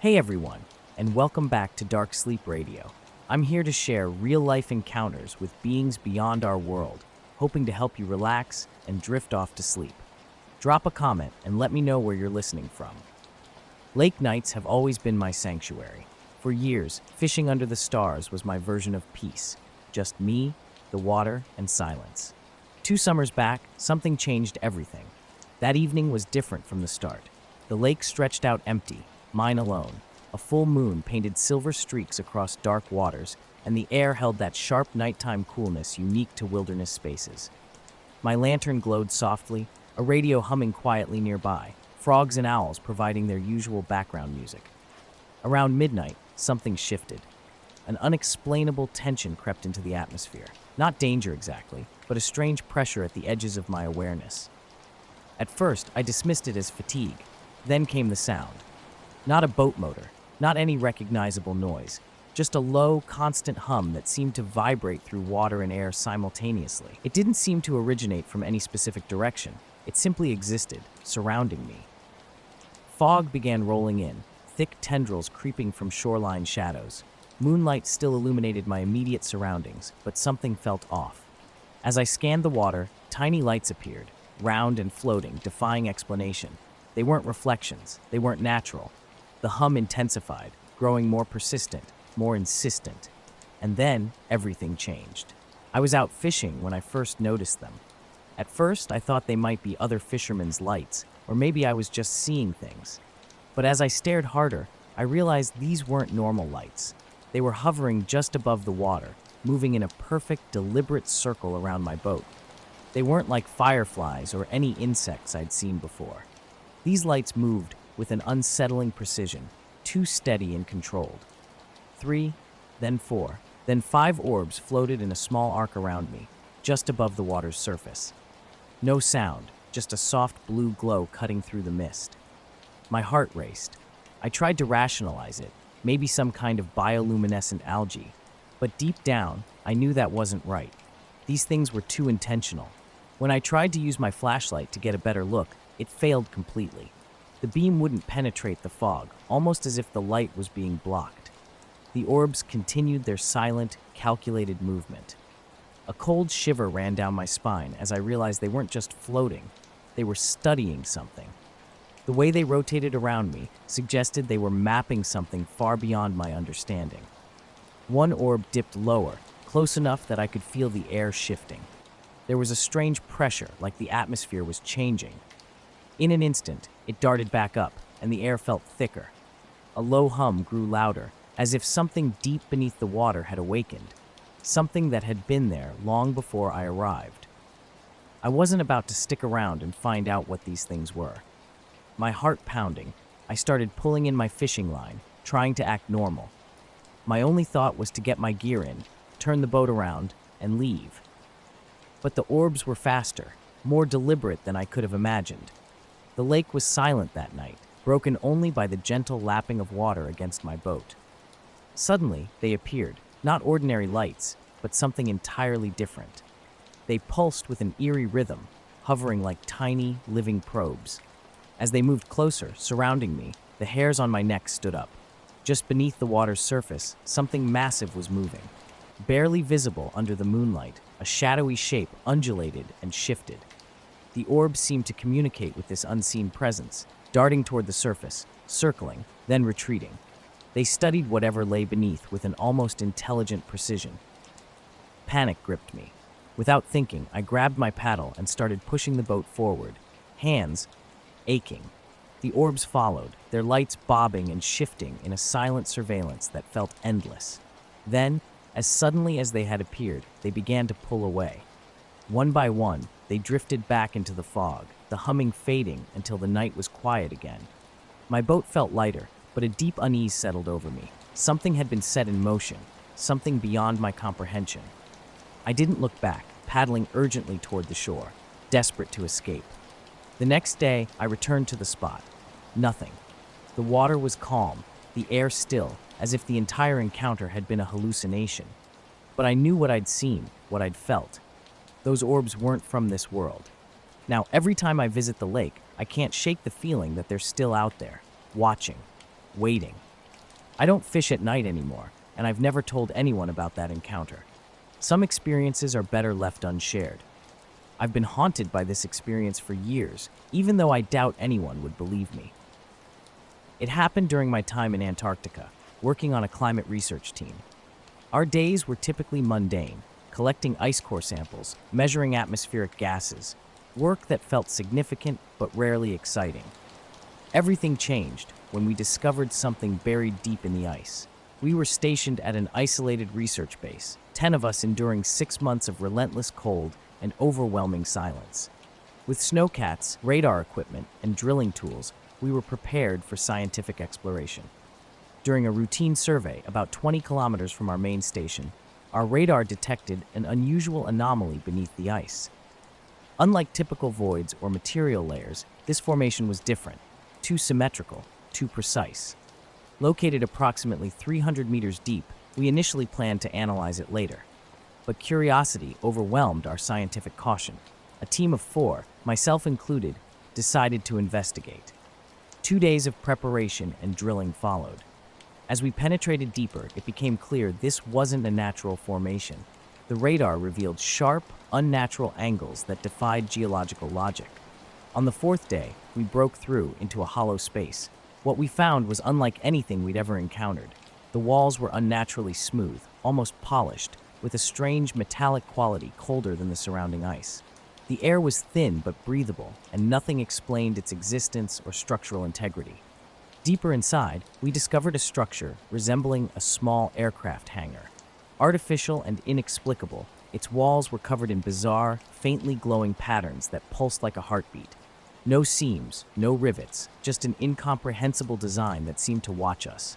Hey everyone, and welcome back to Dark Sleep Radio. I'm here to share real-life encounters with beings beyond our world, hoping to help you relax and drift off to sleep. Drop a comment and let me know where you're listening from. Lake nights have always been my sanctuary. For years, fishing under the stars was my version of peace. Just me, the water, and silence. 2 summers back, something changed everything. That evening was different from the start. The lake stretched out empty, mine alone. A full moon painted silver streaks across dark waters, and the air held that sharp nighttime coolness unique to wilderness spaces. My lantern glowed softly, a radio humming quietly nearby, frogs and owls providing their usual background music. Around midnight, something shifted. An unexplainable tension crept into the atmosphere. Not danger exactly, but a strange pressure at the edges of my awareness. At first, I dismissed it as fatigue. Then came the sound. Not a boat motor, not any recognizable noise, just a low, constant hum that seemed to vibrate through water and air simultaneously. It didn't seem to originate from any specific direction. It simply existed, surrounding me. Fog began rolling in, thick tendrils creeping from shoreline shadows. Moonlight still illuminated my immediate surroundings, but something felt off. As I scanned the water, tiny lights appeared, round and floating, defying explanation. They weren't reflections, they weren't natural. The hum intensified, growing more persistent, more insistent. And then, everything changed. I was out fishing when I first noticed them. At first, I thought they might be other fishermen's lights, or maybe I was just seeing things. But as I stared harder, I realized these weren't normal lights. They were hovering just above the water, moving in a perfect, deliberate circle around my boat. They weren't like fireflies or any insects I'd seen before. These lights moved with an unsettling precision, too steady and controlled. 3, then 4, then 5 orbs floated in a small arc around me, just above the water's surface. No sound, just a soft blue glow cutting through the mist. My heart raced. I tried to rationalize it, maybe some kind of bioluminescent algae, but deep down, I knew that wasn't right. These things were too intentional. When I tried to use my flashlight to get a better look, it failed completely. The beam wouldn't penetrate the fog, almost as if the light was being blocked. The orbs continued their silent, calculated movement. A cold shiver ran down my spine as I realized they weren't just floating, they were studying something. The way they rotated around me suggested they were mapping something far beyond my understanding. One orb dipped lower, close enough that I could feel the air shifting. There was a strange pressure, like the atmosphere was changing. In an instant, it darted back up, and the air felt thicker. A low hum grew louder, as if something deep beneath the water had awakened, something that had been there long before I arrived. I wasn't about to stick around and find out what these things were. My heart pounding, I started pulling in my fishing line, trying to act normal. My only thought was to get my gear in, turn the boat around, and leave. But the orbs were faster, more deliberate than I could have imagined. The lake was silent that night, broken only by the gentle lapping of water against my boat. Suddenly, they appeared, not ordinary lights, but something entirely different. They pulsed with an eerie rhythm, hovering like tiny, living probes. As they moved closer, surrounding me, the hairs on my neck stood up. Just beneath the water's surface, something massive was moving. Barely visible under the moonlight, a shadowy shape undulated and shifted. The orbs seemed to communicate with this unseen presence, darting toward the surface, circling, then retreating. They studied whatever lay beneath with an almost intelligent precision. Panic gripped me. Without thinking, I grabbed my paddle and started pushing the boat forward, hands aching. The orbs followed, their lights bobbing and shifting in a silent surveillance that felt endless. Then, as suddenly as they had appeared, they began to pull away. One by one, they drifted back into the fog, the humming fading until the night was quiet again. My boat felt lighter, but a deep unease settled over me. Something had been set in motion, something beyond my comprehension. I didn't look back, paddling urgently toward the shore, desperate to escape. The next day, I returned to the spot. Nothing. The water was calm, the air still, as if the entire encounter had been a hallucination. But I knew what I'd seen, what I'd felt. Those orbs weren't from this world. Now, every time I visit the lake, I can't shake the feeling that they're still out there, watching, waiting. I don't fish at night anymore, and I've never told anyone about that encounter. Some experiences are better left unshared. I've been haunted by this experience for years, even though I doubt anyone would believe me. It happened during my time in Antarctica, working on a climate research team. Our days were typically mundane, collecting ice core samples, measuring atmospheric gases, work that felt significant but rarely exciting. Everything changed when we discovered something buried deep in the ice. We were stationed at an isolated research base, 10 of us enduring 6 months of relentless cold and overwhelming silence. With snowcats, radar equipment, and drilling tools, we were prepared for scientific exploration. During a routine survey about 20 kilometers from our main station, our radar detected an unusual anomaly beneath the ice. Unlike typical voids or material layers, this formation was different, too symmetrical, too precise. Located approximately 300 meters deep, we initially planned to analyze it later. But curiosity overwhelmed our scientific caution. A team of 4, myself included, decided to investigate. 2 days of preparation and drilling followed. As we penetrated deeper, it became clear this wasn't a natural formation. The radar revealed sharp, unnatural angles that defied geological logic. On the 4th day, we broke through into a hollow space. What we found was unlike anything we'd ever encountered. The walls were unnaturally smooth, almost polished, with a strange metallic quality colder than the surrounding ice. The air was thin but breathable, and nothing explained its existence or structural integrity. Deeper inside, we discovered a structure resembling a small aircraft hangar. Artificial and inexplicable, its walls were covered in bizarre, faintly glowing patterns that pulsed like a heartbeat. No seams, no rivets, just an incomprehensible design that seemed to watch us.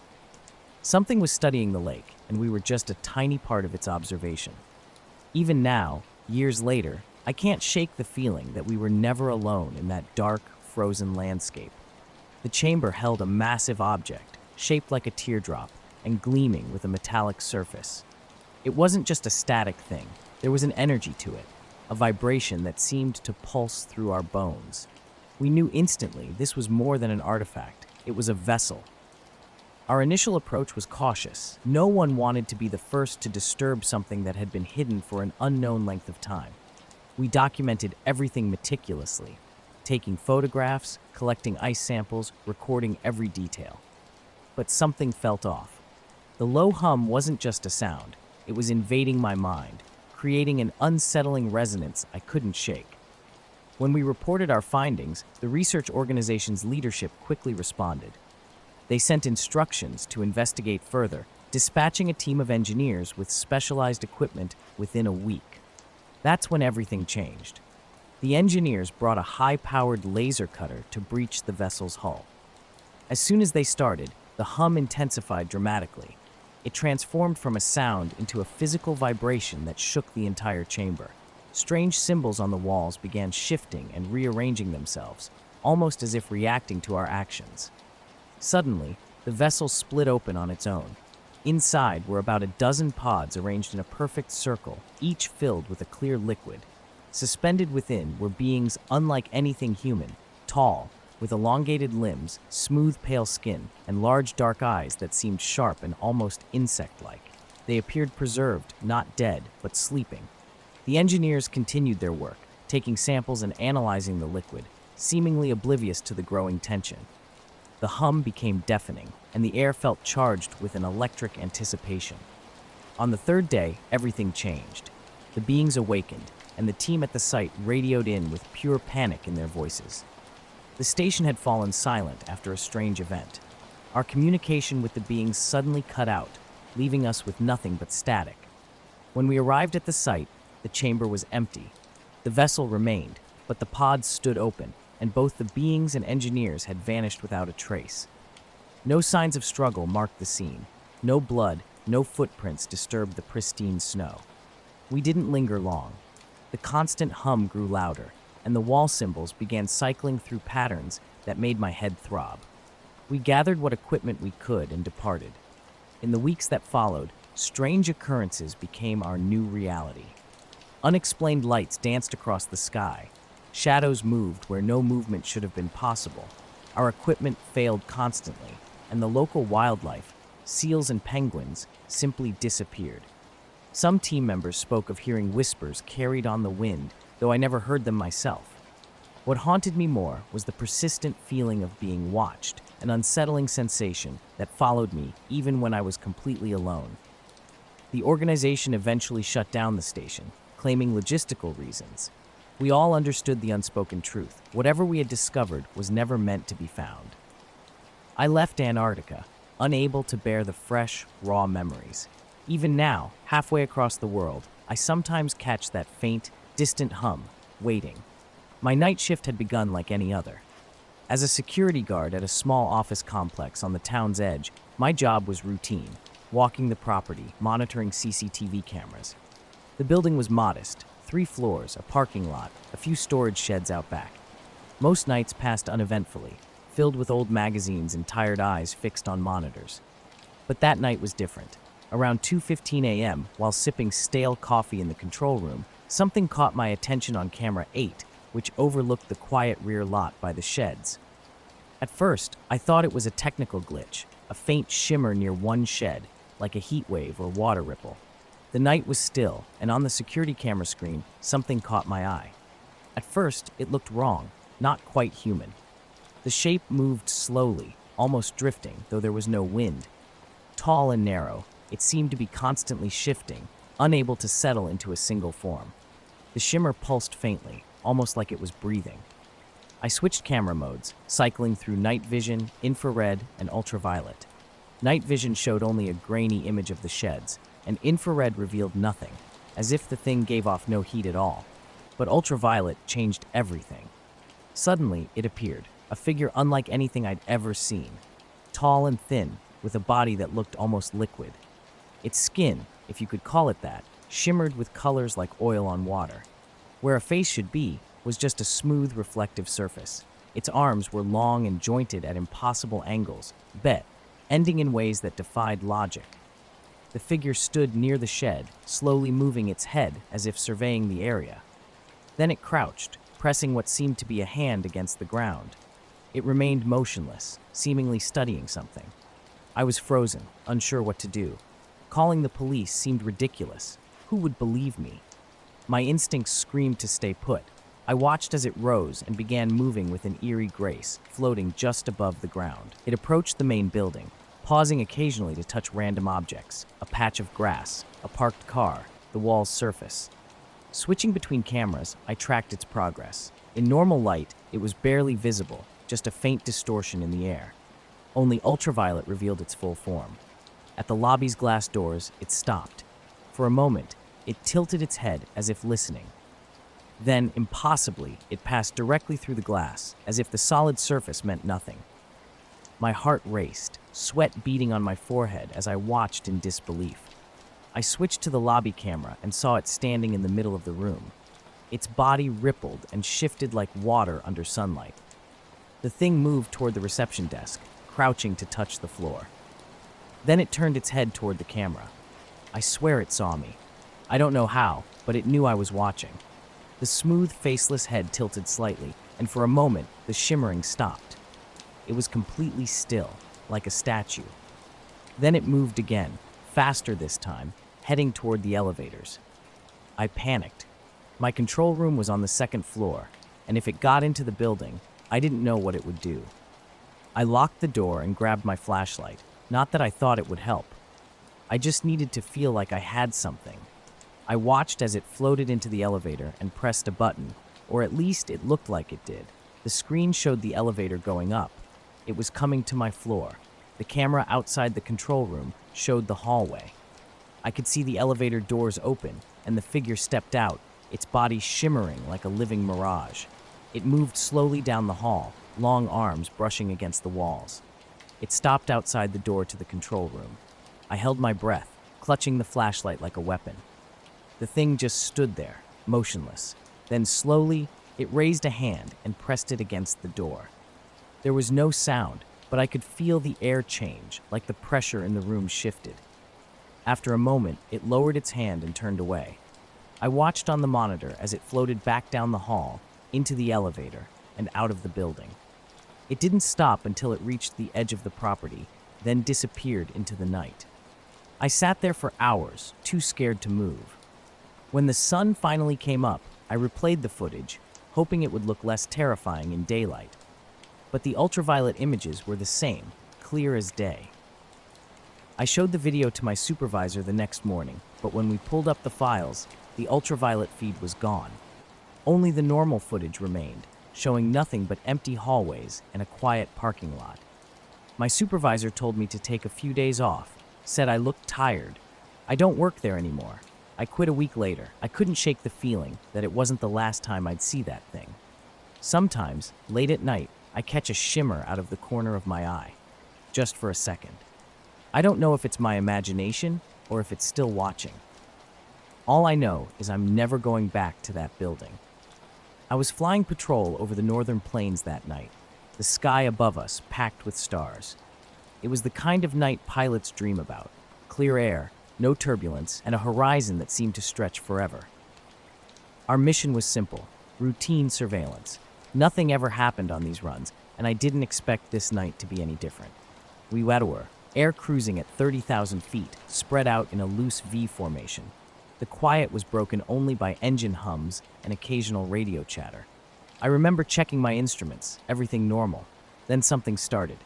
Something was studying the lake, and we were just a tiny part of its observation. Even now, years later, I can't shake the feeling that we were never alone in that dark, frozen landscape. The chamber held a massive object, shaped like a teardrop and gleaming with a metallic surface. It wasn't just a static thing. There was an energy to it, a vibration that seemed to pulse through our bones. We knew instantly this was more than an artifact. It was a vessel. Our initial approach was cautious. No one wanted to be the first to disturb something that had been hidden for an unknown length of time. We documented everything meticulously, taking photographs, collecting ice samples, recording every detail. But something felt off. The low hum wasn't just a sound. It was invading my mind, creating an unsettling resonance I couldn't shake. When we reported our findings, the research organization's leadership quickly responded. They sent instructions to investigate further, dispatching a team of engineers with specialized equipment within a week. That's when everything changed. The engineers brought a high-powered laser cutter to breach the vessel's hull. As soon as they started, the hum intensified dramatically. It transformed from a sound into a physical vibration that shook the entire chamber. Strange symbols on the walls began shifting and rearranging themselves, almost as if reacting to our actions. Suddenly, the vessel split open on its own. Inside were about a dozen pods arranged in a perfect circle, each filled with a clear liquid. Suspended within were beings unlike anything human, tall, with elongated limbs, smooth pale skin, and large dark eyes that seemed sharp and almost insect-like. They appeared preserved, not dead, but sleeping. The engineers continued their work, taking samples and analyzing the liquid, seemingly oblivious to the growing tension. The hum became deafening, and the air felt charged with an electric anticipation. On the 3rd day, everything changed. The beings awakened, and the team at the site radioed in with pure panic in their voices. The station had fallen silent after a strange event. Our communication with the beings suddenly cut out, leaving us with nothing but static. When we arrived at the site, the chamber was empty. The vessel remained, but the pods stood open, and both the beings and engineers had vanished without a trace. No signs of struggle marked the scene. No blood, no footprints disturbed the pristine snow. We didn't linger long. The constant hum grew louder, and the wall symbols began cycling through patterns that made my head throb. We gathered what equipment we could and departed. In the weeks that followed, strange occurrences became our new reality. Unexplained lights danced across the sky. Shadows moved where no movement should have been possible. Our equipment failed constantly, and the local wildlife, seals and penguins simply disappeared. Some team members spoke of hearing whispers carried on the wind, though I never heard them myself. What haunted me more was the persistent feeling of being watched, an unsettling sensation that followed me even when I was completely alone. The organization eventually shut down the station, claiming logistical reasons. We all understood the unspoken truth. Whatever we had discovered was never meant to be found. I left Antarctica, unable to bear the fresh, raw memories. Even now, halfway across the world, I sometimes catch that faint, distant hum, waiting. My night shift had begun like any other. As a security guard at a small office complex on the town's edge, my job was routine, walking the property, monitoring CCTV cameras. The building was modest, 3 floors, a parking lot, a few storage sheds out back. Most nights passed uneventfully, filled with old magazines and tired eyes fixed on monitors. But that night was different. Around 2:15 a.m., while sipping stale coffee in the control room, something caught my attention on camera 8, which overlooked the quiet rear lot by the sheds. At first, I thought it was a technical glitch, a faint shimmer near one shed, like a heat wave or water ripple. The night was still, and on the security camera screen, something caught my eye. At first, it looked wrong, not quite human. The shape moved slowly, almost drifting, though there was no wind. Tall and narrow, it seemed to be constantly shifting, unable to settle into a single form. The shimmer pulsed faintly, almost like it was breathing. I switched camera modes, cycling through night vision, infrared, and ultraviolet. Night vision showed only a grainy image of the sheds, and infrared revealed nothing, as if the thing gave off no heat at all. But ultraviolet changed everything. Suddenly, it appeared, a figure unlike anything I'd ever seen. Tall and thin, with a body that looked almost liquid. Its skin, if you could call it that, shimmered with colors like oil on water. Where a face should be was just a smooth, reflective surface. Its arms were long and jointed at impossible angles, ending in ways that defied logic. The figure stood near the shed, slowly moving its head as if surveying the area. Then it crouched, pressing what seemed to be a hand against the ground. It remained motionless, seemingly studying something. I was frozen, unsure what to do. Calling the police seemed ridiculous. Who would believe me? My instincts screamed to stay put. I watched as it rose and began moving with an eerie grace, floating just above the ground. It approached the main building, pausing occasionally to touch random objects, a patch of grass, a parked car, the wall's surface. Switching between cameras, I tracked its progress. In normal light, it was barely visible, just a faint distortion in the air. Only ultraviolet revealed its full form. At the lobby's glass doors, it stopped. For a moment, it tilted its head as if listening. Then, impossibly, it passed directly through the glass, as if the solid surface meant nothing. My heart raced, sweat beating on my forehead as I watched in disbelief. I switched to the lobby camera and saw it standing in the middle of the room. Its body rippled and shifted like water under sunlight. The thing moved toward the reception desk, crouching to touch the floor. Then it turned its head toward the camera. I swear it saw me. I don't know how, but it knew I was watching. The smooth, faceless head tilted slightly, and for a moment, the shimmering stopped. It was completely still, like a statue. Then it moved again, faster this time, heading toward the elevators. I panicked. My control room was on the 2nd floor, and if it got into the building, I didn't know what it would do. I locked the door and grabbed my flashlight, not that I thought it would help. I just needed to feel like I had something. I watched as it floated into the elevator and pressed a button, or at least it looked like it did. The screen showed the elevator going up. It was coming to my floor. The camera outside the control room showed the hallway. I could see the elevator doors open, and the figure stepped out, its body shimmering like a living mirage. It moved slowly down the hall, long arms brushing against the walls. It stopped outside the door to the control room. I held my breath, clutching the flashlight like a weapon. The thing just stood there, motionless. Then slowly, it raised a hand and pressed it against the door. There was no sound, but I could feel the air change, like the pressure in the room shifted. After a moment, it lowered its hand and turned away. I watched on the monitor as it floated back down the hall, into the elevator, and out of the building. It didn't stop until it reached the edge of the property, then disappeared into the night. I sat there for hours, too scared to move. When the sun finally came up, I replayed the footage, hoping it would look less terrifying in daylight. But the ultraviolet images were the same, clear as day. I showed the video to my supervisor the next morning, but when we pulled up the files, the ultraviolet feed was gone. Only the normal footage remained, showing nothing but empty hallways and a quiet parking lot. My supervisor told me to take a few days off, said I looked tired. I don't work there anymore. I quit a week later. I couldn't shake the feeling that it wasn't the last time I'd see that thing. Sometimes, late at night, I catch a shimmer out of the corner of my eye, just for a second. I don't know if it's my imagination or if it's still watching. All I know is I'm never going back to that building. I was flying patrol over the northern plains that night, the sky above us packed with stars. It was the kind of night pilots dream about: clear air, no turbulence, and a horizon that seemed to stretch forever. Our mission was simple: routine surveillance. Nothing ever happened on these runs, and I didn't expect this night to be any different. We were air cruising at 30,000 feet, spread out in a loose V formation. The quiet was broken only by engine hums and occasional radio chatter. I remember checking my instruments, everything normal. Then something started.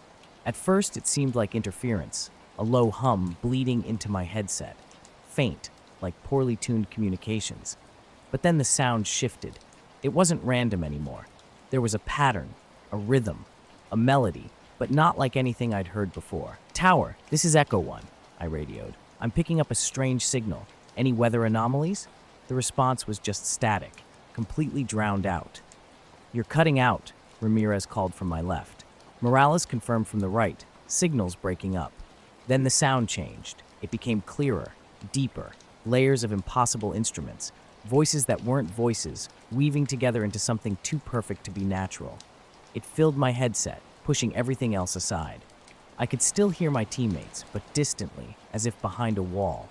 At first, it seemed like interference, a low hum bleeding into my headset, faint, like poorly tuned communications. But then the sound shifted. It wasn't random anymore. There was a pattern, a rhythm, a melody, but not like anything I'd heard before. "Tower, this is Echo 1, I radioed. "I'm picking up a strange signal. Any weather anomalies?" The response was just static, completely drowned out. "You're cutting out," Ramirez called from my left. Morales confirmed from the right, signals breaking up. Then the sound changed. It became clearer, deeper, layers of impossible instruments, voices that weren't voices, weaving together into something too perfect to be natural. It filled my headset, pushing everything else aside. I could still hear my teammates, but distantly, as if behind a wall.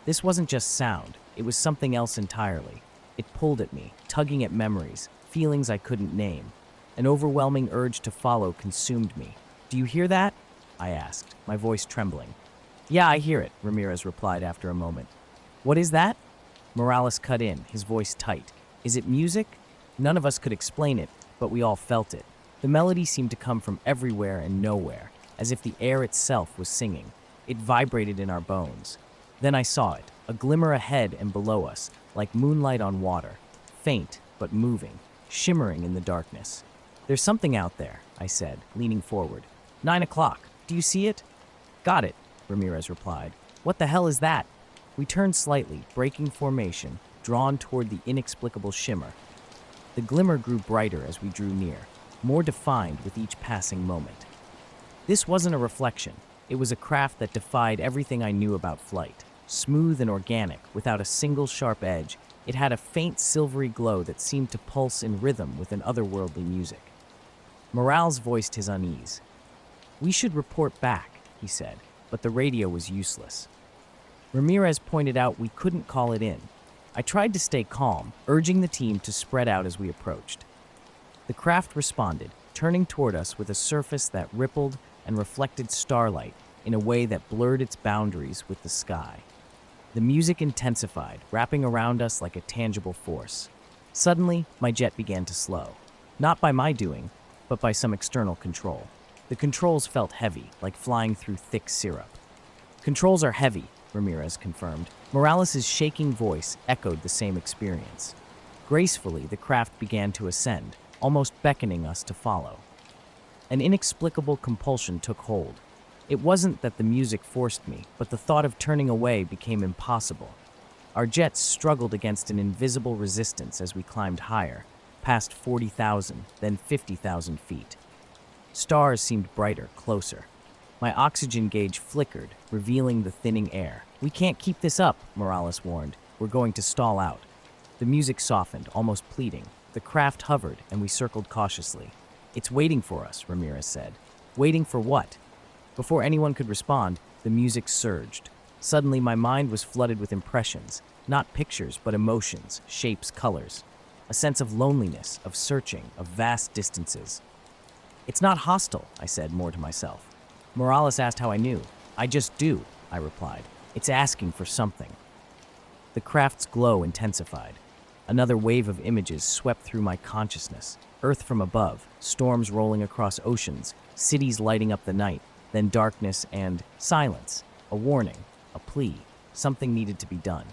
This wasn't just sound, it was something else entirely. It pulled at me, tugging at memories, feelings I couldn't name. An overwhelming urge to follow consumed me. "Do you hear that?" I asked, my voice trembling. "Yeah, I hear it," Ramirez replied after a moment. "What is that?" Morales cut in, his voice tight. "Is it music?" None of us could explain it, but we all felt it. The melody seemed to come from everywhere and nowhere, as if the air itself was singing. It vibrated in our bones. Then I saw it, a glimmer ahead and below us, like moonlight on water, faint but moving, shimmering in the darkness. "There's something out there," I said, leaning forward. 9 o'clock. Do you see it?" "Got it," Ramirez replied. "What the hell is that?" We turned slightly, breaking formation, drawn toward the inexplicable shimmer. The glimmer grew brighter as we drew near, more defined with each passing moment. This wasn't a reflection. It was a craft that defied everything I knew about flight. Smooth and organic, without a single sharp edge, it had a faint silvery glow that seemed to pulse in rhythm with an otherworldly music. Morales voiced his unease. "We should report back," he said, but the radio was useless. Ramirez pointed out we couldn't call it in. I tried to stay calm, urging the team to spread out as we approached. The craft responded, turning toward us with a surface that rippled and reflected starlight in a way that blurred its boundaries with the sky. The music intensified, wrapping around us like a tangible force. Suddenly, my jet began to slow. Not by my doing, but by some external control. The controls felt heavy, like flying through thick syrup. "Controls are heavy," Ramirez confirmed. Morales' shaking voice echoed the same experience. Gracefully, the craft began to ascend, almost beckoning us to follow. An inexplicable compulsion took hold. It wasn't that the music forced me, but the thought of turning away became impossible. Our jets struggled against an invisible resistance as we climbed higher, past 40,000, then 50,000 feet. Stars seemed brighter, closer. My oxygen gauge flickered, revealing the thinning air. "We can't keep this up," Morales warned. "We're going to stall out." The music softened, almost pleading. The craft hovered, and we circled cautiously. "It's waiting for us," Ramirez said. "Waiting for what?" Before anyone could respond, the music surged. Suddenly, my mind was flooded with impressions, not pictures, but emotions, shapes, colors. A sense of loneliness, of searching, of vast distances. "It's not hostile," I said, more to myself. Morales asked how I knew. I just do, I replied. It's asking for something. The craft's glow intensified. Another wave of images swept through my consciousness. Earth from above, storms rolling across oceans, cities lighting up the night, then darkness and silence. A warning, a plea, something needed to be done.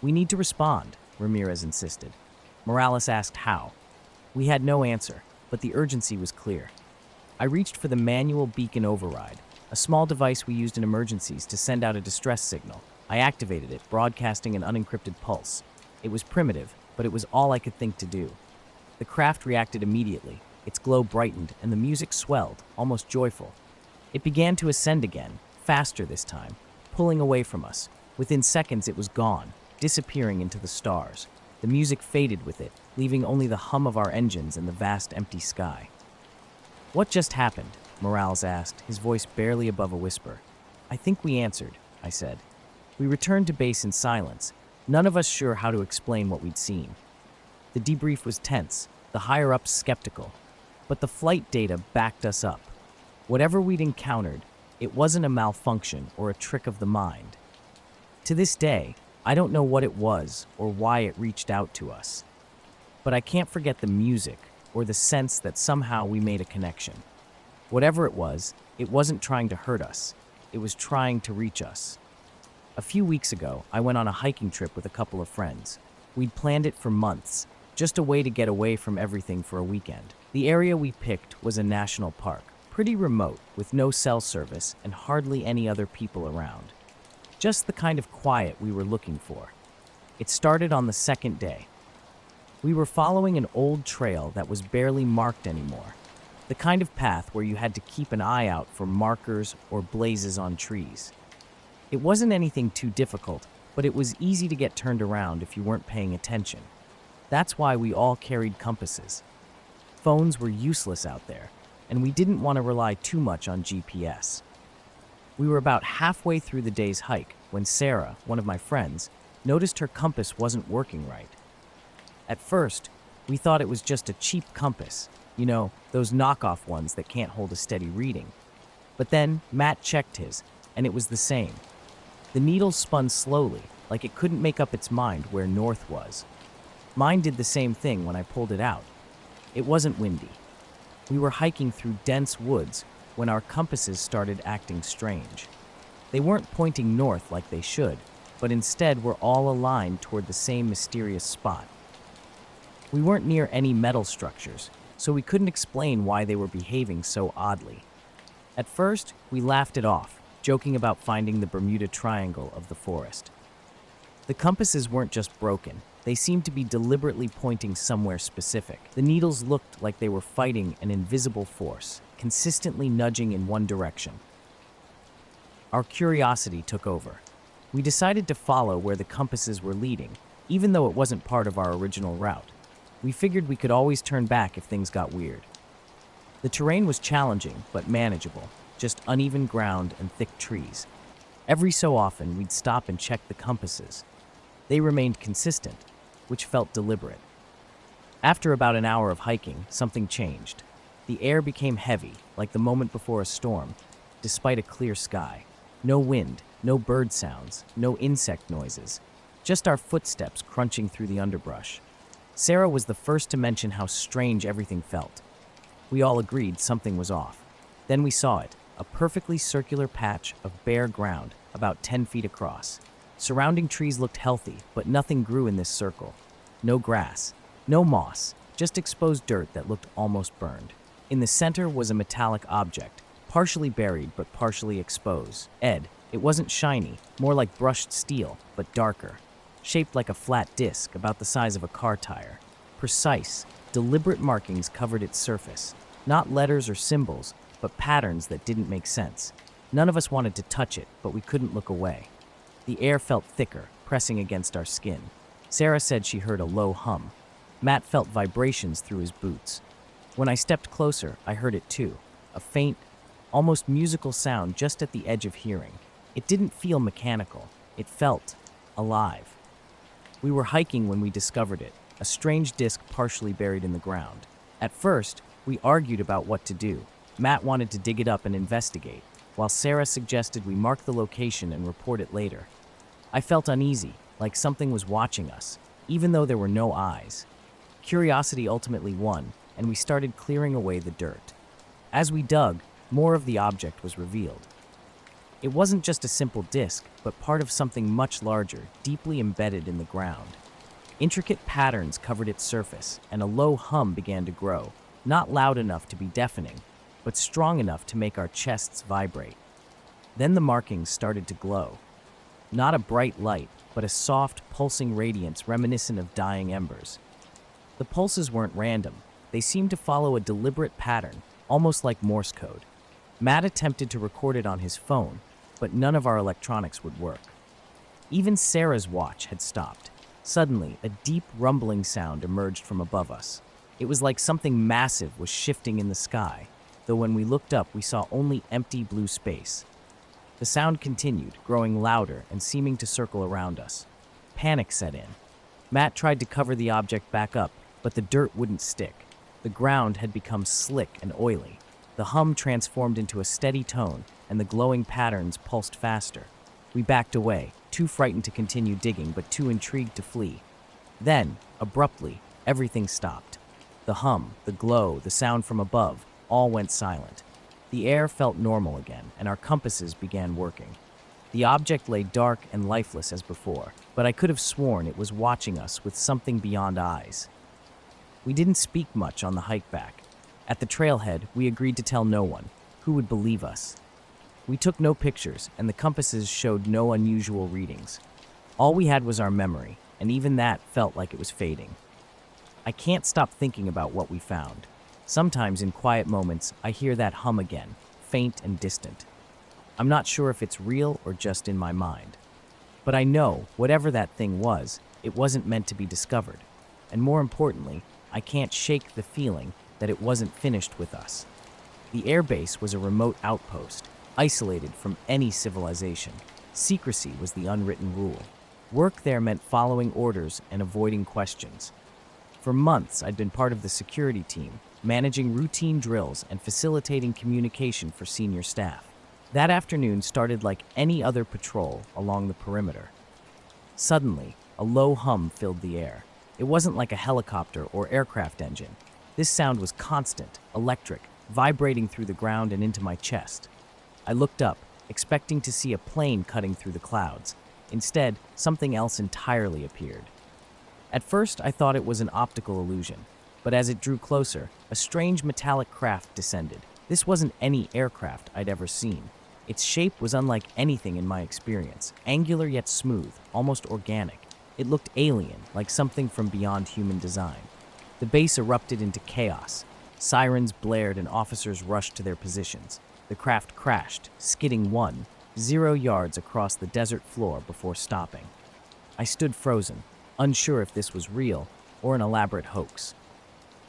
We need to respond, Ramirez insisted. Morales asked how. We had no answer, but the urgency was clear. I reached for the manual beacon override, a small device we used in emergencies to send out a distress signal. I activated it, broadcasting an unencrypted pulse. It was primitive, but it was all I could think to do. The craft reacted immediately. Its glow brightened, and the music swelled, almost joyful. It began to ascend again, faster this time, pulling away from us. Within seconds, it was gone, disappearing into the stars. The music faded with it, leaving only the hum of our engines and the vast empty sky. What just happened? Morales asked, his voice barely above a whisper. I think we answered, I said. We returned to base in silence, none of us sure how to explain what we'd seen. The debrief was tense, the higher-ups skeptical, but the flight data backed us up. Whatever we'd encountered, it wasn't a malfunction or a trick of the mind. To this day, I don't know what it was or why it reached out to us. But I can't forget the music or the sense that somehow we made a connection. Whatever it wasn't trying to hurt us. It was trying to reach us. A few weeks ago, I went on a hiking trip with a couple of friends. We'd planned it for months, just a way to get away from everything for a weekend. The area we picked was a national park, pretty remote, with no cell service and hardly any other people around. Just the kind of quiet we were looking for. It started on the second day. We were following an old trail that was barely marked anymore. The kind of path where you had to keep an eye out for markers or blazes on trees. It wasn't anything too difficult, but it was easy to get turned around if you weren't paying attention. That's why we all carried compasses. Phones were useless out there, and we didn't want to rely too much on GPS. We were about halfway through the day's hike when Sarah, one of my friends, noticed her compass wasn't working right. At first, we thought it was just a cheap compass, those knockoff ones that can't hold a steady reading. But then Matt checked his, and it was the same. The needle spun slowly, like it couldn't make up its mind where north was. Mine did the same thing when I pulled it out. It wasn't windy. We were hiking through dense woods when our compasses started acting strange. They weren't pointing north like they should, but instead were all aligned toward the same mysterious spot. We weren't near any metal structures, so we couldn't explain why they were behaving so oddly. At first, we laughed it off, joking about finding the Bermuda Triangle of the forest. The compasses weren't just broken, they seemed to be deliberately pointing somewhere specific. The needles looked like they were fighting an invisible force, consistently nudging in one direction. Our curiosity took over. We decided to follow where the compasses were leading, even though it wasn't part of our original route. We figured we could always turn back if things got weird. The terrain was challenging, but manageable, just uneven ground and thick trees. Every so often, we'd stop and check the compasses. They remained consistent, which felt deliberate. After about an hour of hiking, something changed. The air became heavy, like the moment before a storm, despite a clear sky. No wind, no bird sounds, no insect noises, just our footsteps crunching through the underbrush. Sarah was the first to mention how strange everything felt. We all agreed something was off. Then we saw it, a perfectly circular patch of bare ground, about 10 feet across. Surrounding trees looked healthy, but nothing grew in this circle. No grass, no moss, just exposed dirt that looked almost burned. In the center was a metallic object, partially buried but partially exposed. It wasn't shiny, more like brushed steel, but darker. Shaped like a flat disc about the size of a car tire. Precise, deliberate markings covered its surface. Not letters or symbols, but patterns that didn't make sense. None of us wanted to touch it, but we couldn't look away. The air felt thicker, pressing against our skin. Sarah said she heard a low hum. Matt felt vibrations through his boots. When I stepped closer, I heard it too. A faint, almost musical sound just at the edge of hearing. It didn't feel mechanical. It felt alive. We were hiking when we discovered it, a strange disc partially buried in the ground. At first, we argued about what to do. Matt wanted to dig it up and investigate. while Sarah suggested we mark the location and report it later. I felt uneasy, like something was watching us, even though there were no eyes. Curiosity ultimately won, and we started clearing away the dirt. As we dug, more of the object was revealed. It wasn't just a simple disc, but part of something much larger, deeply embedded in the ground. Intricate patterns covered its surface, and a low hum began to grow, not loud enough to be deafening, but strong enough to make our chests vibrate. Then the markings started to glow. Not a bright light, but a soft, pulsing radiance reminiscent of dying embers. The pulses weren't random. They seemed to follow a deliberate pattern, almost like Morse code. Matt attempted to record it on his phone, but none of our electronics would work. Even Sarah's watch had stopped. Suddenly, a deep rumbling sound emerged from above us. It was like something massive was shifting in the sky, though when we looked up, we saw only empty blue space. The sound continued, growing louder and seeming to circle around us. Panic set in. Matt tried to cover the object back up, but the dirt wouldn't stick. The ground had become slick and oily. The hum transformed into a steady tone, and the glowing patterns pulsed faster. We backed away, too frightened to continue digging, but too intrigued to flee. Then, abruptly, everything stopped. The hum, the glow, the sound from above, all went silent. The air felt normal again, and our compasses began working. The object lay dark and lifeless as before, but I could have sworn it was watching us with something beyond eyes. We didn't speak much on the hike back. At the trailhead, we agreed to tell no one. Who would believe us? We took no pictures, and the compasses showed no unusual readings. All we had was our memory, and even that felt like it was fading. I can't stop thinking about what we found. Sometimes in quiet moments, I hear that hum again, faint and distant. I'm not sure if it's real or just in my mind. But I know, whatever that thing was, it wasn't meant to be discovered. And more importantly, I can't shake the feeling that it wasn't finished with us. The airbase was a remote outpost, isolated from any civilization. Secrecy was the unwritten rule. Work there meant following orders and avoiding questions. For months, I'd been part of the security team, managing routine drills and facilitating communication for senior staff. That afternoon started like any other patrol along the perimeter. Suddenly, a low hum filled the air. It wasn't like a helicopter or aircraft engine. This sound was constant, electric, vibrating through the ground and into my chest. I looked up, expecting to see a plane cutting through the clouds. Instead, something else entirely appeared. At first, I thought it was an optical illusion, but as it drew closer, a strange metallic craft descended. This wasn't any aircraft I'd ever seen. Its shape was unlike anything in my experience, angular yet smooth, almost organic. It looked alien, like something from beyond human design. The base erupted into chaos. Sirens blared and officers rushed to their positions. The craft crashed, skidding 0 yards across the desert floor before stopping. I stood frozen, unsure if this was real or an elaborate hoax.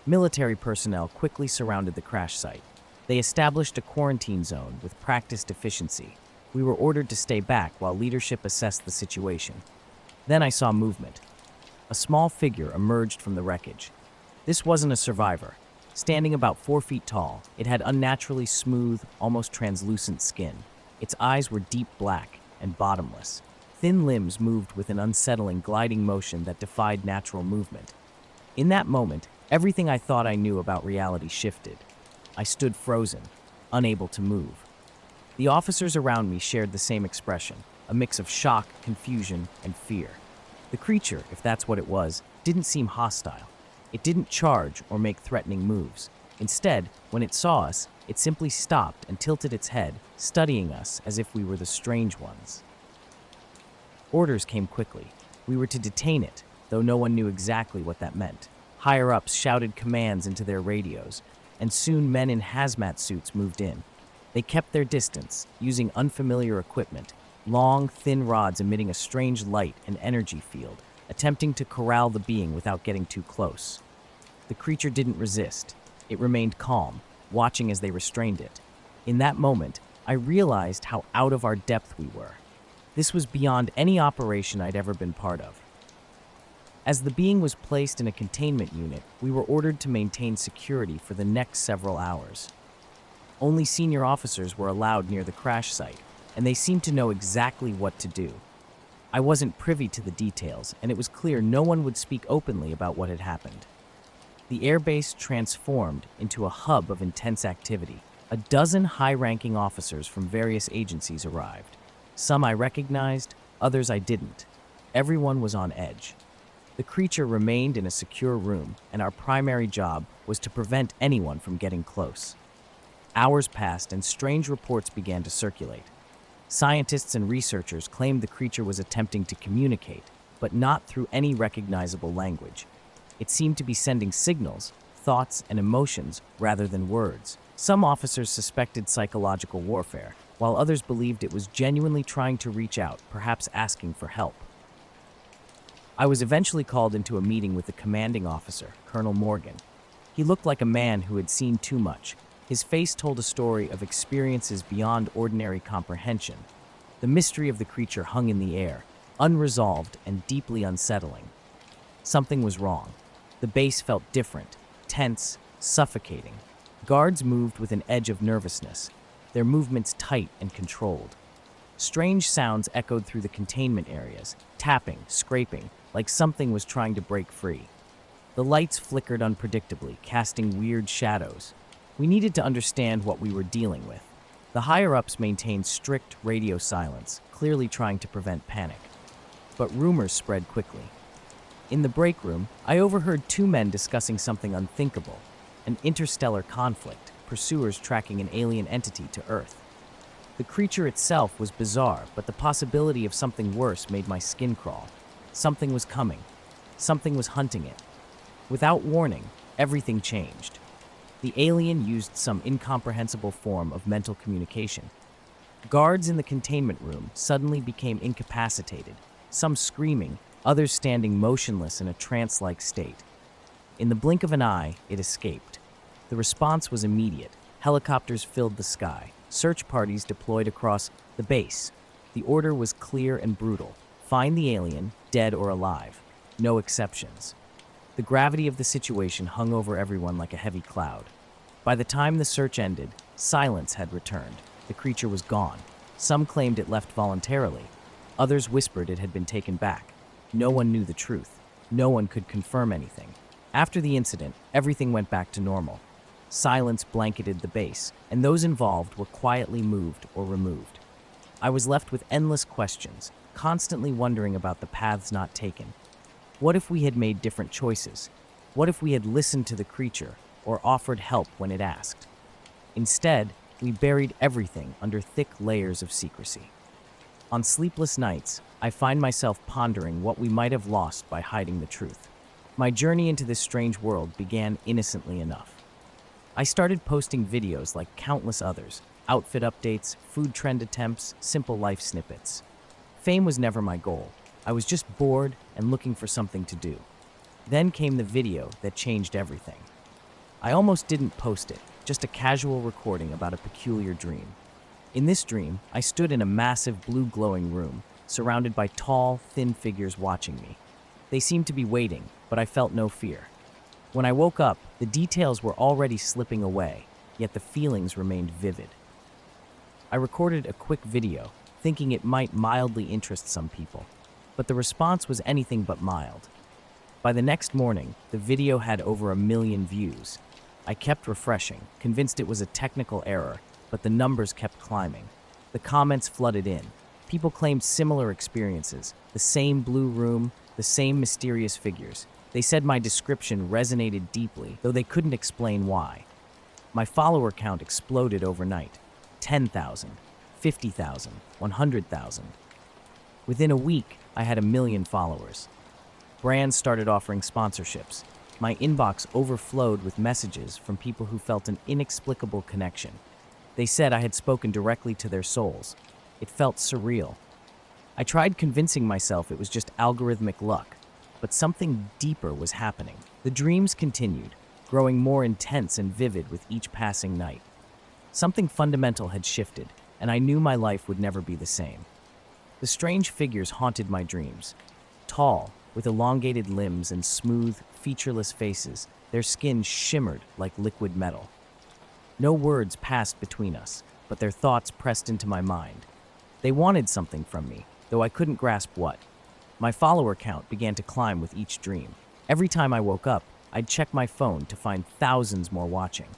Military personnel quickly surrounded the crash site. They established a quarantine zone with practiced efficiency. We were ordered to stay back while leadership assessed the situation. Then I saw movement. A small figure emerged from the wreckage. This wasn't a survivor. Standing about 4 feet tall, it had unnaturally smooth, almost translucent skin. Its eyes were deep black and bottomless. Thin limbs moved with an unsettling, gliding motion that defied natural movement. In that moment, everything I thought I knew about reality shifted. I stood frozen, unable to move. The officers around me shared the same expression, a mix of shock, confusion, and fear. The creature, if that's what it was, didn't seem hostile. It didn't charge or make threatening moves. Instead, when it saw us, it simply stopped and tilted its head, studying us as if we were the strange ones. Orders came quickly. We were to detain it, though no one knew exactly what that meant. Higher-ups shouted commands into their radios, and soon men in hazmat suits moved in. They kept their distance, using unfamiliar equipment, long, thin rods emitting a strange light and energy field, attempting to corral the being without getting too close. The creature didn't resist. It remained calm, watching as they restrained it. In that moment, I realized how out of our depth we were. This was beyond any operation I'd ever been part of. As the being was placed in a containment unit, we were ordered to maintain security for the next several hours. Only senior officers were allowed near the crash site, and they seemed to know exactly what to do. I wasn't privy to the details, and it was clear no one would speak openly about what had happened. The airbase transformed into a hub of intense activity. A dozen high-ranking officers from various agencies arrived. Some I recognized, others I didn't. Everyone was on edge. The creature remained in a secure room, and our primary job was to prevent anyone from getting close. Hours passed, and strange reports began to circulate. Scientists and researchers claimed the creature was attempting to communicate, but not through any recognizable language. It seemed to be sending signals, thoughts, and emotions rather than words. Some officers suspected psychological warfare, while others believed it was genuinely trying to reach out, perhaps asking for help. I was eventually called into a meeting with the commanding officer, Colonel Morgan. He looked like a man who had seen too much. His face told a story of experiences beyond ordinary comprehension. The mystery of the creature hung in the air, unresolved and deeply unsettling. Something was wrong. The base felt different, tense, suffocating. Guards moved with an edge of nervousness, their movements tight and controlled. Strange sounds echoed through the containment areas, tapping, scraping, like something was trying to break free. The lights flickered unpredictably, casting weird shadows. We needed to understand what we were dealing with. The higher-ups maintained strict radio silence, clearly trying to prevent panic. But rumors spread quickly. In the break room, I overheard two men discussing something unthinkable, an interstellar conflict, pursuers tracking an alien entity to Earth. The creature itself was bizarre, but the possibility of something worse made my skin crawl. Something was coming. Something was hunting it. Without warning, everything changed. The alien used some incomprehensible form of mental communication. Guards in the containment room suddenly became incapacitated, some screaming, others standing motionless in a trance-like state. In the blink of an eye, it escaped. The response was immediate. Helicopters filled the sky. Search parties deployed across the base. The order was clear and brutal. Find the alien, dead or alive. No exceptions. The gravity of the situation hung over everyone like a heavy cloud. By the time the search ended, silence had returned. The creature was gone. Some claimed it left voluntarily. Others whispered it had been taken back. No one knew the truth. No one could confirm anything. After the incident, everything went back to normal. Silence blanketed the base, and those involved were quietly moved or removed. I was left with endless questions, constantly wondering about the paths not taken. What if we had made different choices? What if we had listened to the creature or offered help when it asked? Instead, we buried everything under thick layers of secrecy. On sleepless nights, I find myself pondering what we might have lost by hiding the truth. My journey into this strange world began innocently enough. I started posting videos like countless others, outfit updates, food trend attempts, simple life snippets. Fame was never my goal. I was just bored and looking for something to do. Then came the video that changed everything. I almost didn't post it, just a casual recording about a peculiar dream. In this dream, I stood in a massive blue glowing room, surrounded by tall, thin figures watching me. They seemed to be waiting, but I felt no fear. When I woke up, the details were already slipping away, yet the feelings remained vivid. I recorded a quick video, thinking it might mildly interest some people, but the response was anything but mild. By the next morning, the video had over 1 million views. I kept refreshing, convinced it was a technical error, but the numbers kept climbing. The comments flooded in. People claimed similar experiences, the same blue room, the same mysterious figures. They said my description resonated deeply, though they couldn't explain why. My follower count exploded overnight. 10,000, 50,000, 100,000. Within a week, I had 1 million followers. Brands started offering sponsorships. My inbox overflowed with messages from people who felt an inexplicable connection. They said I had spoken directly to their souls. It felt surreal. I tried convincing myself it was just algorithmic luck, but something deeper was happening. The dreams continued, growing more intense and vivid with each passing night. Something fundamental had shifted, and I knew my life would never be the same. The strange figures haunted my dreams. Tall, with elongated limbs and smooth, featureless faces, their skin shimmered like liquid metal. No words passed between us, but their thoughts pressed into my mind. They wanted something from me, though I couldn't grasp what. My follower count began to climb with each dream. Every time I woke up, I'd check my phone to find thousands more watching.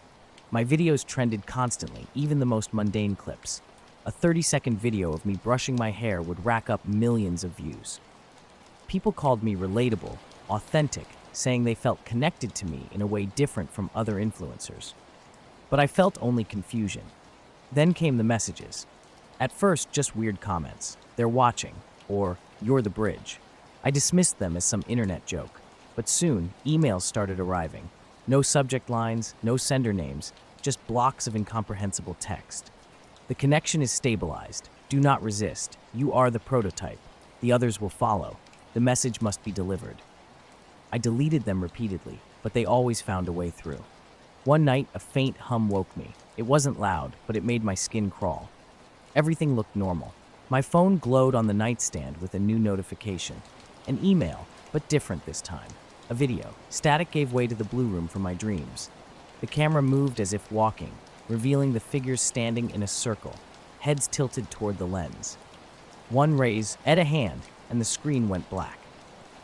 My videos trended constantly, even the most mundane clips. A 30-second video of me brushing my hair would rack up millions of views. People called me relatable, authentic, saying they felt connected to me in a way different from other influencers. But I felt only confusion. Then came the messages. At first, just weird comments. "They're watching," or "You're the bridge." I dismissed them as some internet joke. But soon, emails started arriving. No subject lines, no sender names, just blocks of incomprehensible text. "The connection is stabilized. Do not resist. You are the prototype. The others will follow. The message must be delivered." I deleted them repeatedly, but they always found a way through. One night, a faint hum woke me. It wasn't loud, but it made my skin crawl. Everything looked normal. My phone glowed on the nightstand with a new notification. An email, but different this time. A video. Static gave way to the blue room from my dreams. The camera moved as if walking, revealing the figures standing in a circle, heads tilted toward the lens. One raised at a hand, and the screen went black.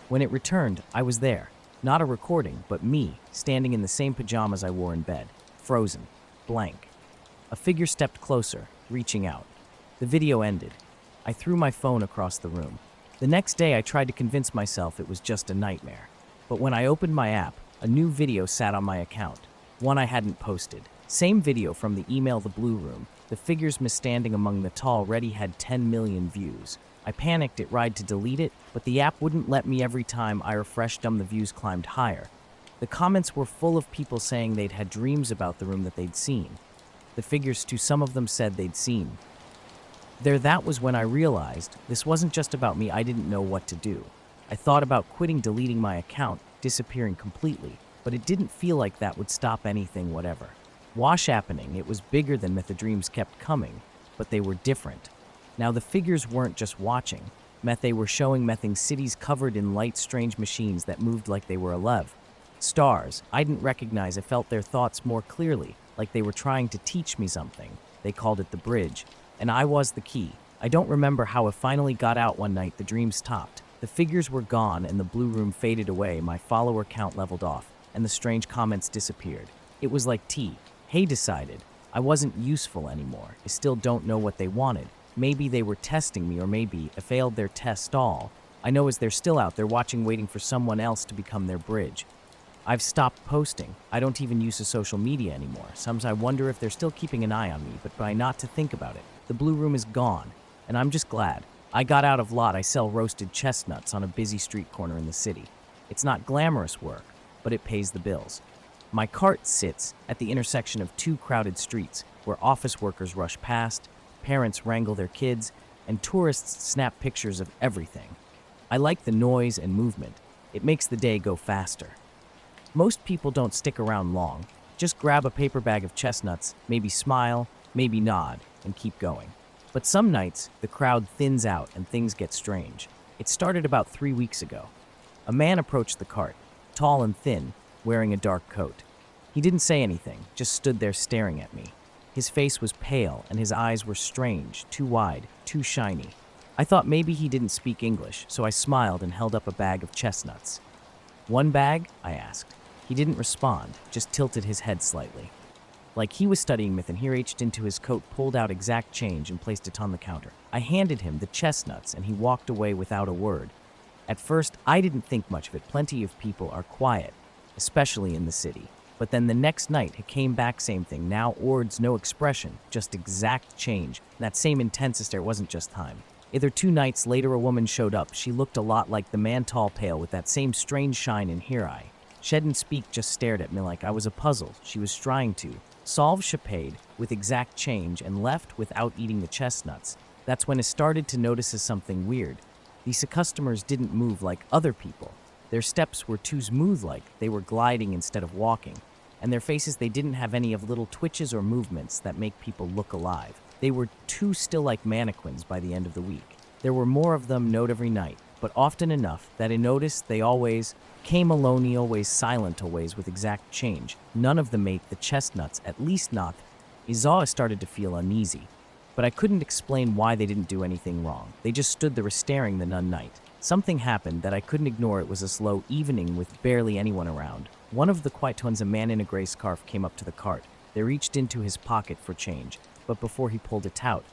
When it returned, I was there. Not a recording, but me, standing in the same pajamas I wore in bed, frozen, blank. A figure stepped closer, reaching out. The video ended. I threw my phone across the room. The next day, I tried to convince myself it was just a nightmare. But when I opened my app, a new video sat on my account, one I hadn't posted. Same video from the email The Blue Room. The figures misstanding among the tall already had 10 million views. I panicked it tried to delete it, but the app wouldn't let me every time I refreshed them. The views climbed higher. The comments were full of people saying they'd had dreams about the room that they'd seen. The figures too, some of them said they'd seen. That was when I realized this wasn't just about me. I didn't know what to do. I thought about quitting, deleting my account, disappearing completely, but it didn't feel like that would stop anything, whatever. Happening, it was bigger than the dreams kept coming, but they were different. Now the figures weren't just watching. They were showing mething cities covered in light, strange machines that moved like they were alive. Stars I didn't recognize. I felt their thoughts more clearly, like they were trying to teach me something. They called it the bridge, and I was the key. I don't remember how I finally got out one night. The dreams stopped. The figures were gone and the blue room faded away. My follower count leveled off, and the strange comments disappeared. It was like Hey decided I wasn't useful anymore. I still don't know what they wanted. Maybe they were testing me, or maybe I failed their test. All I know is they're still out there watching, waiting for someone else to become their bridge. I've stopped posting. I don't even use social media anymore. Sometimes I wonder if they're still keeping an eye on me, but try not to think about it. The blue room is gone, and I'm just glad. I got out of lot. I sell roasted chestnuts on a busy street corner in the city. It's not glamorous work, but it pays the bills. My cart sits at the intersection of two crowded streets where office workers rush past, parents wrangle their kids, and tourists snap pictures of everything. I like the noise and movement. It makes the day go faster. Most people don't stick around long. Just grab a paper bag of chestnuts, maybe smile, maybe nod, and keep going. But some nights, the crowd thins out and things get strange. It started about 3 weeks ago. A man approached the cart, tall and thin, wearing a dark coat. He didn't say anything, just stood there staring at me. His face was pale and his eyes were strange, too wide, too shiny. I thought maybe he didn't speak English, so I smiled and held up a bag of chestnuts. "One bag?" I asked. He didn't respond, just tilted his head slightly. Like he was studying myth, and he reached into his coat, pulled out exact change, and placed it on the counter. I handed him the chestnuts, and he walked away without a word. At first, I didn't think much of it. Plenty of people are quiet, especially in the city. But then the next night, he came back, same thing. Now words, no expression, just exact change. That same intense stare wasn't just time. Either 2 nights later, a woman showed up. She looked a lot like the man, tall, pale, with that same strange shine in her eye. She didn't speak, just stared at me like I was a puzzle she was trying to solve. She paid with exact change and left without eating the chestnuts. That's when I started to notice something weird. These customers didn't move like other people. Their steps were too smooth, like they were gliding instead of walking. And their faces, they didn't have any of little twitches or movements that make people look alive. They were too still, like mannequins. By the end of the week, there were more of them, not every night, but often enough that I noticed they always came alone, always silent, always with exact change. None of them ate the chestnuts, at least not Izawa started to feel uneasy, but I couldn't explain why they didn't do anything wrong. They just stood there staring the nun night. Something happened that I couldn't ignore. It was a slow evening with barely anyone around. One of the Kwaitons, a man in a gray scarf, came up to the cart. They reached into his pocket for change, but before he pulled it out,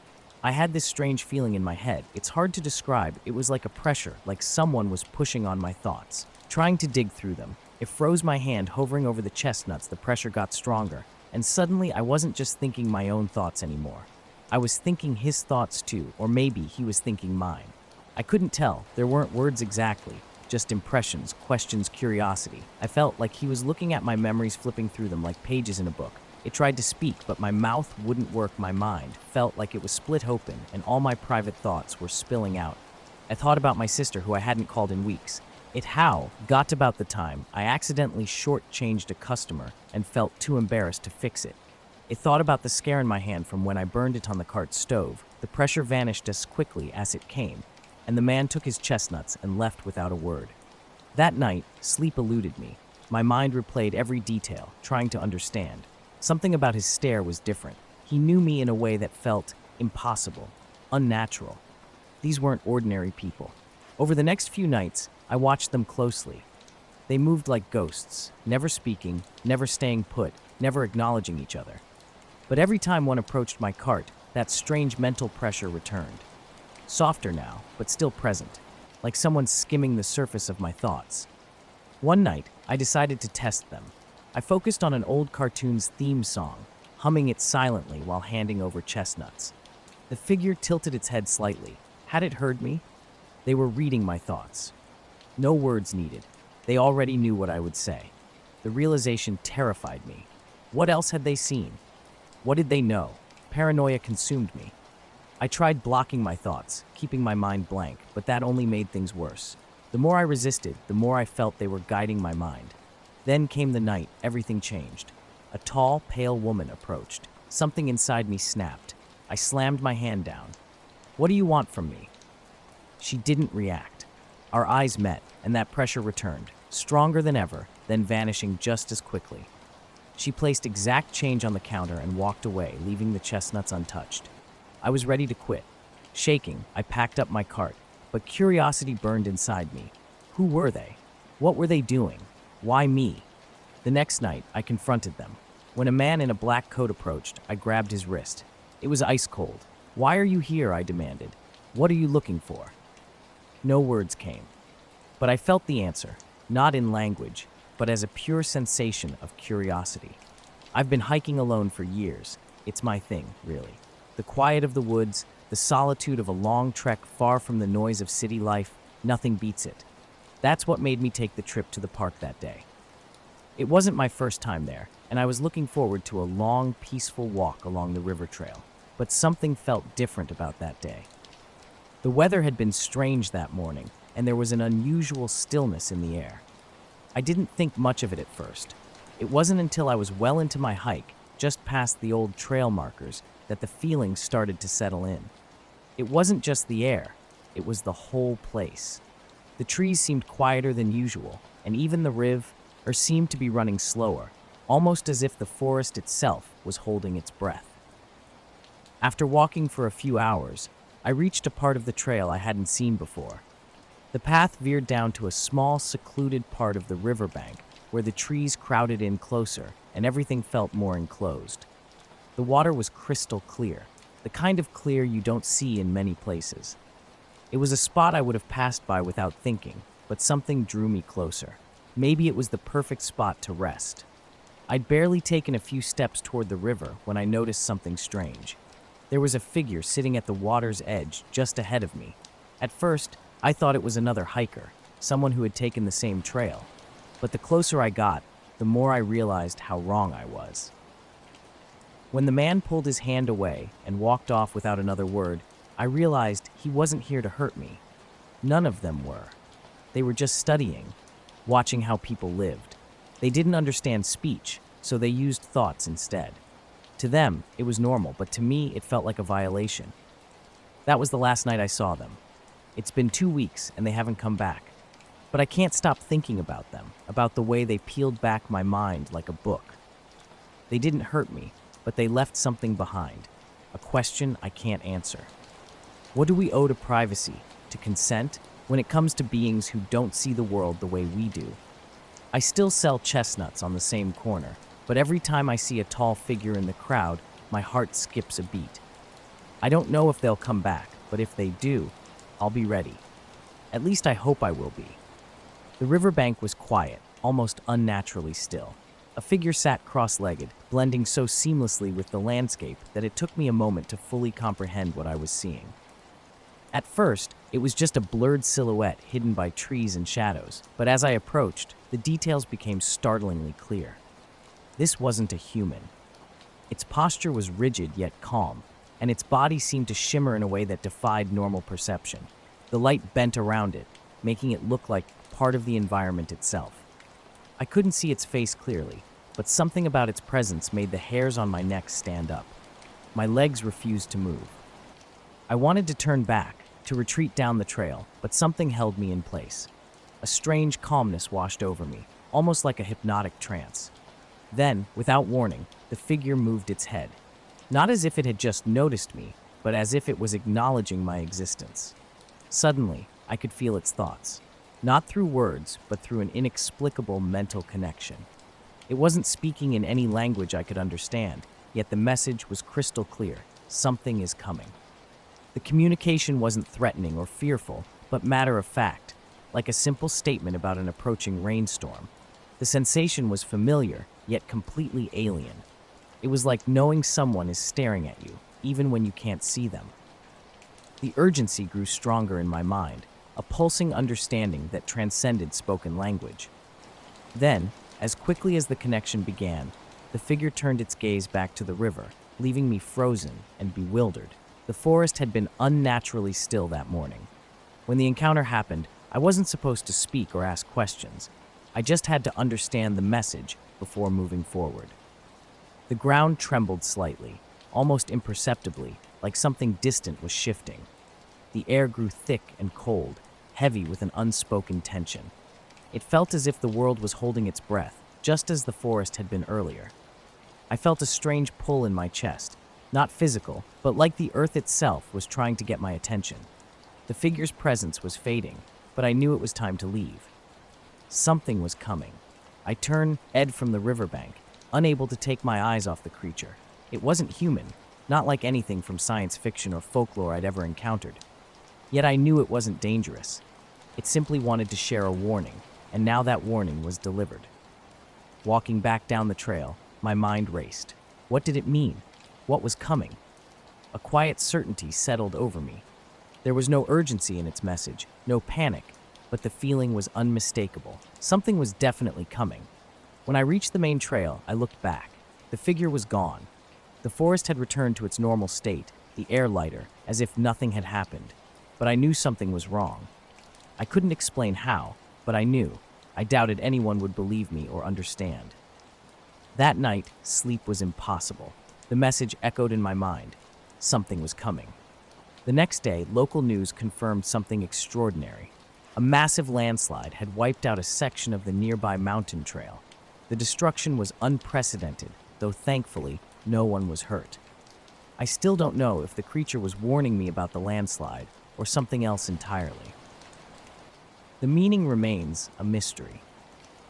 I had this strange feeling in my head. It's hard to describe. It was like a pressure, like someone was pushing on my thoughts, trying to dig through them. It froze my hand, hovering over the chestnuts. The pressure got stronger, and suddenly I wasn't just thinking my own thoughts anymore. I was thinking his thoughts too, or maybe he was thinking mine. I couldn't tell. There weren't words exactly, just impressions, questions, curiosity. I felt like he was looking at my memories, flipping through them like pages in a book. It tried to speak, but my mouth wouldn't work. My mind felt like it was split open, and all my private thoughts were spilling out. I thought about my sister, who I hadn't called in weeks. It got about the time I accidentally shortchanged a customer and felt too embarrassed to fix it. It thought about the scare in my hand from when I burned it on the cart stove. The pressure vanished as quickly as it came, and the man took his chestnuts and left without a word. That night, sleep eluded me. My mind replayed every detail, trying to understand. Something about his stare was different. He knew me in a way that felt impossible, unnatural. These weren't ordinary people. Over the next few nights, I watched them closely. They moved like ghosts, never speaking, never staying put, never acknowledging each other. But every time one approached my cart, that strange mental pressure returned. Softer now, but still present, like someone skimming the surface of my thoughts. One night, I decided to test them. I focused on an old cartoon's theme song, humming it silently while handing over chestnuts. The figure tilted its head slightly. Had it heard me? They were reading my thoughts. No words needed. They already knew what I would say. The realization terrified me. What else had they seen? What did they know? Paranoia consumed me. I tried blocking my thoughts, keeping my mind blank, but that only made things worse. The more I resisted, the more I felt they were guiding my mind. Then came the night. Everything changed. A tall, pale woman approached. Something inside me snapped. I slammed my hand down. "What do you want from me?" She didn't react. Our eyes met, and that pressure returned, stronger than ever, then vanishing just as quickly. She placed exact change on the counter and walked away, leaving the chestnuts untouched. I was ready to quit. Shaking, I packed up my cart, but curiosity burned inside me. Who were they? What were they doing? Why me? The next night, I confronted them. When a man in a black coat approached, I grabbed his wrist. It was ice cold. "Why are you here?" I demanded. "What are you looking for?" No words came. But I felt the answer, not in language, but as a pure sensation of curiosity. I've been hiking alone for years. It's my thing, really. The quiet of the woods, the solitude of a long trek far from the noise of city life, nothing beats it. That's what made me take the trip to the park that day. It wasn't my first time there, and I was looking forward to a long, peaceful walk along the river trail. But something felt different about that day. The weather had been strange that morning, and there was an unusual stillness in the air. I didn't think much of it at first. It wasn't until I was well into my hike, just past the old trail markers, that the feeling started to settle in. It wasn't just the air, it was the whole place. The trees seemed quieter than usual, and even the river seemed to be running slower, almost as if the forest itself was holding its breath. After walking for a few hours, I reached a part of the trail I hadn't seen before. The path veered down to a small, secluded part of the riverbank where the trees crowded in closer and everything felt more enclosed. The water was crystal clear, the kind of clear you don't see in many places. It was a spot I would have passed by without thinking, but something drew me closer. Maybe it was the perfect spot to rest. I'd barely taken a few steps toward the river when I noticed something strange. There was a figure sitting at the water's edge just ahead of me. At first, I thought it was another hiker, someone who had taken the same trail. But the closer I got, the more I realized how wrong I was. When the man pulled his hand away and walked off without another word, I realized he wasn't here to hurt me. None of them were. They were just studying, watching how people lived. They didn't understand speech, so they used thoughts instead. To them, it was normal, but to me, it felt like a violation. That was the last night I saw them. It's been 2 weeks, and they haven't come back. But I can't stop thinking about them, about the way they peeled back my mind like a book. They didn't hurt me. but they left something behind, a question I can't answer. What do we owe to privacy, to consent, when it comes to beings who don't see the world the way we do? I still sell chestnuts on the same corner, but every time I see a tall figure in the crowd, my heart skips a beat. I don't know if they'll come back, but if they do, I'll be ready. At least I hope I will be. The riverbank was quiet, almost unnaturally still. A figure sat cross-legged, blending so seamlessly with the landscape that it took me a moment to fully comprehend what I was seeing. At first, it was just a blurred silhouette hidden by trees and shadows, but as I approached, the details became startlingly clear. This wasn't a human. Its posture was rigid yet calm, and its body seemed to shimmer in a way that defied normal perception. The light bent around it, making it look like part of the environment itself. I couldn't see its face clearly, but something about its presence made the hairs on my neck stand up. My legs refused to move. I wanted to turn back, to retreat down the trail, but something held me in place. A strange calmness washed over me, almost like a hypnotic trance. Then, without warning, the figure moved its head. Not as if it had just noticed me, but as if it was acknowledging my existence. Suddenly, I could feel its thoughts. Not through words, but through an inexplicable mental connection. It wasn't speaking in any language I could understand, yet the message was crystal clear. Something is coming. The communication wasn't threatening or fearful, but matter of fact, like a simple statement about an approaching rainstorm. The sensation was familiar, yet completely alien. It was like knowing someone is staring at you, even when you can't see them. The urgency grew stronger in my mind, a pulsing understanding that transcended spoken language. Then, as quickly as the connection began, the figure turned its gaze back to the river, leaving me frozen and bewildered. The forest had been unnaturally still that morning. When the encounter happened, I wasn't supposed to speak or ask questions. I just had to understand the message before moving forward. The ground trembled slightly, almost imperceptibly, like something distant was shifting. The air grew thick and cold, heavy with an unspoken tension. It felt as if the world was holding its breath, just as the forest had been earlier. I felt a strange pull in my chest, not physical, but like the earth itself was trying to get my attention. The figure's presence was fading, but I knew it was time to leave. Something was coming. I turned Ed from the riverbank, unable to take my eyes off the creature. It wasn't human, not like anything from science fiction or folklore I'd ever encountered. Yet I knew it wasn't dangerous. It simply wanted to share a warning, and now that warning was delivered. Walking back down the trail, my mind raced. What did it mean? What was coming? A quiet certainty settled over me. There was no urgency in its message, no panic, but the feeling was unmistakable. Something was definitely coming. When I reached the main trail, I looked back. The figure was gone. The forest had returned to its normal state, the air lighter, as if nothing had happened. But I knew something was wrong. I couldn't explain how, but I knew. I doubted anyone would believe me or understand. That night, sleep was impossible. The message echoed in my mind. Something was coming. The next day, local news confirmed something extraordinary. A massive landslide had wiped out a section of the nearby mountain trail. The destruction was unprecedented, though thankfully, no one was hurt. I still don't know if the creature was warning me about the landslide or something else entirely. The meaning remains a mystery.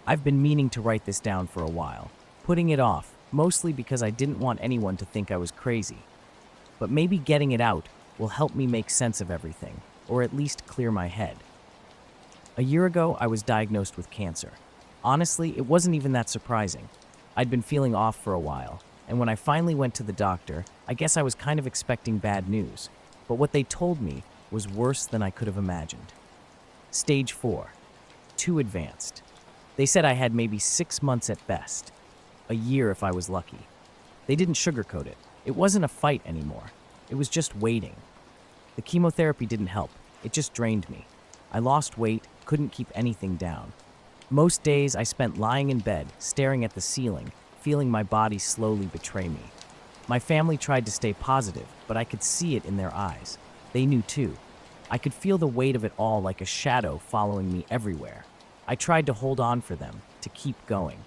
I've been meaning to write this down for a while, putting it off, mostly because I didn't want anyone to think I was crazy. But maybe getting it out will help me make sense of everything, or at least clear my head. A year ago, I was diagnosed with cancer. Honestly, it wasn't even that surprising. I'd been feeling off for a while, and when I finally went to the doctor, I guess I was kind of expecting bad news. But what they told me was worse than I could have imagined. Stage 4. Too advanced. They said I had maybe 6 months at best. A year if I was lucky. They didn't sugarcoat it. It wasn't a fight anymore. It was just waiting. The chemotherapy didn't help. It just drained me. I lost weight, couldn't keep anything down. Most days I spent lying in bed, staring at the ceiling, feeling my body slowly betray me. My family tried to stay positive, but I could see it in their eyes. They knew too. I could feel the weight of it all like a shadow following me everywhere. I tried to hold on for them, to keep going.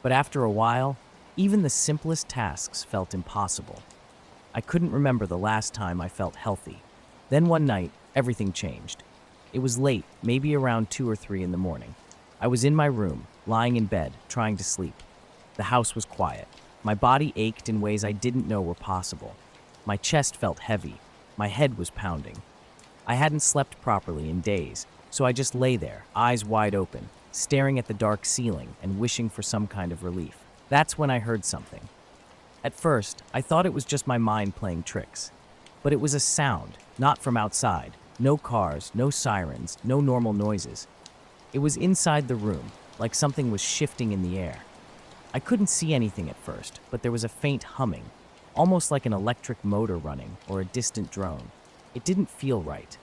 But after a while, Even the simplest tasks felt impossible. I couldn't remember the last time I felt healthy. Then one night, everything changed. It was late, maybe around 2 or 3 in the morning. I was in my room, lying in bed, trying to sleep. The house was quiet. My body ached in ways I didn't know were possible. My chest felt heavy. My head was pounding. I hadn't slept properly in days, so I just lay there, eyes wide open, staring at the dark ceiling and wishing for some kind of relief. That's when I heard something. At first, I thought it was just my mind playing tricks. But it was a sound, not from outside. No cars, no sirens, no normal noises. It was inside the room, like something was shifting in the air. I couldn't see anything at first, but there was a faint humming, almost like an electric motor running or a distant drone. It didn't feel right.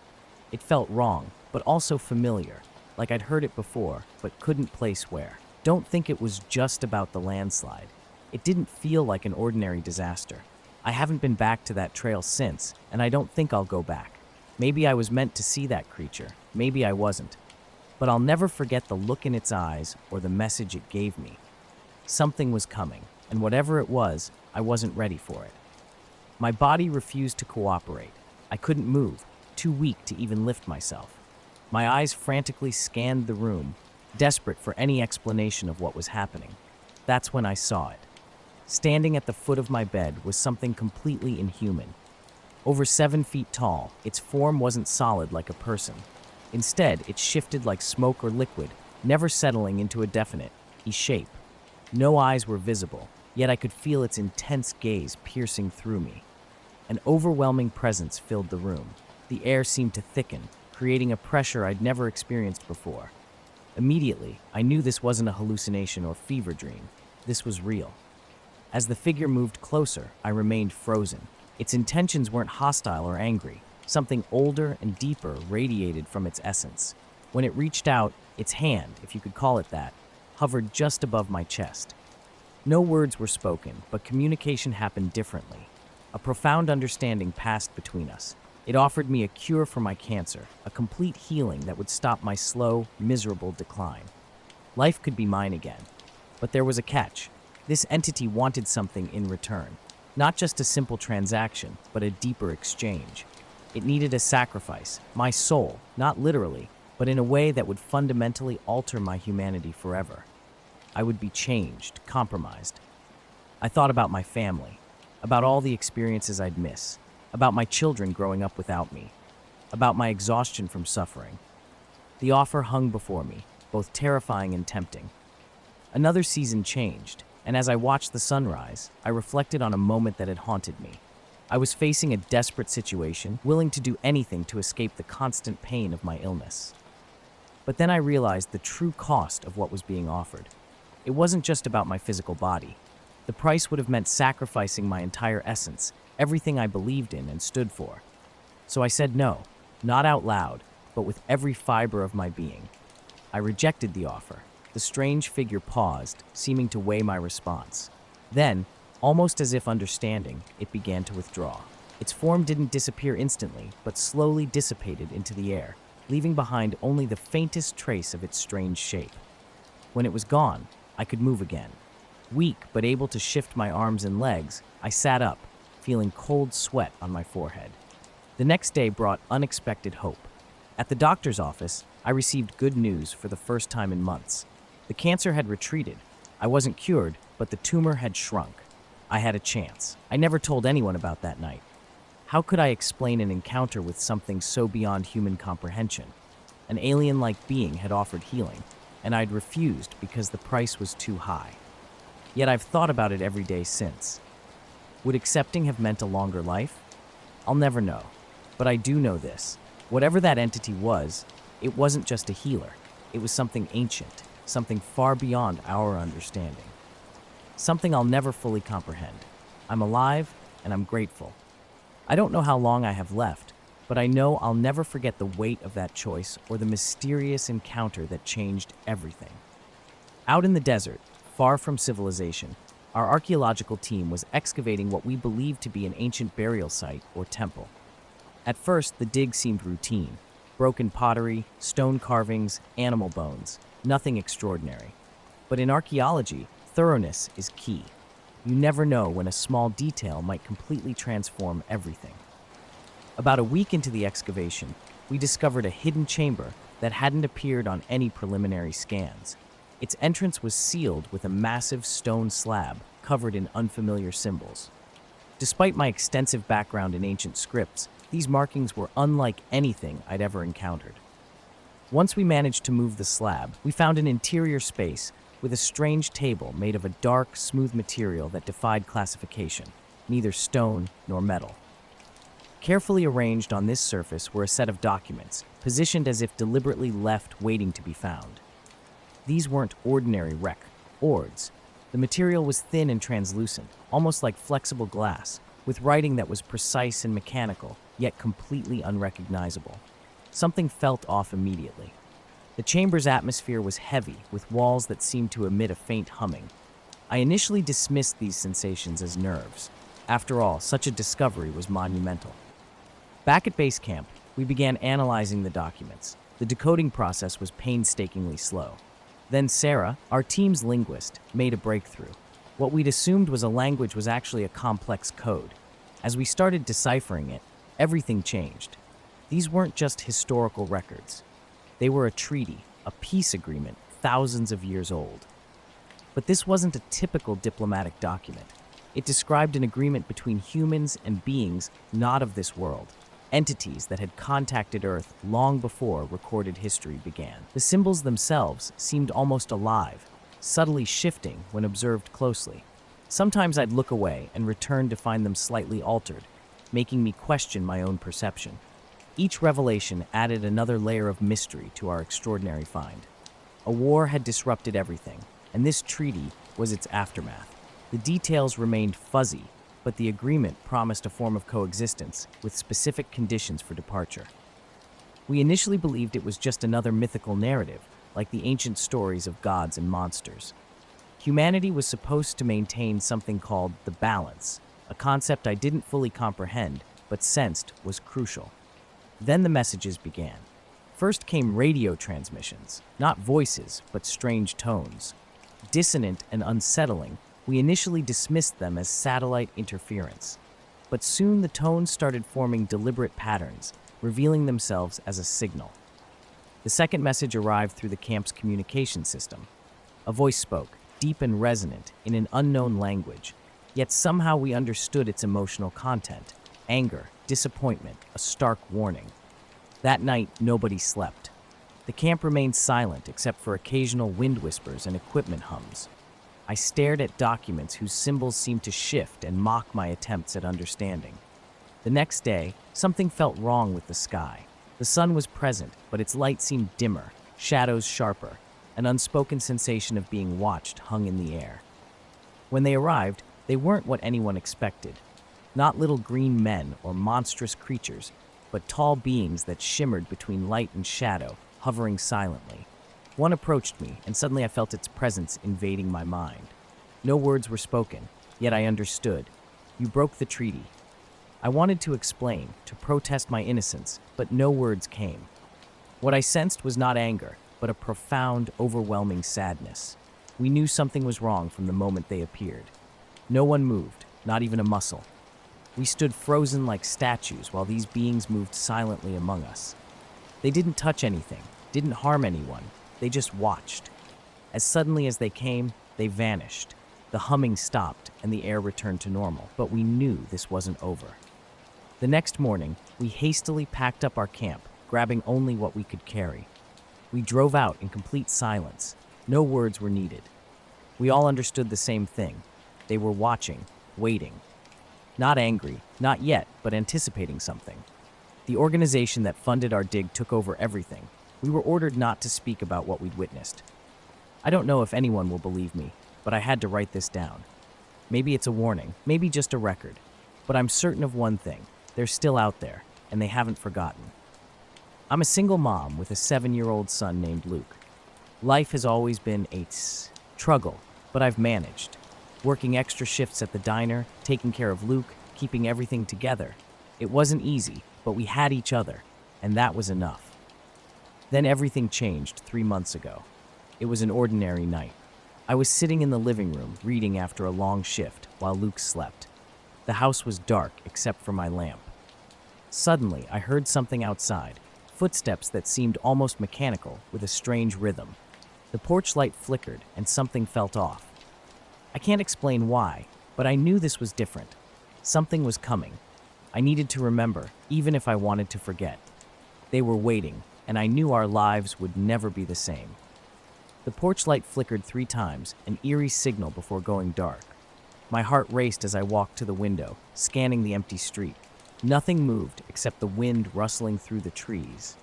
It felt wrong, but also familiar, like I'd heard it before, but couldn't place where. Don't think it was just about the landslide. It didn't feel like an ordinary disaster. I haven't been back to that trail since, and I don't think I'll go back. Maybe I was meant to see that creature, maybe I wasn't. But I'll never forget the look in its eyes or the message it gave me. Something was coming, and whatever it was, I wasn't ready for it. My body refused to cooperate. I couldn't move, too weak to even lift myself. My eyes frantically scanned the room, desperate for any explanation of what was happening. That's when I saw it. Standing at the foot of my bed was something completely inhuman. Over 7 feet tall, its form wasn't solid like a person. Instead, it shifted like smoke or liquid, never settling into a definite shape. No eyes were visible, yet I could feel its intense gaze piercing through me. An overwhelming presence filled the room. The air seemed to thicken, creating a pressure I'd never experienced before. Immediately, I knew this wasn't a hallucination or fever dream. This was real. As the figure moved closer, I remained frozen. Its intentions weren't hostile or angry. Something older and deeper radiated from its essence. When it reached out, its hand, if you could call it that, hovered just above my chest. No words were spoken, but communication happened differently. A profound understanding passed between us. It offered me a cure for my cancer, a complete healing that would stop my slow, miserable decline. Life could be mine again. But there was a catch. This entity wanted something in return. Not just a simple transaction, but a deeper exchange. It needed a sacrifice, my soul, not literally, but in a way that would fundamentally alter my humanity forever. I would be changed, compromised. I thought about my family, about all the experiences I'd miss, about my children growing up without me, about my exhaustion from suffering. The offer hung before me, both terrifying and tempting. Another season changed, and as I watched the sunrise, I reflected on a moment that had haunted me. I was facing a desperate situation, willing to do anything to escape the constant pain of my illness. But then I realized the true cost of what was being offered. It wasn't just about my physical body. The price would have meant sacrificing my entire essence, everything I believed in and stood for. So I said no, not out loud, but with every fiber of my being. I rejected the offer. The strange figure paused, seeming to weigh my response. Then, almost as if understanding, it began to withdraw. Its form didn't disappear instantly, but slowly dissipated into the air, leaving behind only the faintest trace of its strange shape. When it was gone, I could move again. Weak but able to shift my arms and legs, I sat up, feeling cold sweat on my forehead. The next day brought unexpected hope. At the doctor's office, I received good news for the first time in months. The cancer had retreated. I wasn't cured, but the tumor had shrunk. I had a chance. I never told anyone about that night. How could I explain an encounter with something so beyond human comprehension? An alien-like being had offered healing, and I'd refused because the price was too high. Yet I've thought about it every day since. Would accepting have meant a longer life? I'll never know. But I do know this. Whatever that entity was, it wasn't just a healer. It was something ancient, something far beyond our understanding. Something I'll never fully comprehend. I'm alive, and I'm grateful. I don't know how long I have left, but I know I'll never forget the weight of that choice or the mysterious encounter that changed everything. Out in the desert, far from civilization, our archaeological team was excavating what we believed to be an ancient burial site or temple. At first, the dig seemed routine. Broken pottery, stone carvings, animal bones. Nothing extraordinary. But in archaeology, thoroughness is key. You never know when a small detail might completely transform everything. About a week into the excavation, we discovered a hidden chamber that hadn't appeared on any preliminary scans. Its entrance was sealed with a massive stone slab covered in unfamiliar symbols. Despite my extensive background in ancient scripts, these markings were unlike anything I'd ever encountered. Once we managed to move the slab, we found an interior space with a strange table made of a dark, smooth material that defied classification, neither stone nor metal. Carefully arranged on this surface were a set of documents, positioned as if deliberately left waiting to be found. These weren't ordinary records. The material was thin and translucent, almost like flexible glass, with writing that was precise and mechanical, yet completely unrecognizable. Something felt off immediately. The chamber's atmosphere was heavy, with walls that seemed to emit a faint humming. I initially dismissed these sensations as nerves. After all, such a discovery was monumental. Back at base camp, we began analyzing the documents. The decoding process was painstakingly slow. Then Sarah, our team's linguist, made a breakthrough. What we'd assumed was a language was actually a complex code. As we started deciphering it, everything changed. These weren't just historical records. They were a treaty, a peace agreement, thousands of years old. But this wasn't a typical diplomatic document. It described an agreement between humans and beings not of this world, entities that had contacted Earth long before recorded history began. The symbols themselves seemed almost alive, subtly shifting when observed closely. Sometimes I'd look away and return to find them slightly altered, making me question my own perception. Each revelation added another layer of mystery to our extraordinary find. A war had disrupted everything, and this treaty was its aftermath. The details remained fuzzy, but the agreement promised a form of coexistence with specific conditions for departure. We initially believed it was just another mythical narrative, like the ancient stories of gods and monsters. Humanity was supposed to maintain something called the balance, a concept I didn't fully comprehend, but sensed was crucial. Then the messages began. First came radio transmissions, not voices, but strange tones. Dissonant and unsettling, we initially dismissed them as satellite interference. But soon the tones started forming deliberate patterns, revealing themselves as a signal. The second message arrived through the camp's communication system. A voice spoke, deep and resonant, in an unknown language, yet somehow we understood its emotional content: anger, disappointment, a stark warning. That night, nobody slept. The camp remained silent except for occasional wind whispers and equipment hums. I stared at documents whose symbols seemed to shift and mock my attempts at understanding. The next day, something felt wrong with the sky. The sun was present, but its light seemed dimmer, shadows sharper. An unspoken sensation of being watched hung in the air. When they arrived, they weren't what anyone expected. Not little green men or monstrous creatures, but tall beings that shimmered between light and shadow, hovering silently. One approached me, and suddenly I felt its presence invading my mind. No words were spoken, yet I understood. You broke the treaty. I wanted to explain, to protest my innocence, but no words came. What I sensed was not anger, but a profound, overwhelming sadness. We knew something was wrong from the moment they appeared. No one moved, not even a muscle. We stood frozen like statues while these beings moved silently among us. They didn't touch anything, didn't harm anyone. They just watched. As suddenly as they came, they vanished. The humming stopped and the air returned to normal, but we knew this wasn't over. The next morning, we hastily packed up our camp, grabbing only what we could carry. We drove out in complete silence. No words were needed. We all understood the same thing. They were watching, waiting. Not angry, not yet, but anticipating something. The organization that funded our dig took over everything. We were ordered not to speak about what we'd witnessed. I don't know if anyone will believe me, but I had to write this down. Maybe it's a warning, maybe just a record. But I'm certain of one thing. They're still out there, and they haven't forgotten. I'm a single mom with a 7-year-old son named Luke. Life has always been a struggle, but I've managed. Working extra shifts at the diner, taking care of Luke, keeping everything together. It wasn't easy, but we had each other, and that was enough. Then everything changed 3 months ago. It was an ordinary night. I was sitting in the living room, reading after a long shift, while Luke slept. The house was dark except for my lamp. Suddenly, I heard something outside, footsteps that seemed almost mechanical with a strange rhythm. The porch light flickered and something felt off. I can't explain why, but I knew this was different. Something was coming. I needed to remember, even if I wanted to forget. They were waiting, and I knew our lives would never be the same. The porch light flickered 3 times, an eerie signal before going dark. My heart raced as I walked to the window, scanning the empty street. Nothing moved except the wind rustling through the trees.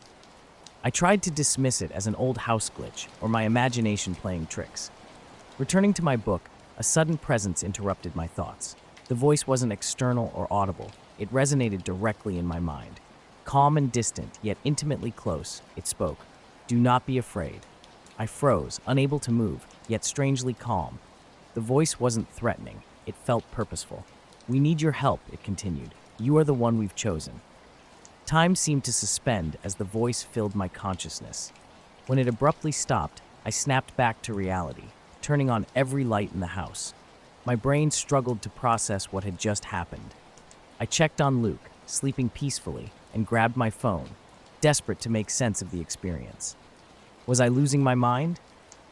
I tried to dismiss it as an old house glitch or my imagination playing tricks. Returning to my book, a sudden presence interrupted my thoughts. The voice wasn't external or audible. It resonated directly in my mind. Calm and distant, yet intimately close, it spoke. "Do not be afraid." I froze, unable to move, yet strangely calm. The voice wasn't threatening. It felt purposeful. "We need your help," it continued. "You are the one we've chosen." Time seemed to suspend as the voice filled my consciousness. When it abruptly stopped, I snapped back to reality, turning on every light in the house. My brain struggled to process what had just happened. I checked on Luke, sleeping peacefully, and grabbed my phone, desperate to make sense of the experience. Was I losing my mind?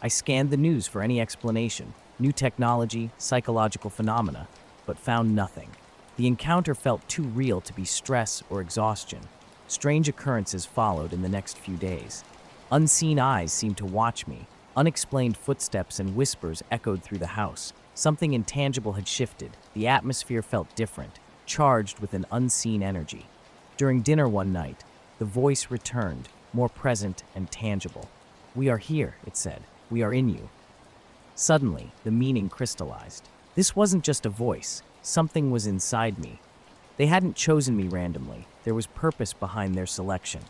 I scanned the news for any explanation, new technology, psychological phenomena, but found nothing. The encounter felt too real to be stress or exhaustion. Strange occurrences followed in the next few days. Unseen eyes seemed to watch me. Unexplained footsteps and whispers echoed through the house. Something intangible had shifted. The atmosphere felt different, charged with an unseen energy. During dinner one night, the voice returned, more present and tangible. "We are here," it said. "We are in you." Suddenly, the meaning crystallized. This wasn't just a voice. Something was inside me. They hadn't chosen me randomly. There was purpose behind their selection.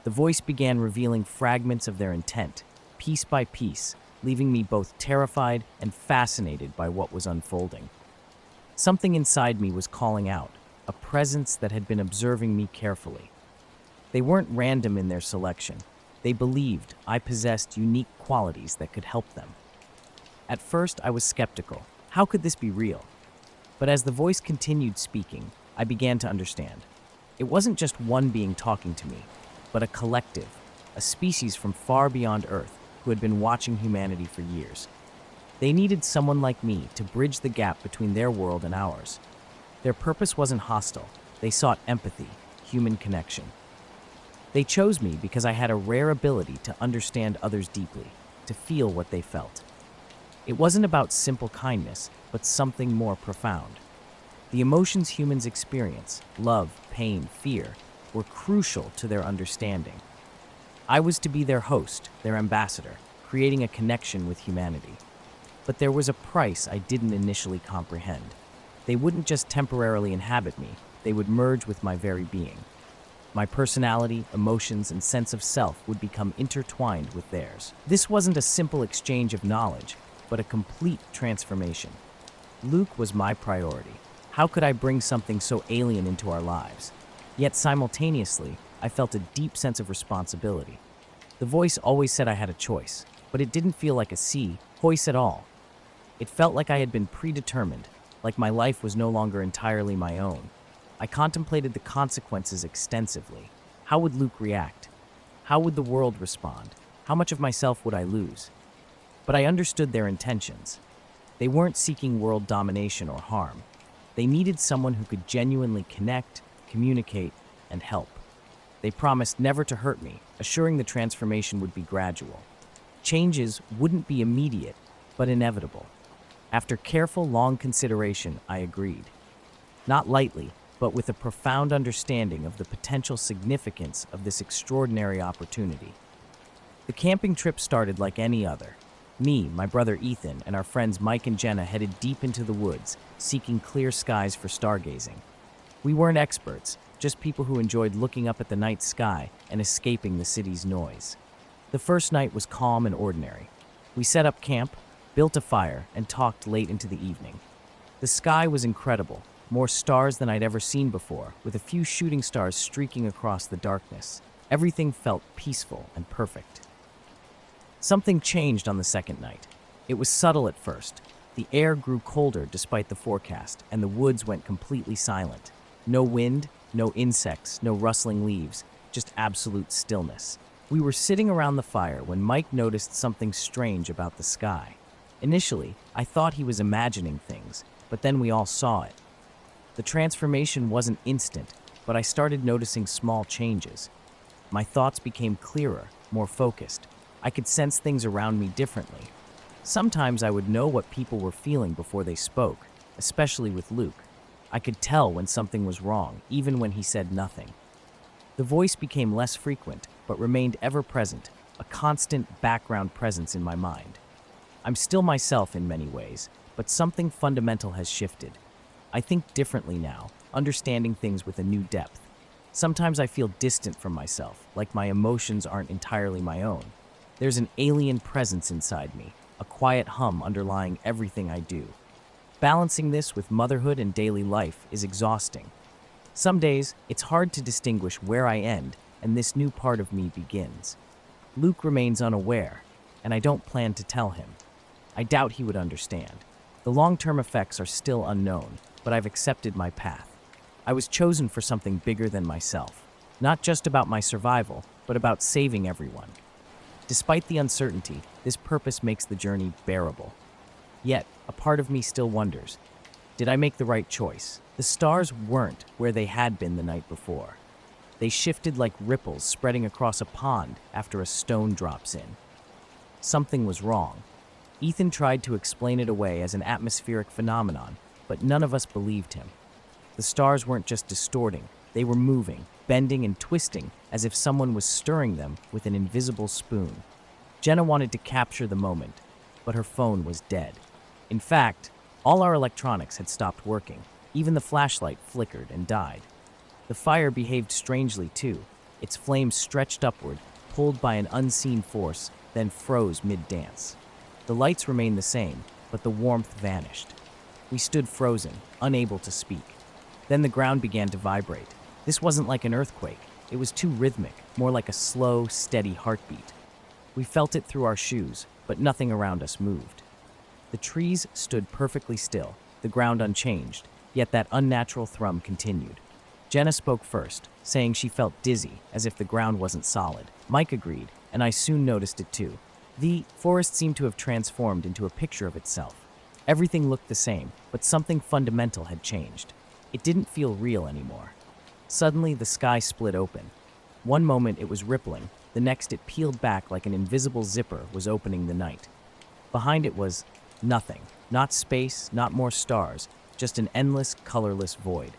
The voice began revealing fragments of their intent, piece by piece, leaving me both terrified and fascinated by what was unfolding. Something inside me was calling out, a presence that had been observing me carefully. They weren't random in their selection. They believed I possessed unique qualities that could help them. At first, I was skeptical. How could this be real? But as the voice continued speaking, I began to understand. It wasn't just one being talking to me, but a collective, a species from far beyond Earth who had been watching humanity for years. They needed someone like me to bridge the gap between their world and ours. Their purpose wasn't hostile. They sought empathy, human connection. They chose me because I had a rare ability to understand others deeply, to feel what they felt. It wasn't about simple kindness, but something more profound. The emotions humans experience, love, pain, fear, were crucial to their understanding. I was to be their host, their ambassador, creating a connection with humanity. But there was a price I didn't initially comprehend. They wouldn't just temporarily inhabit me, they would merge with my very being. My personality, emotions, and sense of self would become intertwined with theirs. This wasn't a simple exchange of knowledge, but a complete transformation. Luke was my priority. How could I bring something so alien into our lives? Yet simultaneously, I felt a deep sense of responsibility. The voice always said I had a choice, but it didn't feel like a choice at all. It felt like I had been predetermined, like my life was no longer entirely my own. I contemplated the consequences extensively. How would Luke react? How would the world respond? How much of myself would I lose? But I understood their intentions. They weren't seeking world domination or harm. They needed someone who could genuinely connect, communicate, and help. They promised never to hurt me, assuring the transformation would be gradual. Changes wouldn't be immediate, but inevitable. After careful, long consideration, I agreed. Not lightly, but with a profound understanding of the potential significance of this extraordinary opportunity. The camping trip started like any other. Me, my brother Ethan, and our friends Mike and Jenna headed deep into the woods, seeking clear skies for stargazing. We weren't experts, just people who enjoyed looking up at the night sky and escaping the city's noise. The first night was calm and ordinary. We set up camp, built a fire, and talked late into the evening. The sky was incredible, more stars than I'd ever seen before, with a few shooting stars streaking across the darkness. Everything felt peaceful and perfect. Something changed on the second night. It was subtle at first. The air grew colder despite the forecast, and the woods went completely silent. No wind, no insects, no rustling leaves, just absolute stillness. We were sitting around the fire when Mike noticed something strange about the sky. Initially, I thought he was imagining things, but then we all saw it. The transformation wasn't instant, but I started noticing small changes. My thoughts became clearer, more focused. I could sense things around me differently. Sometimes I would know what people were feeling before they spoke, especially with Luke. I could tell when something was wrong, even when he said nothing. The voice became less frequent, but remained ever present, a constant background presence in my mind. I'm still myself in many ways, but something fundamental has shifted. I think differently now, understanding things with a new depth. Sometimes I feel distant from myself, like my emotions aren't entirely my own. There's an alien presence inside me, a quiet hum underlying everything I do. Balancing this with motherhood and daily life is exhausting. Some days, it's hard to distinguish where I end and this new part of me begins. Luke remains unaware, and I don't plan to tell him. I doubt he would understand. The long-term effects are still unknown, but I've accepted my path. I was chosen for something bigger than myself, not just about my survival, but about saving everyone. Despite the uncertainty, this purpose makes the journey bearable. Yet, a part of me still wonders, did I make the right choice? The stars weren't where they had been the night before. They shifted like ripples spreading across a pond after a stone drops in. Something was wrong. Ethan tried to explain it away as an atmospheric phenomenon, but none of us believed him. The stars weren't just distorting, they were moving, bending and twisting as if someone was stirring them with an invisible spoon. Jenna wanted to capture the moment, but her phone was dead. In fact, all our electronics had stopped working. Even the flashlight flickered and died. The fire behaved strangely too. Its flames stretched upward, pulled by an unseen force, then froze mid-dance. The lights remained the same, but the warmth vanished. We stood frozen, unable to speak. Then the ground began to vibrate. This wasn't like an earthquake. It was too rhythmic, more like a slow, steady heartbeat. We felt it through our shoes, but nothing around us moved. The trees stood perfectly still, the ground unchanged, yet that unnatural thrum continued. Jenna spoke first, saying she felt dizzy, as if the ground wasn't solid. Mike agreed, and I soon noticed it too. The forest seemed to have transformed into a picture of itself. Everything looked the same, but something fundamental had changed. It didn't feel real anymore. Suddenly, the sky split open. One moment it was rippling, the next it peeled back like an invisible zipper was opening the night. Behind it was nothing, not space, not more stars, just an endless, colorless void.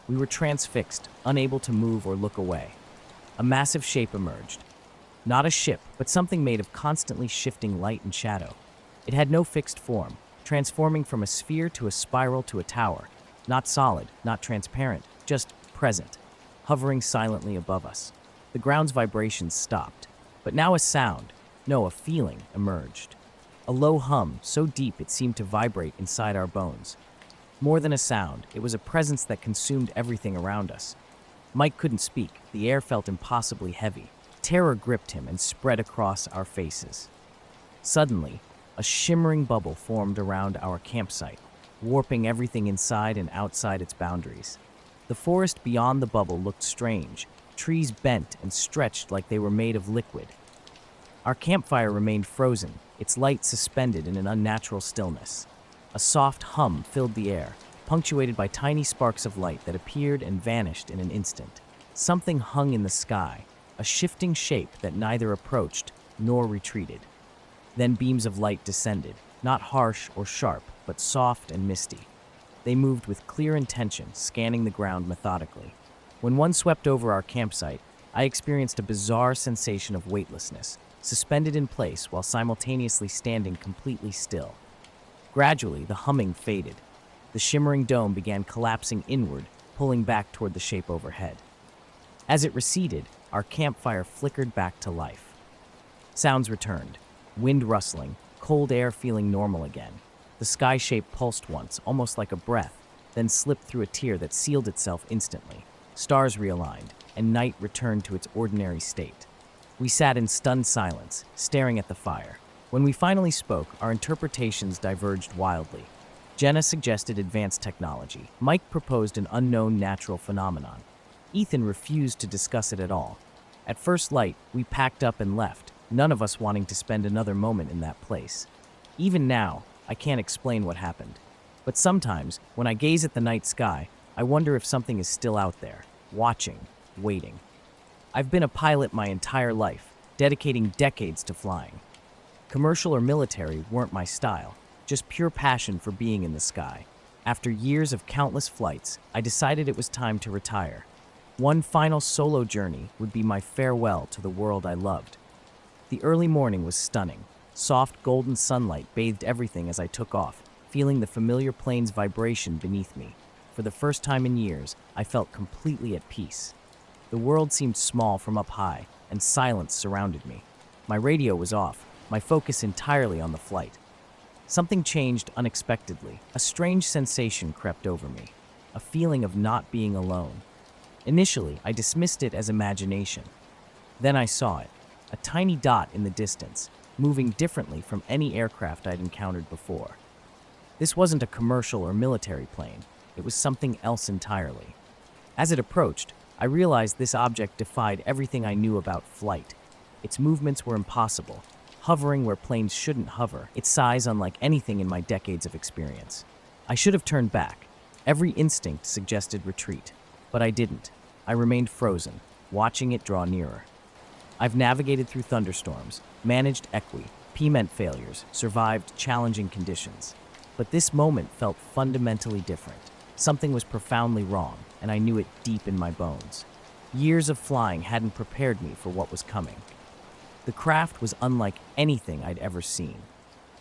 We were transfixed, unable to move or look away. A massive shape emerged. Not a ship, but something made of constantly shifting light and shadow. It had no fixed form, transforming from a sphere to a spiral to a tower. Not solid, not transparent, just present, hovering silently above us. The ground's vibrations stopped, but now a sound, no, a feeling, emerged. A low hum, so deep it seemed to vibrate inside our bones. More than a sound, it was a presence that consumed everything around us. Mike couldn't speak. The air felt impossibly heavy. Terror gripped him and spread across our faces. Suddenly, a shimmering bubble formed around our campsite, warping everything inside and outside its boundaries. The forest beyond the bubble looked strange. Trees bent and stretched like they were made of liquid. Our campfire remained frozen, its light suspended in an unnatural stillness. A soft hum filled the air, punctuated by tiny sparks of light that appeared and vanished in an instant. Something hung in the sky, a shifting shape that neither approached nor retreated. Then beams of light descended, not harsh or sharp, but soft and misty. They moved with clear intention, scanning the ground methodically. When one swept over our campsite, I experienced a bizarre sensation of weightlessness, suspended in place while simultaneously standing completely still. Gradually, the humming faded. The shimmering dome began collapsing inward, pulling back toward the shape overhead. As it receded, our campfire flickered back to life. Sounds returned, wind rustling, cold air feeling normal again. The sky shape pulsed once, almost like a breath, then slipped through a tear that sealed itself instantly. Stars realigned, and night returned to its ordinary state. We sat in stunned silence, staring at the fire. When we finally spoke, our interpretations diverged wildly. Jenna suggested advanced technology. Mike proposed an unknown natural phenomenon. Ethan refused to discuss it at all. At first light, we packed up and left, none of us wanting to spend another moment in that place. Even now, I can't explain what happened. But sometimes, when I gaze at the night sky, I wonder if something is still out there, watching, waiting. I've been a pilot my entire life, dedicating decades to flying. Commercial or military weren't my style, just pure passion for being in the sky. After years of countless flights, I decided it was time to retire. One final solo journey would be my farewell to the world I loved. The early morning was stunning. Soft golden sunlight bathed everything as I took off, feeling the familiar plane's vibration beneath me. For the first time in years, I felt completely at peace. The world seemed small from up high, and silence surrounded me. My radio was off, my focus entirely on the flight. Something changed unexpectedly. A strange sensation crept over me, a feeling of not being alone. Initially, I dismissed it as imagination. Then I saw it, a tiny dot in the distance, moving differently from any aircraft I'd encountered before. This wasn't a commercial or military plane, it was something else entirely. As it approached, I realized this object defied everything I knew about flight. Its movements were impossible, hovering where planes shouldn't hover, its size unlike anything in my decades of experience. I should have turned back. Every instinct suggested retreat, but I didn't. I remained frozen, watching it draw nearer. I've navigated through thunderstorms, managed PMENT failures, survived challenging conditions. But this moment felt fundamentally different. Something was profoundly wrong, and I knew it deep in my bones. Years of flying hadn't prepared me for what was coming. The craft was unlike anything I'd ever seen.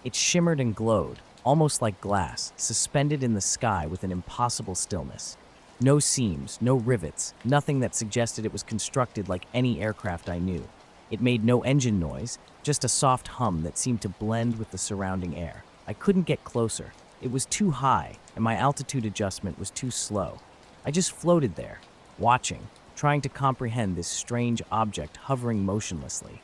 It shimmered and glowed, almost like glass, suspended in the sky with an impossible stillness. No seams, no rivets, nothing that suggested it was constructed like any aircraft I knew. It made no engine noise, just a soft hum that seemed to blend with the surrounding air. I couldn't get closer. It was too high, and my altitude adjustment was too slow. I just floated there, watching, trying to comprehend this strange object hovering motionlessly.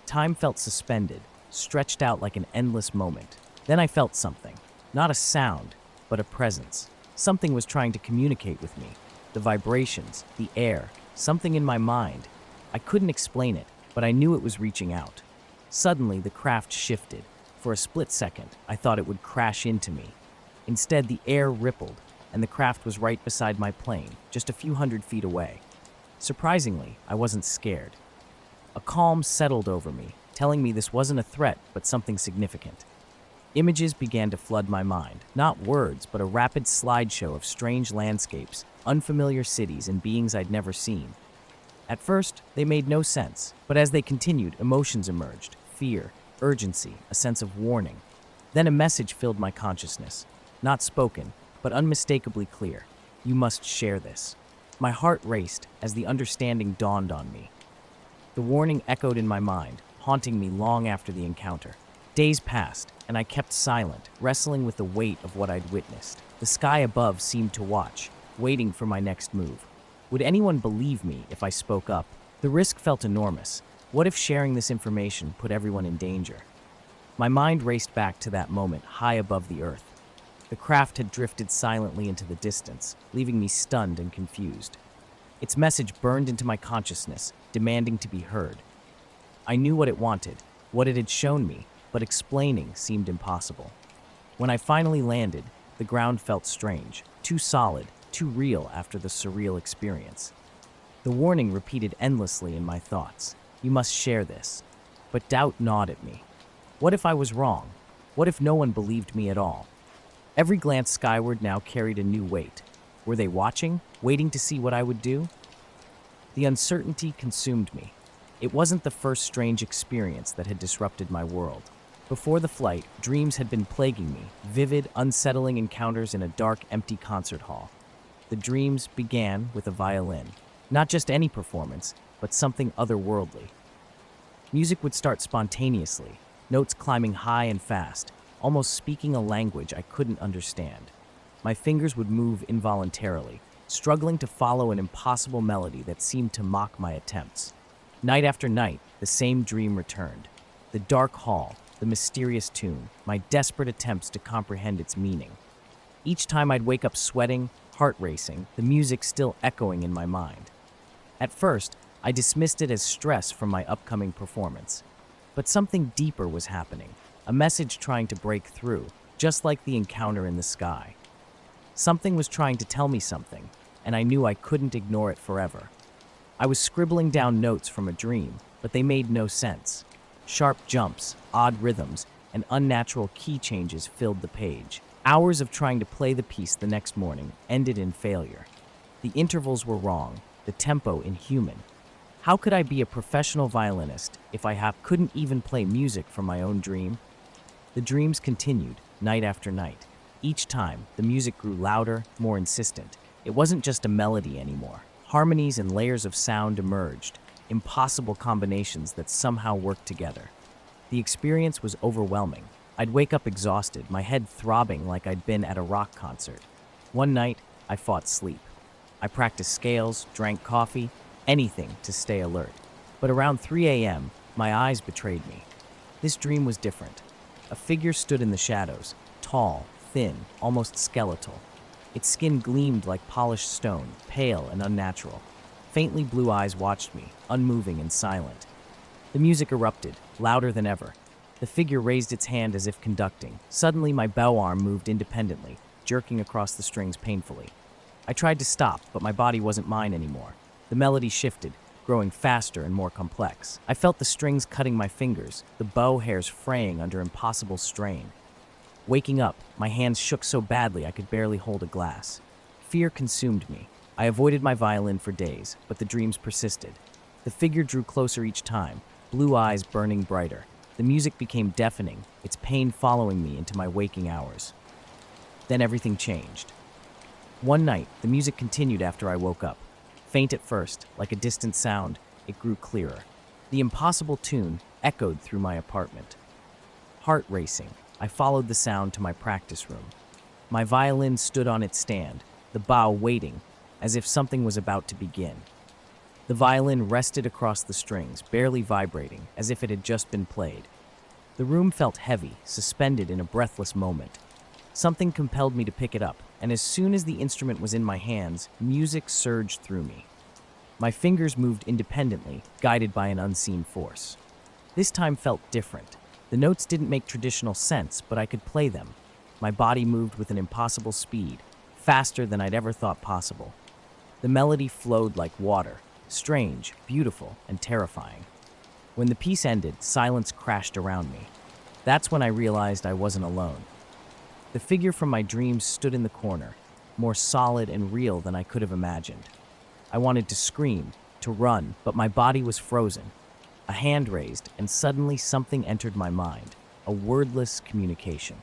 Time felt suspended, stretched out like an endless moment. Then I felt something. Not a sound, but a presence. Something was trying to communicate with me. The vibrations, the air, something in my mind. I couldn't explain it, but I knew it was reaching out. Suddenly, the craft shifted. For a split second, I thought it would crash into me. Instead, the air rippled, and the craft was right beside my plane, just a few hundred feet away. Surprisingly, I wasn't scared. A calm settled over me, telling me this wasn't a threat, but something significant. Images began to flood my mind, not words, but a rapid slideshow of strange landscapes, unfamiliar cities, and beings I'd never seen. At first, they made no sense, but as they continued, emotions emerged: fear, urgency, a sense of warning. Then a message filled my consciousness, not spoken, but unmistakably clear. You must share this. My heart raced as the understanding dawned on me. The warning echoed in my mind, haunting me long after the encounter. Days passed, and I kept silent, wrestling with the weight of what I'd witnessed. The sky above seemed to watch, waiting for my next move. Would anyone believe me if I spoke up? The risk felt enormous. What if sharing this information put everyone in danger? My mind raced back to that moment high above the earth. The craft had drifted silently into the distance, leaving me stunned and confused. Its message burned into my consciousness, demanding to be heard. I knew what it wanted, what it had shown me, but explaining seemed impossible. When I finally landed, the ground felt strange, too solid, too real after the surreal experience. The warning repeated endlessly in my thoughts. You must share this. But doubt gnawed at me. What if I was wrong? What if no one believed me at all? Every glance skyward now carried a new weight. Were they watching, waiting to see what I would do? The uncertainty consumed me. It wasn't the first strange experience that had disrupted my world. Before the flight, dreams had been plaguing me, vivid, unsettling encounters in a dark, empty concert hall. The dreams began with a violin. Not just any performance, but something otherworldly. Music would start spontaneously, notes climbing high and fast, almost speaking a language I couldn't understand. My fingers would move involuntarily, struggling to follow an impossible melody that seemed to mock my attempts. Night after night, the same dream returned. The dark hall, the mysterious tune, my desperate attempts to comprehend its meaning. Each time I'd wake up sweating, heart racing, the music still echoing in my mind. At first, I dismissed it as stress from my upcoming performance. But something deeper was happening, a message trying to break through, just like the encounter in the sky. Something was trying to tell me something, and I knew I couldn't ignore it forever. I was scribbling down notes from a dream, but they made no sense. Sharp jumps, odd rhythms, and unnatural key changes filled the page. Hours of trying to play the piece the next morning ended in failure. The intervals were wrong, the tempo inhuman. How could I be a professional violinist if I couldn't even play music from my own dream? The dreams continued, night after night. Each time, the music grew louder, more insistent. It wasn't just a melody anymore. Harmonies and layers of sound emerged, impossible combinations that somehow worked together. The experience was overwhelming. I'd wake up exhausted, my head throbbing like I'd been at a rock concert. One night, I fought sleep. I practiced scales, drank coffee, anything to stay alert. But around 3 a.m., my eyes betrayed me. This dream was different. A figure stood in the shadows, tall, thin, almost skeletal. Its skin gleamed like polished stone, pale and unnatural. Faintly blue eyes watched me, unmoving and silent. The music erupted, louder than ever. The figure raised its hand as if conducting. Suddenly, my bow arm moved independently, jerking across the strings painfully. I tried to stop, but my body wasn't mine anymore. The melody shifted, growing faster and more complex. I felt the strings cutting my fingers, the bow hairs fraying under impossible strain. Waking up, my hands shook so badly I could barely hold a glass. Fear consumed me. I avoided my violin for days, but the dreams persisted. The figure drew closer each time, blue eyes burning brighter. The music became deafening, its pain following me into my waking hours. Then everything changed. One night, the music continued after I woke up. Faint at first, like a distant sound, it grew clearer. The impossible tune echoed through my apartment. Heart racing, I followed the sound to my practice room. My violin stood on its stand, the bow waiting, as if something was about to begin. The violin rested across the strings, barely vibrating, as if it had just been played. The room felt heavy, suspended in a breathless moment. Something compelled me to pick it up, and as soon as the instrument was in my hands, music surged through me. My fingers moved independently, guided by an unseen force. This time felt different. The notes didn't make traditional sense, but I could play them. My body moved with an impossible speed, faster than I'd ever thought possible. The melody flowed like water, strange, beautiful, and terrifying. When the piece ended, silence crashed around me. That's when I realized I wasn't alone. The figure from my dreams stood in the corner, more solid and real than I could have imagined. I wanted to scream, to run, but my body was frozen. A hand raised, and suddenly something entered my mind, a wordless communication.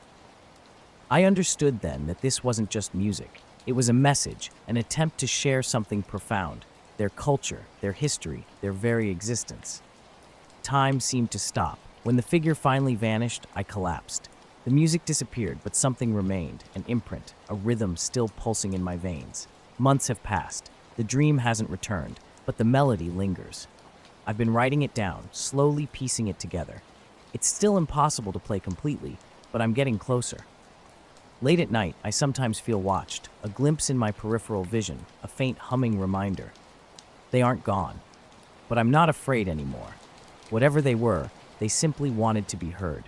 I understood then that this wasn't just music. It was a message, an attempt to share something profound, their culture, their history, their very existence. Time seemed to stop. When the figure finally vanished, I collapsed. The music disappeared, but something remained, an imprint, a rhythm still pulsing in my veins. Months have passed. The dream hasn't returned, but the melody lingers. I've been writing it down, slowly piecing it together. It's still impossible to play completely, but I'm getting closer. Late at night, I sometimes feel watched, a glimpse in my peripheral vision, a faint humming reminder. They aren't gone, but I'm not afraid anymore. Whatever they were, they simply wanted to be heard.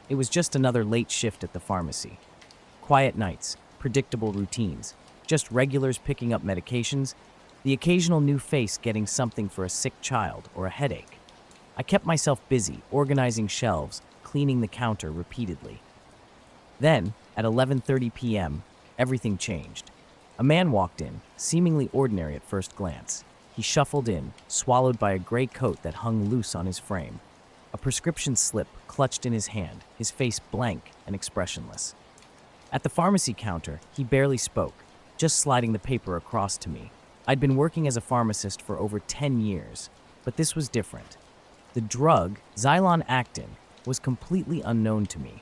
It was just another late shift at the pharmacy. Quiet nights, predictable routines, just regulars picking up medications, the occasional new face getting something for a sick child or a headache. I kept myself busy, organizing shelves, cleaning the counter repeatedly. Then, at 11:30 p.m., everything changed. A man walked in, seemingly ordinary at first glance. He shuffled in, swallowed by a gray coat that hung loose on his frame. A prescription slip clutched in his hand, his face blank and expressionless. At the pharmacy counter, he barely spoke, just sliding the paper across to me. I'd been working as a pharmacist for over 10 years, but this was different. The drug, Xylon Actin, was completely unknown to me.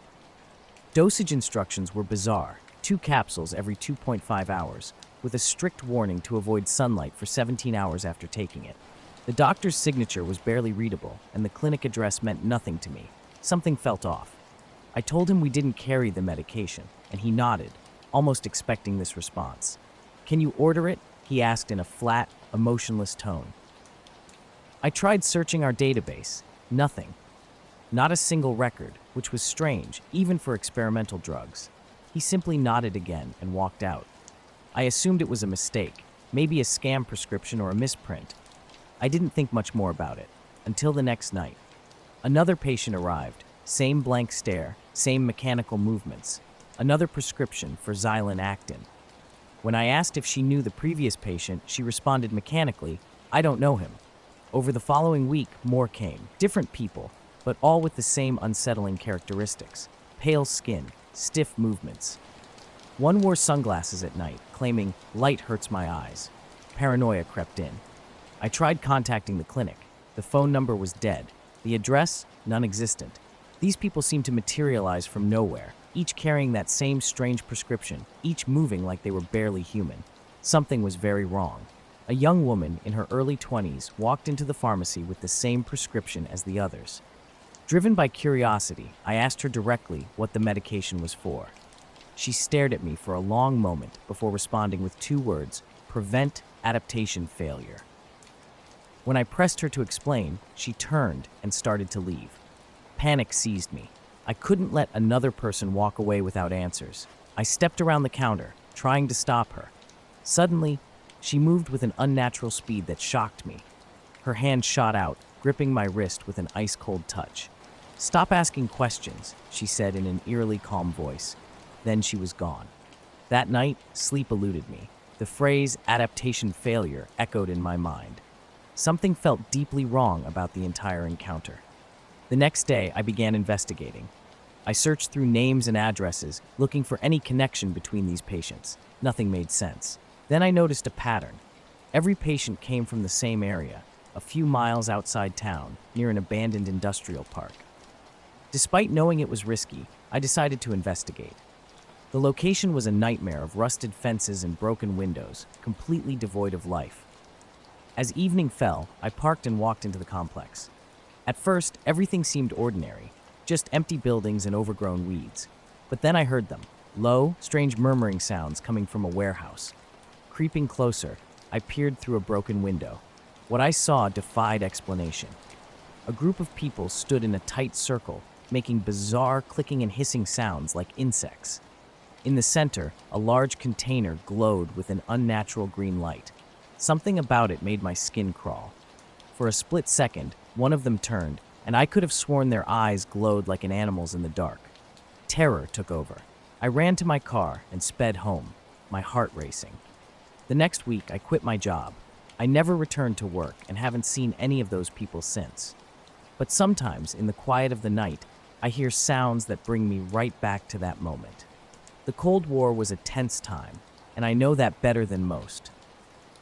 Dosage instructions were bizarre, 2 capsules every 2.5 hours, with a strict warning to avoid sunlight for 17 hours after taking it. The doctor's signature was barely readable, and the clinic address meant nothing to me. Something felt off. I told him we didn't carry the medication, and he nodded, almost expecting this response. "Can you order it?" he asked in a flat, emotionless tone. I tried searching our database. Nothing. Not a single record, which was strange, even for experimental drugs. He simply nodded again and walked out. I assumed it was a mistake, maybe a scam prescription or a misprint. I didn't think much more about it, until the next night. Another patient arrived, same blank stare, same mechanical movements. Another prescription for Xylin Actin. When I asked if she knew the previous patient, she responded mechanically, "I don't know him." Over the following week, more came. Different people, but all with the same unsettling characteristics. Pale skin, stiff movements. One wore sunglasses at night, claiming, "Light hurts my eyes." Paranoia crept in. I tried contacting the clinic. The phone number was dead. The address, non-existent. These people seemed to materialize from nowhere, each carrying that same strange prescription, each moving like they were barely human. Something was very wrong. A young woman in her early 20s walked into the pharmacy with the same prescription as the others. Driven by curiosity, I asked her directly what the medication was for. She stared at me for a long moment before responding with 2 words: "Prevent adaptation failure." When I pressed her to explain, she turned and started to leave. Panic seized me. I couldn't let another person walk away without answers. I stepped around the counter, trying to stop her. Suddenly, she moved with an unnatural speed that shocked me. Her hand shot out, gripping my wrist with an ice-cold touch. "Stop asking questions," she said in an eerily calm voice. Then she was gone. That night, sleep eluded me. The phrase "adaptation failure" echoed in my mind. Something felt deeply wrong about the entire encounter. The next day, I began investigating. I searched through names and addresses, looking for any connection between these patients. Nothing made sense. Then I noticed a pattern. Every patient came from the same area, a few miles outside town, near an abandoned industrial park. Despite knowing it was risky, I decided to investigate. The location was a nightmare of rusted fences and broken windows, completely devoid of life. As evening fell, I parked and walked into the complex. At first, everything seemed ordinary, just empty buildings and overgrown weeds. But then I heard them, low, strange murmuring sounds coming from a warehouse. Creeping closer, I peered through a broken window. What I saw defied explanation. A group of people stood in a tight circle, making bizarre clicking and hissing sounds like insects. In the center, a large container glowed with an unnatural green light. Something about it made my skin crawl. For a split second, one of them turned, and I could have sworn their eyes glowed like an animal's in the dark. Terror took over. I ran to my car and sped home, my heart racing. The next week, I quit my job. I never returned to work and haven't seen any of those people since. But sometimes, in the quiet of the night, I hear sounds that bring me right back to that moment. The Cold War was a tense time, and I know that better than most.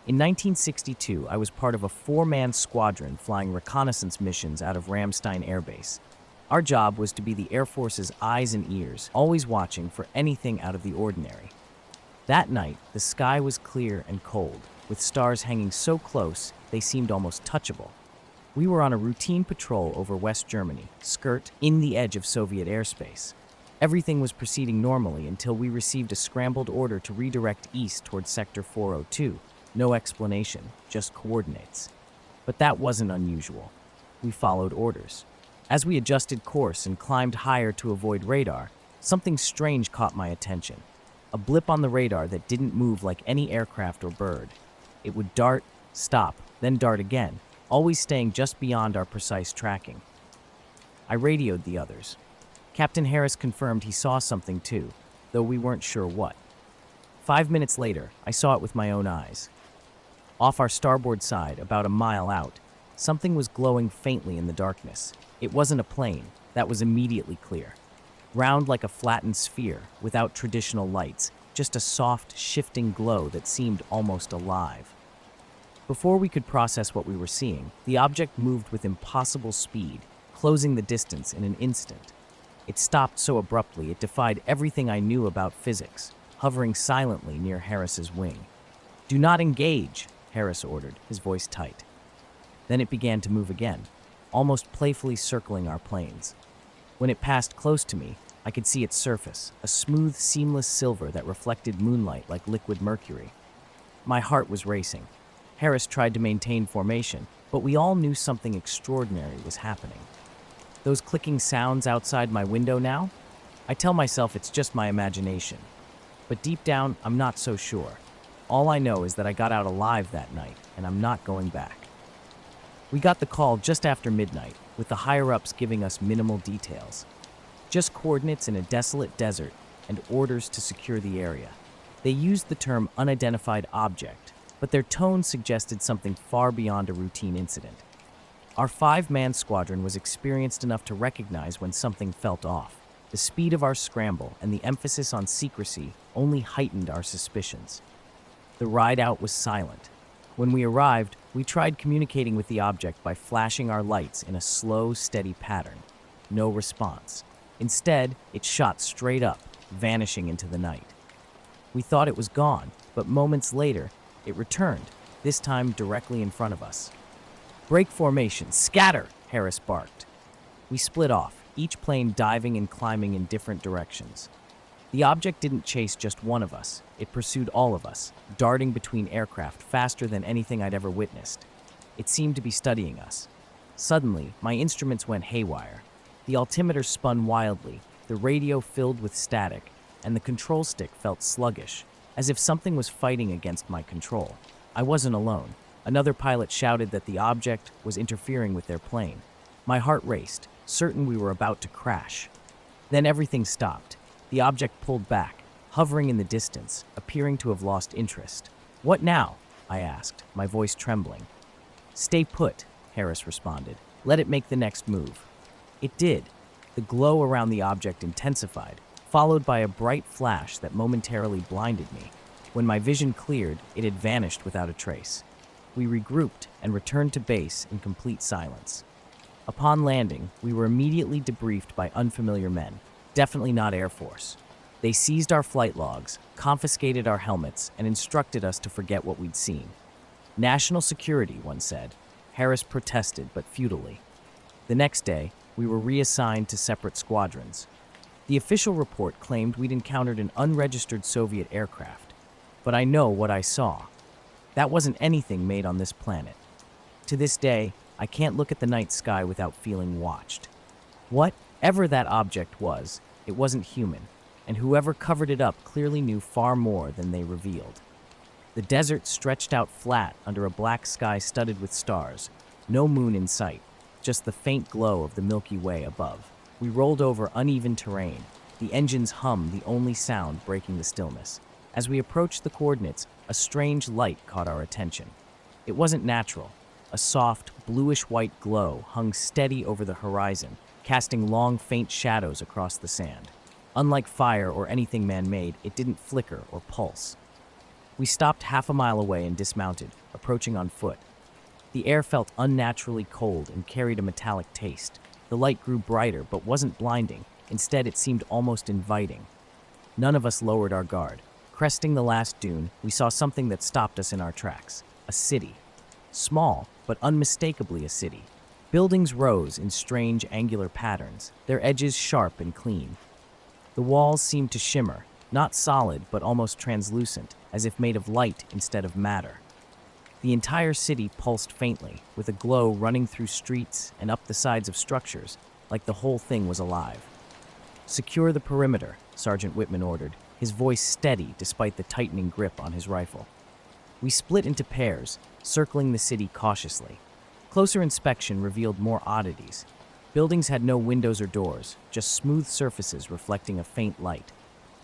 In 1962, I was part of a 4-man squadron flying reconnaissance missions out of Ramstein Air Base. Our job was to be the Air Force's eyes and ears, always watching for anything out of the ordinary. That night, the sky was clear and cold, with stars hanging so close they seemed almost touchable. We were on a routine patrol over West Germany, skirt in the edge of Soviet airspace. Everything was proceeding normally until we received a scrambled order to redirect east towards Sector 402. No explanation, just coordinates. But that wasn't unusual. We followed orders. As we adjusted course and climbed higher to avoid radar, something strange caught my attention. A blip on the radar that didn't move like any aircraft or bird. It would dart, stop, then dart again, always staying just beyond our precise tracking. I radioed the others. Captain Harris confirmed he saw something too, though we weren't sure what. 5 minutes later, I saw it with my own eyes. Off our starboard side, about a mile out, something was glowing faintly in the darkness. It wasn't a plane, that was immediately clear. Round like a flattened sphere, without traditional lights, just a soft, shifting glow that seemed almost alive. Before we could process what we were seeing, the object moved with impossible speed, closing the distance in an instant. It stopped so abruptly it defied everything I knew about physics, hovering silently near Harris's wing. "Do not engage," Harris ordered, his voice tight. Then it began to move again, almost playfully circling our planes. When it passed close to me, I could see its surface, a smooth, seamless silver that reflected moonlight like liquid mercury. My heart was racing. Harris tried to maintain formation, but we all knew something extraordinary was happening. Those clicking sounds outside my window now? I tell myself it's just my imagination. But deep down, I'm not so sure. All I know is that I got out alive that night, and I'm not going back. We got the call just after midnight, with the higher-ups giving us minimal details. Just coordinates in a desolate desert and orders to secure the area. They used the term unidentified object, but their tone suggested something far beyond a routine incident. Our 5-man squadron was experienced enough to recognize when something felt off. The speed of our scramble and the emphasis on secrecy only heightened our suspicions. The ride out was silent. When we arrived, we tried communicating with the object by flashing our lights in a slow, steady pattern. No response. Instead, it shot straight up, vanishing into the night. We thought it was gone, but moments later, it returned, this time directly in front of us. "Break formation, scatter!" Harris barked. We split off, each plane diving and climbing in different directions. The object didn't chase just one of us. It pursued all of us, darting between aircraft faster than anything I'd ever witnessed. It seemed to be studying us. Suddenly, my instruments went haywire. The altimeter spun wildly, the radio filled with static, and the control stick felt sluggish, as if something was fighting against my control. I wasn't alone. Another pilot shouted that the object was interfering with their plane. My heart raced, certain we were about to crash. Then everything stopped. The object pulled back, hovering in the distance, appearing to have lost interest. "What now?" I asked, my voice trembling. "Stay put," Harris responded. "Let it make the next move." It did. The glow around the object intensified, followed by a bright flash that momentarily blinded me. When my vision cleared, it had vanished without a trace. We regrouped and returned to base in complete silence. Upon landing, we were immediately debriefed by unfamiliar men, definitely not Air Force. They seized our flight logs, confiscated our helmets, and instructed us to forget what we'd seen. "National security," one said. Harris protested, but futilely. The next day, we were reassigned to separate squadrons. The official report claimed we'd encountered an unregistered Soviet aircraft, but I know what I saw. That wasn't anything made on this planet. To this day, I can't look at the night sky without feeling watched. Whatever that object was, it wasn't human, and whoever covered it up clearly knew far more than they revealed. The desert stretched out flat under a black sky studded with stars, no moon in sight, just the faint glow of the Milky Way above. We rolled over uneven terrain, the engine's hum the only sound breaking the stillness. As we approached the coordinates, a strange light caught our attention. It wasn't natural. A soft, bluish-white glow hung steady over the horizon, casting long, faint shadows across the sand. Unlike fire or anything man-made, it didn't flicker or pulse. We stopped half a mile away and dismounted, approaching on foot. The air felt unnaturally cold and carried a metallic taste. The light grew brighter but wasn't blinding. Instead, it seemed almost inviting. None of us lowered our guard. Cresting the last dune, we saw something that stopped us in our tracks. A city. Small, but unmistakably a city. Buildings rose in strange angular patterns, their edges sharp and clean. The walls seemed to shimmer, not solid but almost translucent, as if made of light instead of matter. The entire city pulsed faintly, with a glow running through streets and up the sides of structures, like the whole thing was alive. "Secure the perimeter," Sergeant Whitman ordered, his voice steady despite the tightening grip on his rifle. We split into pairs, circling the city cautiously. Closer inspection revealed more oddities. Buildings had no windows or doors, just smooth surfaces reflecting a faint light.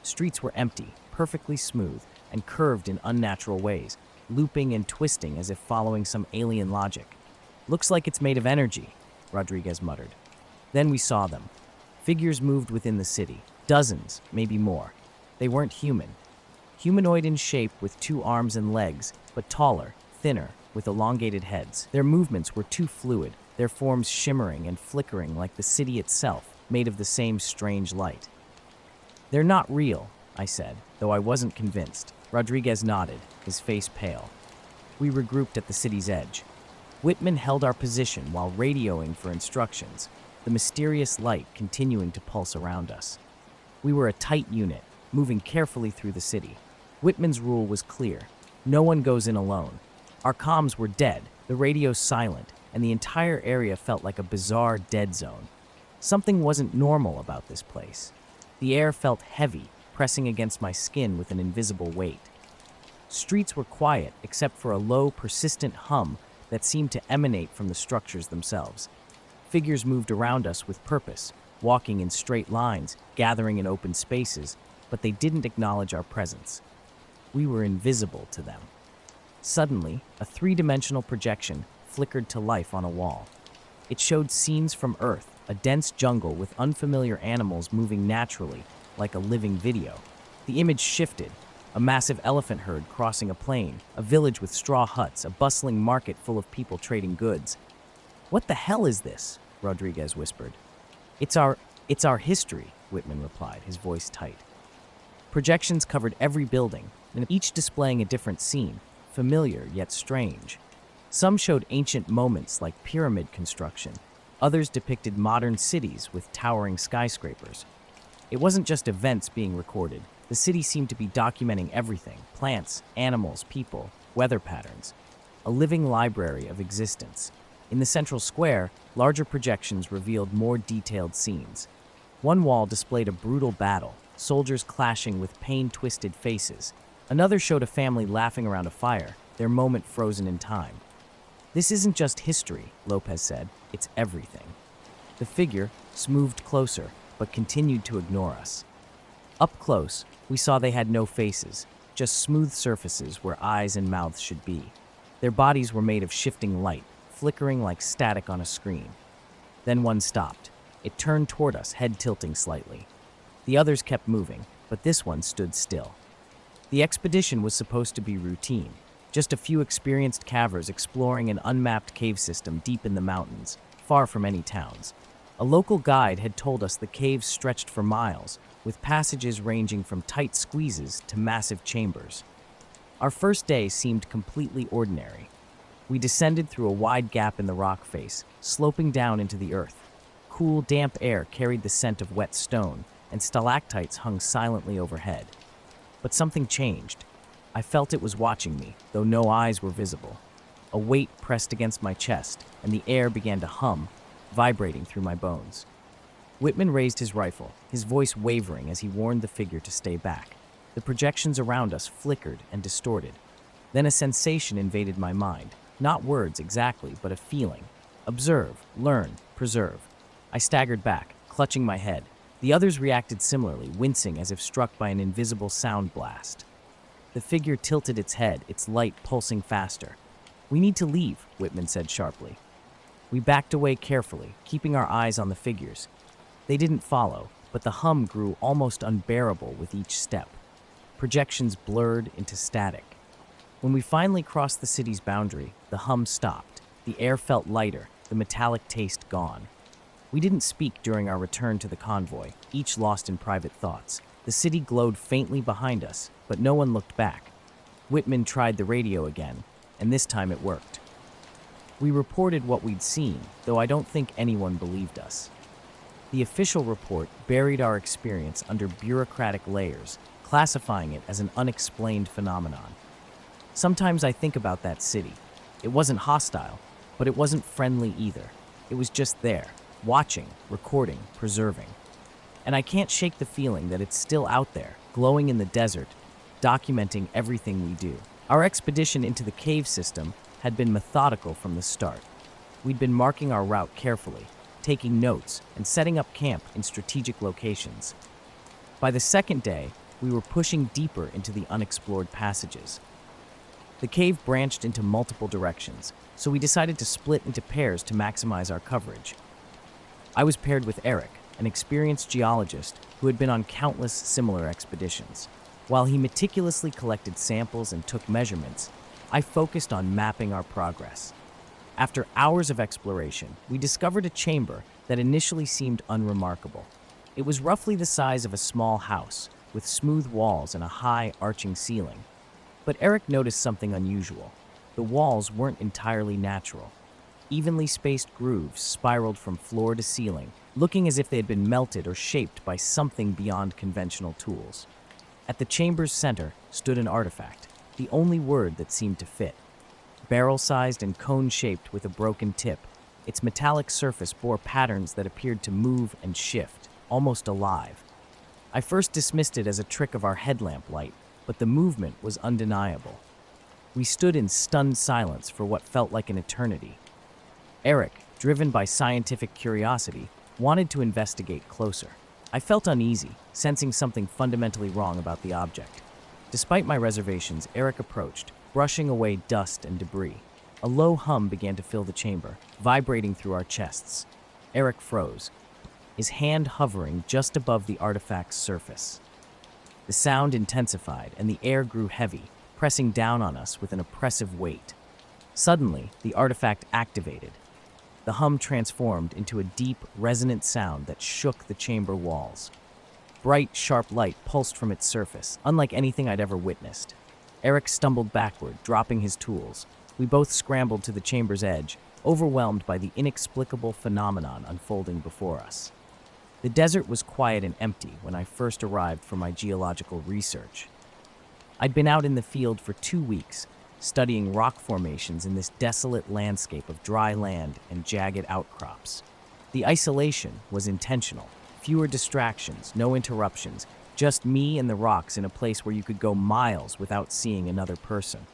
Streets were empty, perfectly smooth, and curved in unnatural ways, looping and twisting as if following some alien logic. "Looks like it's made of energy," Rodriguez muttered. Then we saw them. Figures moved within the city, dozens, maybe more. They weren't human. Humanoid in shape with 2 arms and legs, but taller, thinner, with elongated heads. Their movements were too fluid, their forms shimmering and flickering like the city itself, made of the same strange light. "They're not real," I said, though I wasn't convinced. Rodriguez nodded, his face pale. We regrouped at the city's edge. Whitman held our position while radioing for instructions. the mysterious light continuing to pulse around us. We were a tight unit, moving carefully through the city. Whitman's rule was clear: no one goes in alone. Our comms were dead, the radio silent, and the entire area felt like a bizarre dead zone. Something wasn't normal about this place. The air felt heavy, pressing against my skin with an invisible weight. Streets were quiet except for a low, persistent hum that seemed to emanate from the structures themselves. Figures moved around us with purpose, walking in straight lines, gathering in open spaces, but they didn't acknowledge our presence. We were invisible to them. Suddenly, a three-dimensional projection flickered to life on a wall. It showed scenes from Earth, a dense jungle with unfamiliar animals moving naturally, like a living video. The image shifted: a massive elephant herd crossing a plain, a village with straw huts, a bustling market full of people trading goods. "What the hell is this?" Rodriguez whispered. It's our history," Whitman replied, his voice tight. Projections covered every building, and each displaying a different scene, familiar yet strange. Some showed ancient moments like pyramid construction. Others depicted modern cities with towering skyscrapers. It wasn't just events being recorded. The city seemed to be documenting everything: plants, animals, people, weather patterns. A living library of existence. In the central square, larger projections revealed more detailed scenes. One wall displayed a brutal battle, soldiers clashing with pain-twisted faces. Another showed a family laughing around a fire, their moment frozen in time. "This isn't just history," Lopez said. "It's everything." The figure moved closer, but continued to ignore us. Up close, we saw they had no faces, just smooth surfaces where eyes and mouths should be. Their bodies were made of shifting light, flickering like static on a screen. Then one stopped. It turned toward us, head tilting slightly. The others kept moving, but this one stood still. The expedition was supposed to be routine, just a few experienced cavers exploring an unmapped cave system deep in the mountains, far from any towns. A local guide had told us the caves stretched for miles, with passages ranging from tight squeezes to massive chambers. Our first day seemed completely ordinary. We descended through a wide gap in the rock face, sloping down into the earth. Cool, damp air carried the scent of wet stone, and stalactites hung silently overhead. But something changed. I felt it was watching me, though no eyes were visible. A weight pressed against my chest, and the air began to hum, vibrating through my bones. Whitman raised his rifle, his voice wavering as he warned the figure to stay back. The projections around us flickered and distorted. Then a sensation invaded my mind. Not words exactly, but a feeling. Observe, learn, preserve. I staggered back, clutching my head. The others reacted similarly, wincing as if struck by an invisible sound blast. The figure tilted its head, its light pulsing faster. "We need to leave," Whitman said sharply. We backed away carefully, keeping our eyes on the figures. They didn't follow, but the hum grew almost unbearable with each step. Projections blurred into static. When we finally crossed the city's boundary, the hum stopped. The air felt lighter, the metallic taste gone. We didn't speak during our return to the convoy, each lost in private thoughts. The city glowed faintly behind us, but no one looked back. Whitman tried the radio again, and this time it worked. We reported what we'd seen, though I don't think anyone believed us. The official report buried our experience under bureaucratic layers, classifying it as an unexplained phenomenon. Sometimes I think about that city. It wasn't hostile, but it wasn't friendly either. It was just there, watching, recording, preserving. And I can't shake the feeling that it's still out there, glowing in the desert, documenting everything we do. Our expedition into the cave system had been methodical from the start. We'd been marking our route carefully, taking notes, and setting up camp in strategic locations. By the second day, we were pushing deeper into the unexplored passages. The cave branched into multiple directions, so we decided to split into pairs to maximize our coverage. I was paired with Eric, an experienced geologist who had been on countless similar expeditions. While he meticulously collected samples and took measurements, I focused on mapping our progress. After hours of exploration, we discovered a chamber that initially seemed unremarkable. It was roughly the size of a small house, with smooth walls and a high, arching ceiling. But Eric noticed something unusual. The walls weren't entirely natural. Evenly spaced grooves spiraled from floor to ceiling, looking as if they had been melted or shaped by something beyond conventional tools. At the chamber's center stood an artifact, the only word that seemed to fit. Barrel-sized and cone-shaped with a broken tip, its metallic surface bore patterns that appeared to move and shift, almost alive. I first dismissed it as a trick of our headlamp light, but the movement was undeniable. We stood in stunned silence for what felt like an eternity. Eric, driven by scientific curiosity, wanted to investigate closer. I felt uneasy, sensing something fundamentally wrong about the object. Despite my reservations, Eric approached, brushing away dust and debris. A low hum began to fill the chamber, vibrating through our chests. Eric froze, his hand hovering just above the artifact's surface. The sound intensified, and the air grew heavy, pressing down on us with an oppressive weight. Suddenly, the artifact activated. The hum transformed into a deep, resonant sound that shook the chamber walls. Bright, sharp light pulsed from its surface, unlike anything I'd ever witnessed. Eric stumbled backward, dropping his tools. We both scrambled to the chamber's edge, overwhelmed by the inexplicable phenomenon unfolding before us. The desert was quiet and empty when I first arrived for my geological research. I'd been out in the field for 2 weeks, studying rock formations in this desolate landscape of dry land and jagged outcrops. The isolation was intentional. Fewer distractions, no interruptions, just me and the rocks in a place where you could go miles without seeing another person.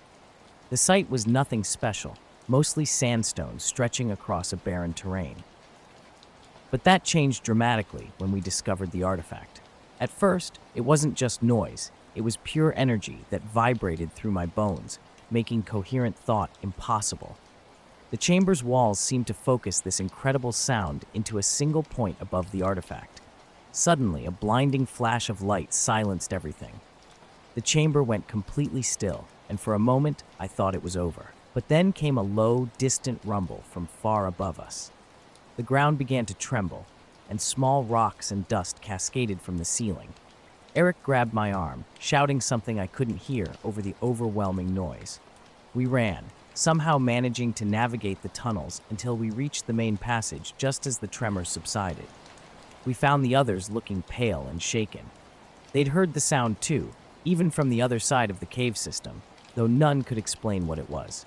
The site was nothing special, mostly sandstone stretching across a barren terrain. But that changed dramatically when we discovered the artifact. At first, it wasn't just noise, it was pure energy that vibrated through my bones, making coherent thought impossible. The chamber's walls seemed to focus this incredible sound into a single point above the artifact. Suddenly, a blinding flash of light silenced everything. The chamber went completely still, and for a moment, I thought it was over. But then came a low, distant rumble from far above us. The ground began to tremble, and small rocks and dust cascaded from the ceiling. Eric grabbed my arm, shouting something I couldn't hear over the overwhelming noise. We ran, somehow managing to navigate the tunnels until we reached the main passage just as the tremor subsided. We found the others looking pale and shaken. They'd heard the sound too, even from the other side of the cave system, though none could explain what it was.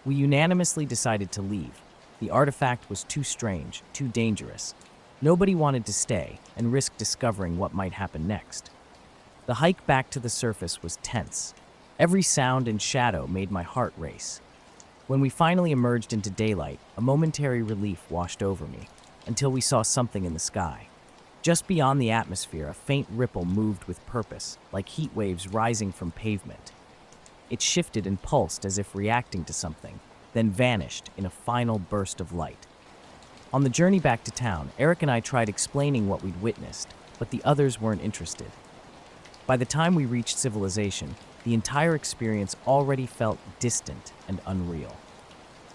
We unanimously decided to leave. The artifact was too strange, too dangerous. Nobody wanted to stay and risk discovering what might happen next. The hike back to the surface was tense. Every sound and shadow made my heart race. When we finally emerged into daylight, a momentary relief washed over me, until we saw something in the sky. Just beyond the atmosphere, a faint ripple moved with purpose, like heat waves rising from pavement. It shifted and pulsed as if reacting to something, then vanished in a final burst of light. On the journey back to town, Eric and I tried explaining what we'd witnessed, but the others weren't interested. By the time we reached civilization, the entire experience already felt distant and unreal.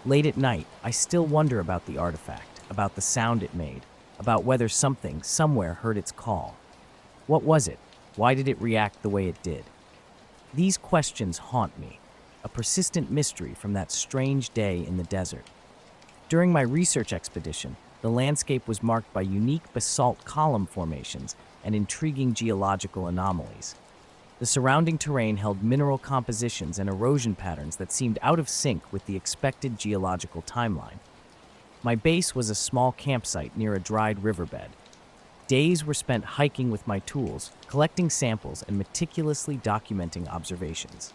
Late at night, I still wonder about the artifact, about the sound it made, about whether something somewhere heard its call. What was it? Why did it react the way it did? These questions haunt me, a persistent mystery from that strange day in the desert. During my research expedition, the landscape was marked by unique basalt column formations and intriguing geological anomalies. The surrounding terrain held mineral compositions and erosion patterns that seemed out of sync with the expected geological timeline. My base was a small campsite near a dried riverbed. Days were spent hiking with my tools, collecting samples and meticulously documenting observations.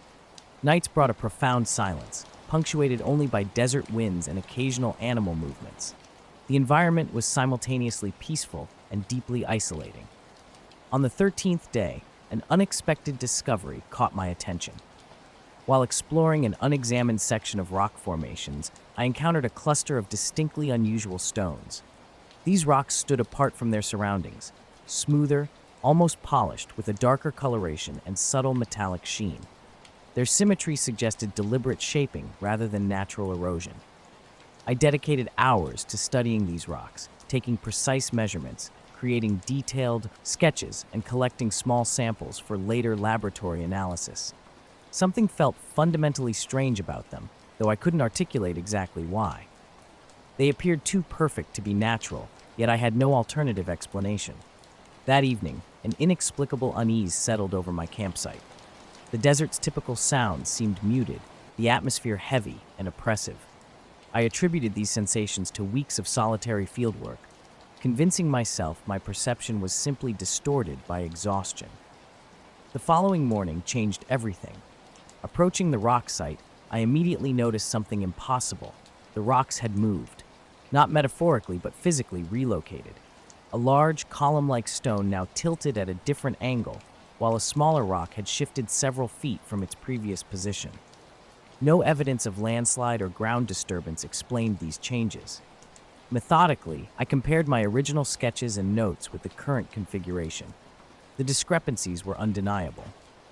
Nights brought a profound silence, punctuated only by desert winds and occasional animal movements. The environment was simultaneously peaceful and deeply isolating. On the 13th day, an unexpected discovery caught my attention. While exploring an unexamined section of rock formations, I encountered a cluster of distinctly unusual stones. These rocks stood apart from their surroundings, smoother, almost polished, with a darker coloration and subtle metallic sheen. Their symmetry suggested deliberate shaping rather than natural erosion. I dedicated hours to studying these rocks, taking precise measurements, creating detailed sketches, and collecting small samples for later laboratory analysis. Something felt fundamentally strange about them, though I couldn't articulate exactly why. They appeared too perfect to be natural, yet I had no alternative explanation. That evening, an inexplicable unease settled over my campsite. The desert's typical sounds seemed muted, the atmosphere heavy and oppressive. I attributed these sensations to weeks of solitary fieldwork, convincing myself my perception was simply distorted by exhaustion. The following morning changed everything. Approaching the rock site, I immediately noticed something impossible. The rocks had moved. Not metaphorically, but physically relocated. A large, column-like stone now tilted at a different angle, while a smaller rock had shifted several feet from its previous position. No evidence of landslide or ground disturbance explained these changes. Methodically, I compared my original sketches and notes with the current configuration. The discrepancies were undeniable.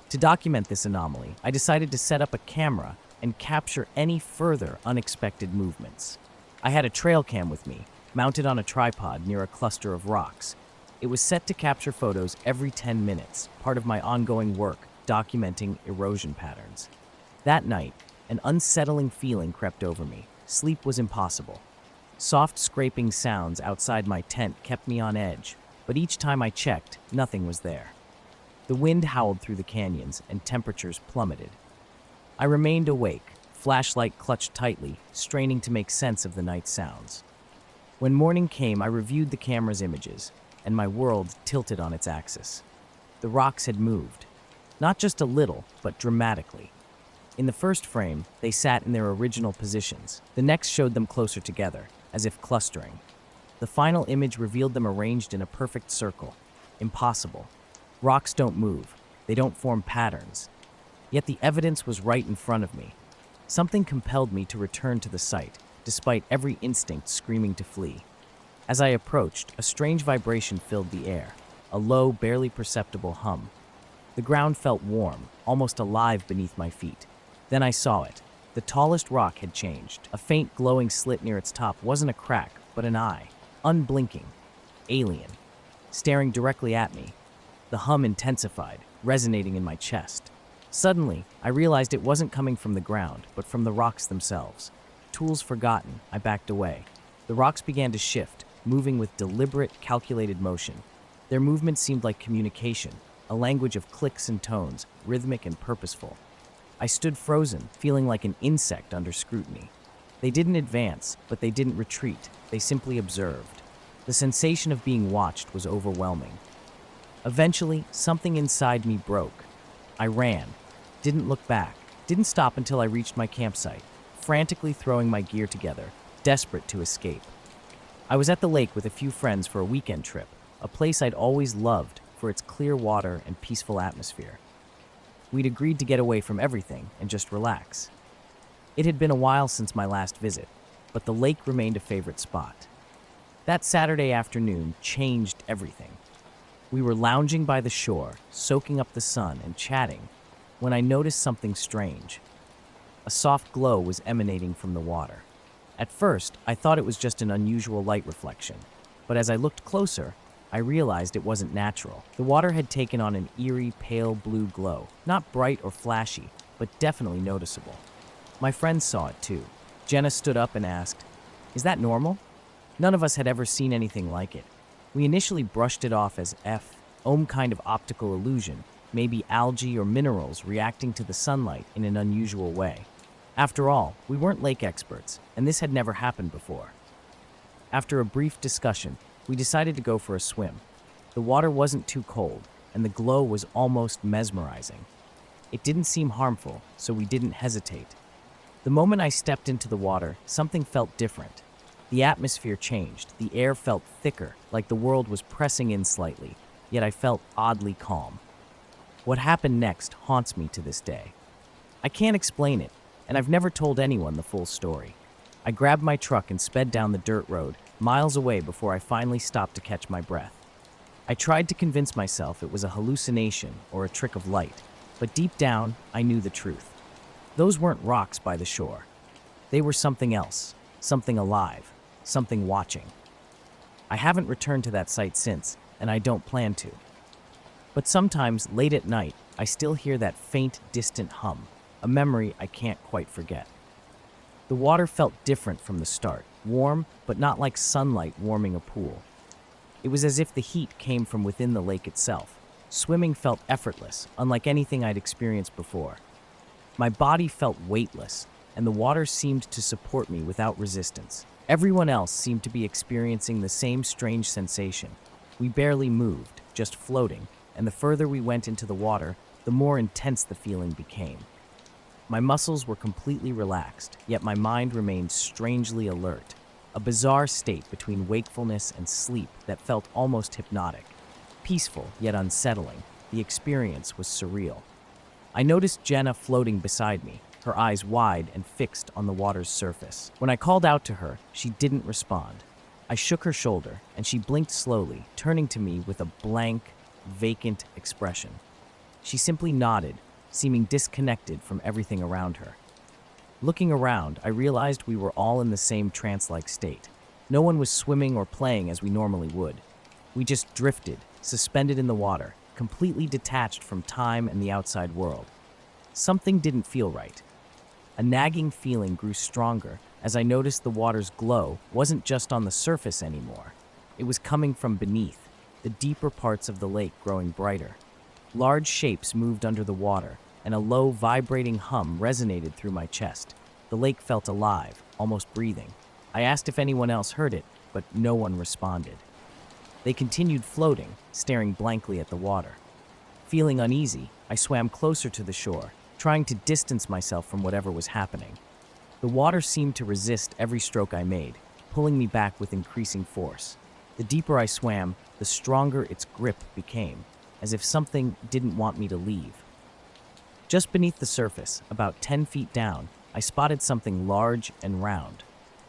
To document this anomaly, I decided to set up a camera and capture any further unexpected movements. I had a trail cam with me, mounted on a tripod near a cluster of rocks. It was set to capture photos every 10 minutes, part of my ongoing work documenting erosion patterns. That night, an unsettling feeling crept over me. Sleep was impossible. Soft scraping sounds outside my tent kept me on edge, but each time I checked, nothing was there. The wind howled through the canyons and temperatures plummeted. I remained awake, flashlight clutched tightly, straining to make sense of the night's sounds. When morning came, I reviewed the camera's images, and my world tilted on its axis. The rocks had moved. Not just a little, but dramatically. In the first frame, they sat in their original positions. The next showed them closer together, as if clustering. The final image revealed them arranged in a perfect circle. Impossible. Rocks don't move. They don't form patterns. Yet the evidence was right in front of me. Something compelled me to return to the site, despite every instinct screaming to flee. As I approached, a strange vibration filled the air, a low, barely perceptible hum. The ground felt warm, almost alive beneath my feet. Then I saw it. The tallest rock had changed. A faint glowing slit near its top wasn't a crack, but an eye, unblinking, alien, staring directly at me. The hum intensified, resonating in my chest. Suddenly, I realized it wasn't coming from the ground, but from the rocks themselves. Tools forgotten, I backed away. The rocks began to shift, moving with deliberate, calculated motion. Their movement seemed like communication, a language of clicks and tones, rhythmic and purposeful. I stood frozen, feeling like an insect under scrutiny. They didn't advance, but they didn't retreat. They simply observed. The sensation of being watched was overwhelming. Eventually, something inside me broke. I ran, didn't look back, didn't stop until I reached my campsite, frantically throwing my gear together, desperate to escape. I was at the lake with a few friends for a weekend trip, a place I'd always loved for its clear water and peaceful atmosphere. We'd agreed to get away from everything and just relax. It had been a while since my last visit, but the lake remained a favorite spot. That Saturday afternoon changed everything. We were lounging by the shore, soaking up the sun and chatting, when I noticed something strange. A soft glow was emanating from the water. At first, I thought it was just an unusual light reflection, but as I looked closer, I realized it wasn't natural. The water had taken on an eerie, pale blue glow, not bright or flashy, but definitely noticeable. My friends saw it too. Jenna stood up and asked, "Is that normal?" None of us had ever seen anything like it. We initially brushed it off as some kind of optical illusion, maybe algae or minerals reacting to the sunlight in an unusual way. After all, we weren't lake experts, and this had never happened before. After a brief discussion, we decided to go for a swim. The water wasn't too cold, and the glow was almost mesmerizing. It didn't seem harmful, so we didn't hesitate. The moment I stepped into the water, something felt different. The atmosphere changed. The air felt thicker, like the world was pressing in slightly, yet I felt oddly calm. What happened next haunts me to this day. I can't explain it, and I've never told anyone the full story. I grabbed my truck and sped down the dirt road, miles away before I finally stopped to catch my breath. I tried to convince myself it was a hallucination or a trick of light, but deep down, I knew the truth. Those weren't rocks by the shore. They were something else, something alive, something watching. I haven't returned to that site since, and I don't plan to. But sometimes, late at night, I still hear that faint, distant hum, a memory I can't quite forget. The water felt different from the start, warm, but not like sunlight warming a pool. It was as if the heat came from within the lake itself. Swimming felt effortless, unlike anything I'd experienced before. My body felt weightless, and the water seemed to support me without resistance. Everyone else seemed to be experiencing the same strange sensation. We barely moved, just floating, and the further we went into the water, the more intense the feeling became. My muscles were completely relaxed, yet my mind remained strangely alert, a bizarre state between wakefulness and sleep that felt almost hypnotic. Peaceful, yet unsettling, the experience was surreal. I noticed Jenna floating beside me, her eyes wide and fixed on the water's surface. When I called out to her, she didn't respond. I shook her shoulder, and she blinked slowly, turning to me with a blank, vacant expression. She simply nodded, seeming disconnected from everything around her. Looking around, I realized we were all in the same trance-like state. No one was swimming or playing as we normally would. We just drifted, suspended in the water, completely detached from time and the outside world. Something didn't feel right. A nagging feeling grew stronger as I noticed the water's glow wasn't just on the surface anymore. It was coming from beneath, the deeper parts of the lake growing brighter. Large shapes moved under the water, and a low, vibrating hum resonated through my chest. The lake felt alive, almost breathing. I asked if anyone else heard it, but no one responded. They continued floating, staring blankly at the water. Feeling uneasy, I swam closer to the shore, trying to distance myself from whatever was happening. The water seemed to resist every stroke I made, pulling me back with increasing force. The deeper I swam, the stronger its grip became, as if something didn't want me to leave. Just beneath the surface, about 10 feet down, I spotted something large and round.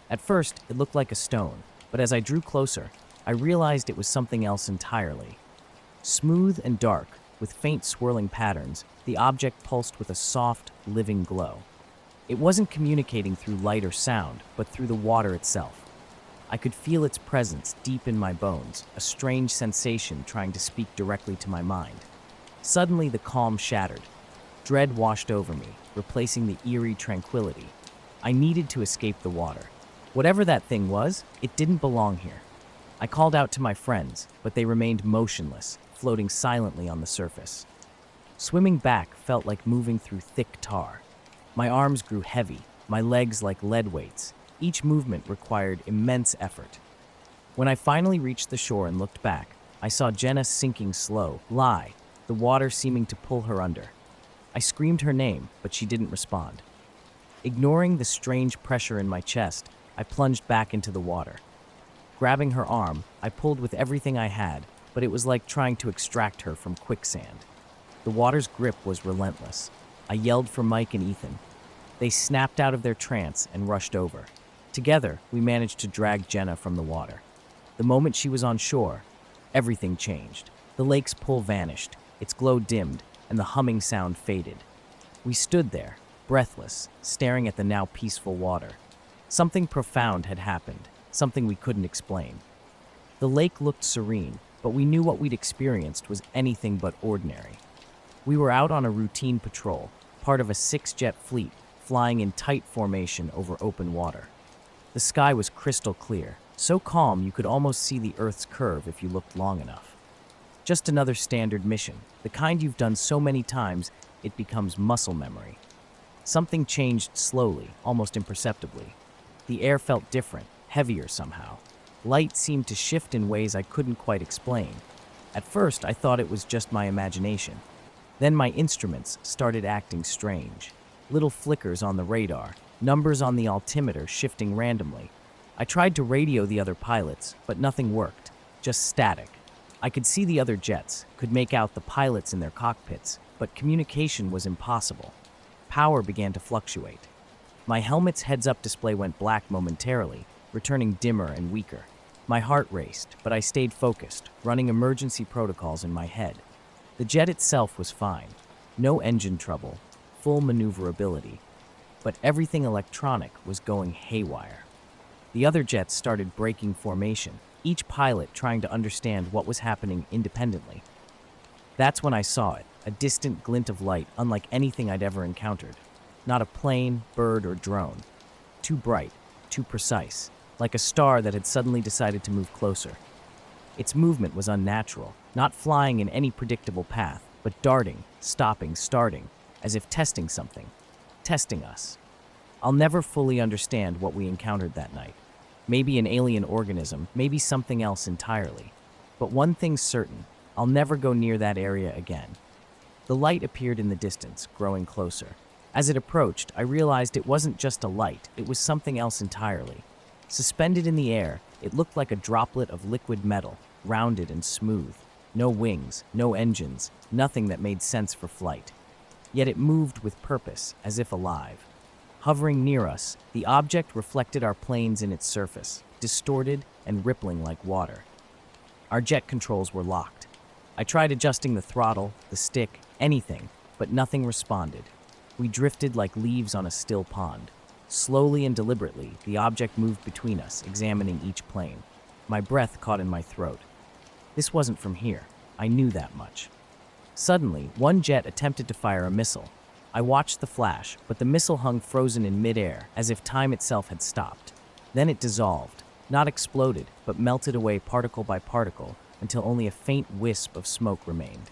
At first, it looked like a stone, but as I drew closer, I realized it was something else entirely. Smooth and dark, with faint swirling patterns, the object pulsed with a soft, living glow. It wasn't communicating through light or sound, but through the water itself. I could feel its presence deep in my bones, a strange sensation trying to speak directly to my mind. Suddenly, the calm shattered. Dread washed over me, replacing the eerie tranquility. I needed to escape the water. Whatever that thing was, it didn't belong here. I called out to my friends, but they remained motionless, floating silently on the surface. Swimming back felt like moving through thick tar. My arms grew heavy, my legs like lead weights. Each movement required immense effort. When I finally reached the shore and looked back, I saw Jenna sinking slow, the water seeming to pull her under. I screamed her name, but she didn't respond. Ignoring the strange pressure in my chest, I plunged back into the water. Grabbing her arm, I pulled with everything I had, but it was like trying to extract her from quicksand. The water's grip was relentless. I yelled for Mike and Ethan. They snapped out of their trance and rushed over. Together, we managed to drag Jenna from the water. The moment she was on shore, everything changed. The lake's pull vanished, its glow dimmed, and the humming sound faded. We stood there, breathless, staring at the now peaceful water. Something profound had happened, something we couldn't explain. The lake looked serene, but we knew what we'd experienced was anything but ordinary. We were out on a routine patrol, part of a 6-jet fleet, flying in tight formation over open water. The sky was crystal clear, so calm you could almost see the Earth's curve if you looked long enough. Just another standard mission, the kind you've done so many times it becomes muscle memory. Something changed slowly, almost imperceptibly. The air felt different, heavier somehow. Light seemed to shift in ways I couldn't quite explain. At first, I thought it was just my imagination. Then my instruments started acting strange. Little flickers on the radar, numbers on the altimeter shifting randomly. I tried to radio the other pilots, but nothing worked, just static. I could see the other jets, could make out the pilots in their cockpits, but communication was impossible. Power began to fluctuate. My helmet's heads-up display went black momentarily, returning dimmer and weaker. My heart raced, but I stayed focused, running emergency protocols in my head. The jet itself was fine. No engine trouble, full maneuverability. But everything electronic was going haywire. The other jets started breaking formation, each pilot trying to understand what was happening independently. That's when I saw it, a distant glint of light unlike anything I'd ever encountered. Not a plane, bird, or drone. too bright, too precise, like a star that had suddenly decided to move closer. Its movement was unnatural, not flying in any predictable path, but darting, stopping, starting, as if testing something. Testing us. I'll never fully understand what we encountered that night. Maybe an alien organism, maybe something else entirely. But one thing's certain, I'll never go near that area again. The light appeared in the distance, growing closer. As it approached, I realized it wasn't just a light, it was something else entirely. Suspended in the air, it looked like a droplet of liquid metal, rounded and smooth. No wings, no engines, nothing that made sense for flight. Yet it moved with purpose, as if alive. Hovering near us, the object reflected our planes in its surface, distorted and rippling like water. Our jet controls were locked. I tried adjusting the throttle, the stick, anything, but nothing responded. We drifted like leaves on a still pond. Slowly and deliberately, the object moved between us, examining each plane. My breath caught in my throat. This wasn't from here. I knew that much. Suddenly, one jet attempted to fire a missile. I watched the flash, but the missile hung frozen in midair, as if time itself had stopped. Then it dissolved, not exploded, but melted away particle by particle until only a faint wisp of smoke remained.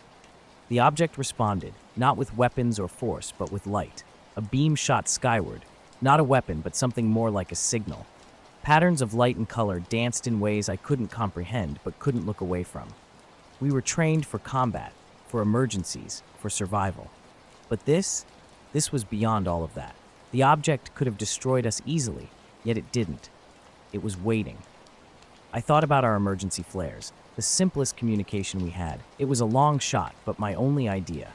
The object responded, not with weapons or force, but with light. A beam shot skyward, not a weapon, but something more like a signal. Patterns of light and color danced in ways I couldn't comprehend, but couldn't look away from. We were trained for combat, for emergencies, for survival. But this was beyond all of that. The object could have destroyed us easily, yet it didn't. It was waiting. I thought about our emergency flares, the simplest communication we had. It was a long shot, but my only idea.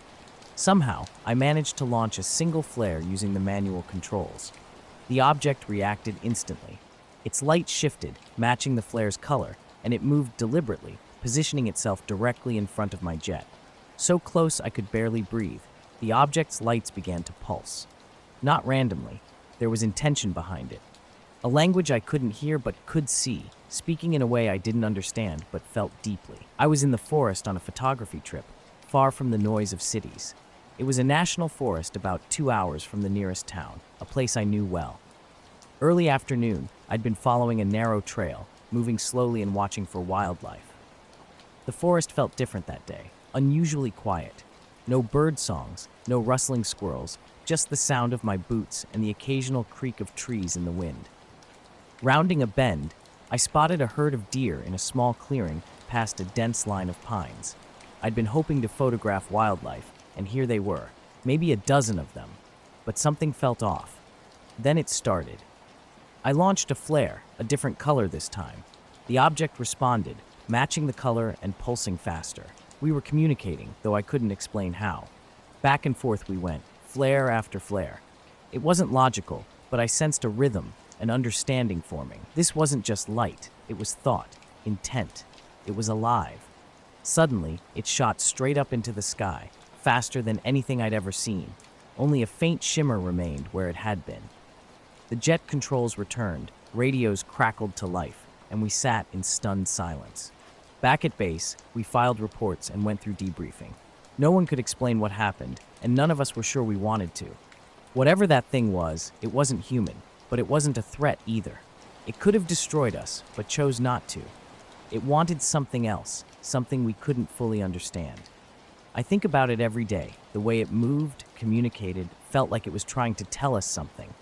Somehow, I managed to launch a single flare using the manual controls. The object reacted instantly. Its light shifted, matching the flare's color, and it moved deliberately, positioning itself directly in front of my jet. So close I could barely breathe. The object's lights began to pulse. Not randomly. There was intention behind it. A language I couldn't hear but could see, speaking in a way I didn't understand but felt deeply. I was in the forest on a photography trip, far from the noise of cities. It was a national forest about 2 hours from the nearest town, a place I knew well. Early afternoon, I'd been following a narrow trail, moving slowly and watching for wildlife. The forest felt different that day, unusually quiet. No bird songs, no rustling squirrels, just the sound of my boots and the occasional creak of trees in the wind. Rounding a bend, I spotted a herd of deer in a small clearing past a dense line of pines. I'd been hoping to photograph wildlife, and here they were, maybe a dozen of them. But something felt off. Then it started. I launched a flare, a different color this time. The object responded, matching the color and pulsing faster. We were communicating, though I couldn't explain how. Back and forth we went, flare after flare. It wasn't logical, but I sensed a rhythm, an understanding forming. This wasn't just light, it was thought, intent. It was alive. Suddenly, it shot straight up into the sky, faster than anything I'd ever seen. Only a faint shimmer remained where it had been. The jet controls returned, radios crackled to life, and we sat in stunned silence. Back at base, we filed reports and went through debriefing. No one could explain what happened, and none of us were sure we wanted to. Whatever that thing was, it wasn't human, but it wasn't a threat either. It could have destroyed us, but chose not to. It wanted something else, something we couldn't fully understand. I think about it every day, the way it moved, communicated, felt like it was trying to tell us something.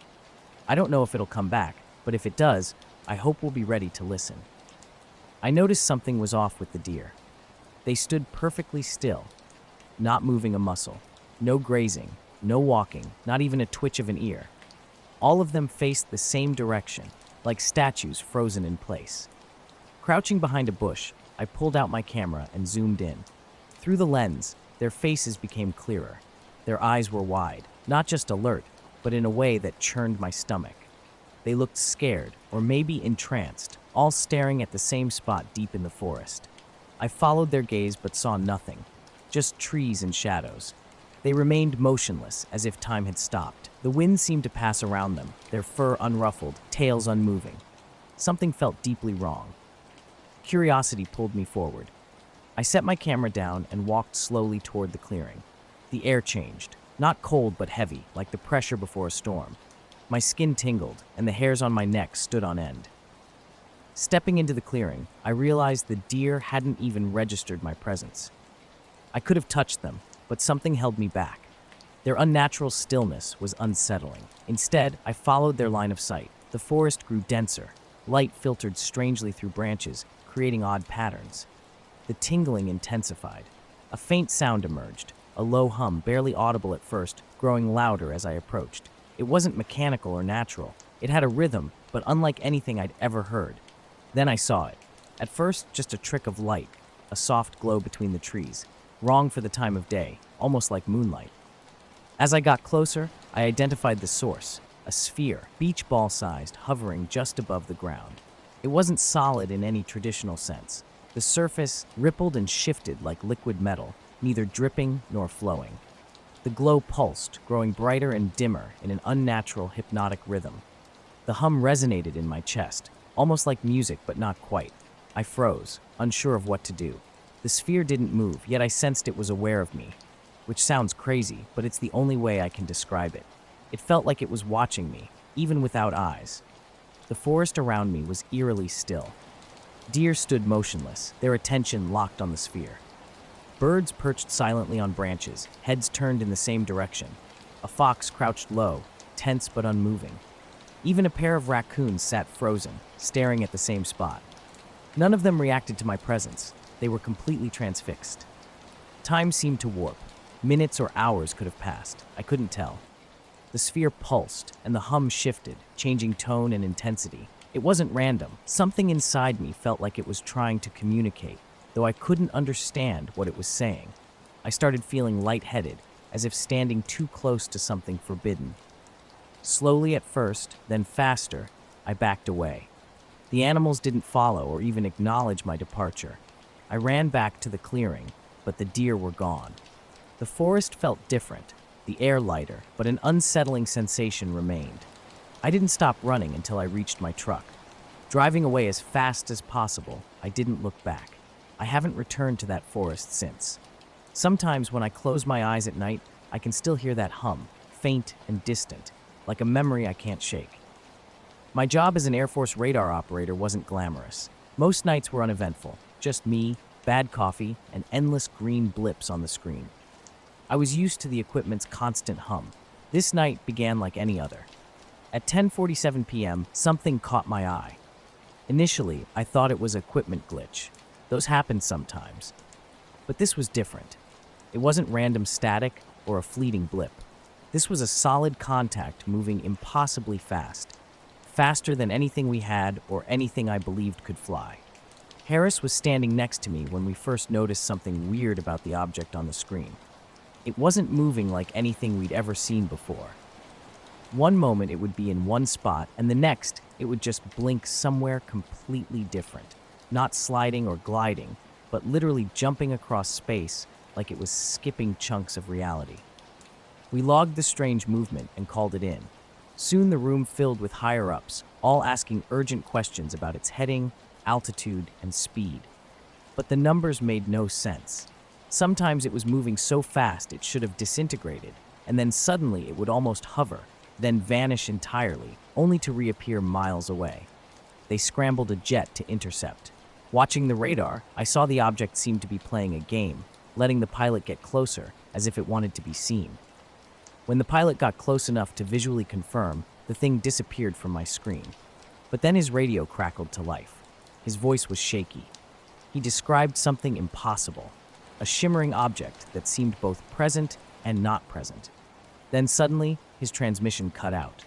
I don't know if it'll come back, but if it does, I hope we'll be ready to listen. I noticed something was off with the deer. They stood perfectly still, not moving a muscle, no grazing, no walking, not even a twitch of an ear. All of them faced the same direction, like statues frozen in place. Crouching behind a bush, I pulled out my camera and zoomed in. Through the lens, their faces became clearer. Their eyes were wide, not just alert, but in a way that churned my stomach. They looked scared, or maybe entranced, all staring at the same spot deep in the forest. I followed their gaze but saw nothing, just trees and shadows. They remained motionless, as if time had stopped. The wind seemed to pass around them, their fur unruffled, tails unmoving. Something felt deeply wrong. Curiosity pulled me forward. I set my camera down and walked slowly toward the clearing. The air changed, not cold but heavy, like the pressure before a storm. My skin tingled, and the hairs on my neck stood on end. Stepping into the clearing, I realized the deer hadn't even registered my presence. I could have touched them, but something held me back. Their unnatural stillness was unsettling. Instead, I followed their line of sight. The forest grew denser. Light filtered strangely through branches, creating odd patterns. The tingling intensified. A faint sound emerged, a low hum, barely audible at first, growing louder as I approached. It wasn't mechanical or natural. It had a rhythm, but unlike anything I'd ever heard. Then I saw it. At first, just a trick of light, a soft glow between the trees, wrong for the time of day, almost like moonlight. As I got closer, I identified the source, a sphere, beach ball-sized, hovering just above the ground. It wasn't solid in any traditional sense. The surface rippled and shifted like liquid metal, neither dripping nor flowing. The glow pulsed, growing brighter and dimmer in an unnatural, hypnotic rhythm. The hum resonated in my chest, almost like music, but not quite. I froze, unsure of what to do. The sphere didn't move, yet I sensed it was aware of me, which sounds crazy, but it's the only way I can describe it. It felt like it was watching me, even without eyes. The forest around me was eerily still. Deer stood motionless, their attention locked on the sphere. Birds perched silently on branches, heads turned in the same direction. A fox crouched low, tense but unmoving. Even a pair of raccoons sat frozen, staring at the same spot. None of them reacted to my presence. They were completely transfixed. Time seemed to warp. Minutes or hours could have passed. I couldn't tell. The sphere pulsed, and the hum shifted, changing tone and intensity. It wasn't random. Something inside me felt like it was trying to communicate, though I couldn't understand what it was saying. I started feeling lightheaded, as if standing too close to something forbidden. Slowly at first, then faster, I backed away. The animals didn't follow or even acknowledge my departure. I ran back to the clearing, but the deer were gone. The forest felt different, the air lighter, but an unsettling sensation remained. I didn't stop running until I reached my truck. Driving away as fast as possible, I didn't look back. I haven't returned to that forest since. Sometimes when I close my eyes at night, I can still hear that hum, faint and distant, like a memory I can't shake. My job as an Air Force radar operator wasn't glamorous. Most nights were uneventful, just me, bad coffee, and endless green blips on the screen. I was used to the equipment's constant hum. This night began like any other. At 10:47 p.m., something caught my eye. Initially, I thought it was an equipment glitch. Those happen sometimes. But this was different. It wasn't random static or a fleeting blip. This was a solid contact moving impossibly fast. Faster than anything we had or anything I believed could fly. Harris was standing next to me when we first noticed something weird about the object on the screen. It wasn't moving like anything we'd ever seen before. One moment it would be in one spot, and the next it would just blink somewhere completely different. Not sliding or gliding, but literally jumping across space like it was skipping chunks of reality. We logged the strange movement and called it in. Soon the room filled with higher-ups, all asking urgent questions about its heading, altitude, and speed. But the numbers made no sense. Sometimes it was moving so fast it should have disintegrated, and then suddenly it would almost hover, then vanish entirely, only to reappear miles away. They scrambled a jet to intercept. Watching the radar, I saw the object seemed to be playing a game, letting the pilot get closer, as if it wanted to be seen. When the pilot got close enough to visually confirm, the thing disappeared from my screen. But then his radio crackled to life. His voice was shaky. He described something impossible, a shimmering object that seemed both present and not present. Then suddenly, his transmission cut out.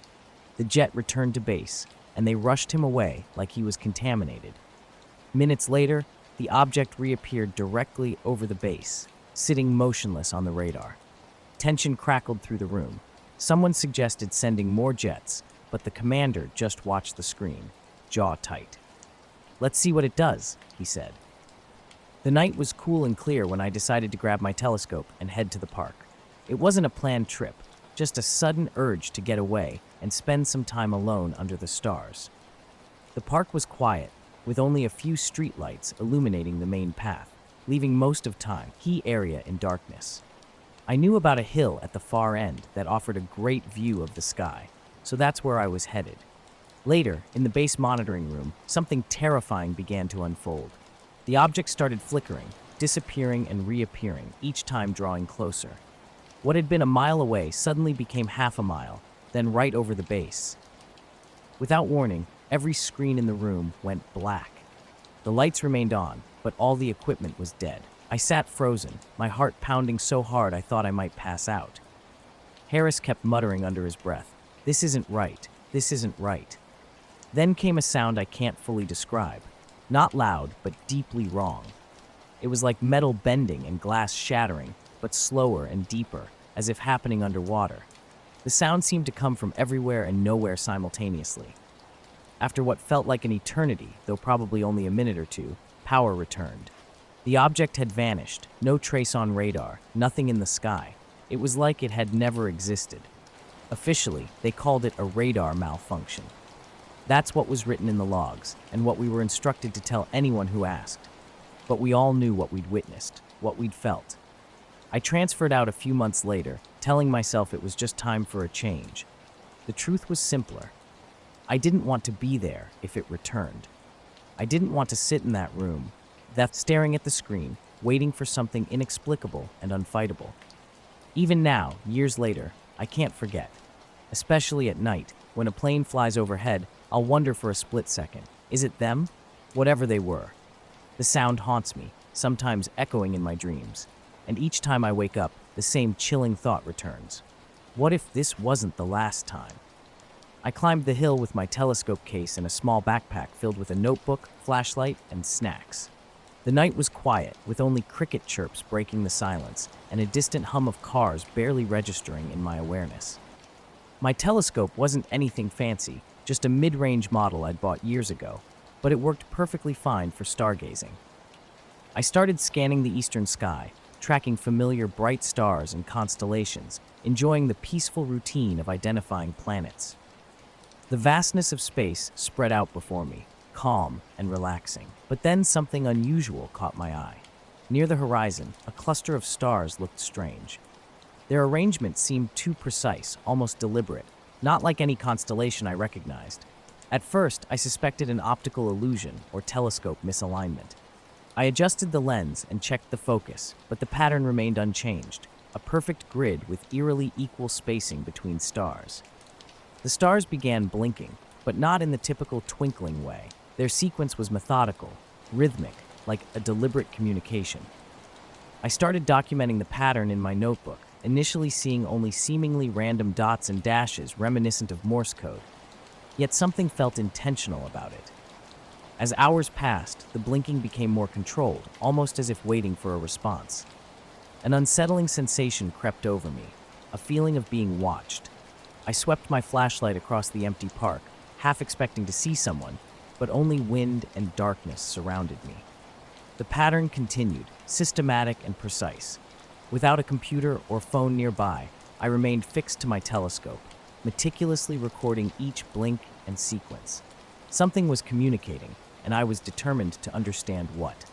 The jet returned to base, and they rushed him away like he was contaminated. Minutes later, the object reappeared directly over the base, sitting motionless on the radar. Tension crackled through the room. Someone suggested sending more jets, but the commander just watched the screen, jaw tight. "Let's see what it does," he said. The night was cool and clear when I decided to grab my telescope and head to the park. It wasn't a planned trip, just a sudden urge to get away and spend some time alone under the stars. The park was quiet, with only a few streetlights illuminating the main path, leaving most of the key area in darkness. I knew about a hill at the far end that offered a great view of the sky. so that's where I was headed. Later, in the base monitoring room, something terrifying began to unfold. The object started flickering, disappearing and reappearing, each time drawing closer. What had been a mile away suddenly became half a mile, then right over the base. Without warning, every screen in the room went black. The lights remained on, but all the equipment was dead. I sat frozen, my heart pounding so hard I thought I might pass out. Harris kept muttering under his breath, "This isn't right, this isn't right." Then came a sound I can't fully describe. Not loud, but deeply wrong. It was like metal bending and glass shattering, but slower and deeper, as if happening underwater. The sound seemed to come from everywhere and nowhere simultaneously. After what felt like an eternity, though probably only a minute or two, power returned. The object had vanished, no trace on radar, nothing in the sky. It was like it had never existed. Officially, they called it a radar malfunction. That's what was written in the logs, and what we were instructed to tell anyone who asked. But we all knew what we'd witnessed, what we'd felt. I transferred out a few months later, telling myself it was just time for a change. The truth was simpler. I didn't want to be there if it returned. I didn't want to sit in that room, staring at the screen, waiting for something inexplicable and unfightable. Even now, years later, I can't forget. Especially at night, when a plane flies overhead, I'll wonder for a split second, is it them? Whatever they were. The sound haunts me, sometimes echoing in my dreams. And each time I wake up, the same chilling thought returns. What if this wasn't the last time? I climbed the hill with my telescope case and a small backpack filled with a notebook, flashlight, and snacks. The night was quiet, with only cricket chirps breaking the silence and a distant hum of cars barely registering in my awareness. My telescope wasn't anything fancy, just a mid-range model I'd bought years ago, but it worked perfectly fine for stargazing. I started scanning the eastern sky, tracking familiar bright stars and constellations, enjoying the peaceful routine of identifying planets. The vastness of space spread out before me, calm and relaxing. But then something unusual caught my eye. Near the horizon, a cluster of stars looked strange. Their arrangement seemed too precise, almost deliberate, not like any constellation I recognized. At first, I suspected an optical illusion or telescope misalignment. I adjusted the lens and checked the focus, but the pattern remained unchanged, a perfect grid with eerily equal spacing between stars. The stars began blinking, but not in the typical twinkling way. Their sequence was methodical, rhythmic, like a deliberate communication. I started documenting the pattern in my notebook, initially seeing only seemingly random dots and dashes reminiscent of Morse code. Yet something felt intentional about it. As hours passed, the blinking became more controlled, almost as if waiting for a response. An unsettling sensation crept over me, a feeling of being watched. I swept my flashlight across the empty park, half expecting to see someone, but only wind and darkness surrounded me. The pattern continued, systematic and precise. Without a computer or phone nearby, I remained fixed to my telescope, meticulously recording each blink and sequence. Something was communicating, and I was determined to understand what.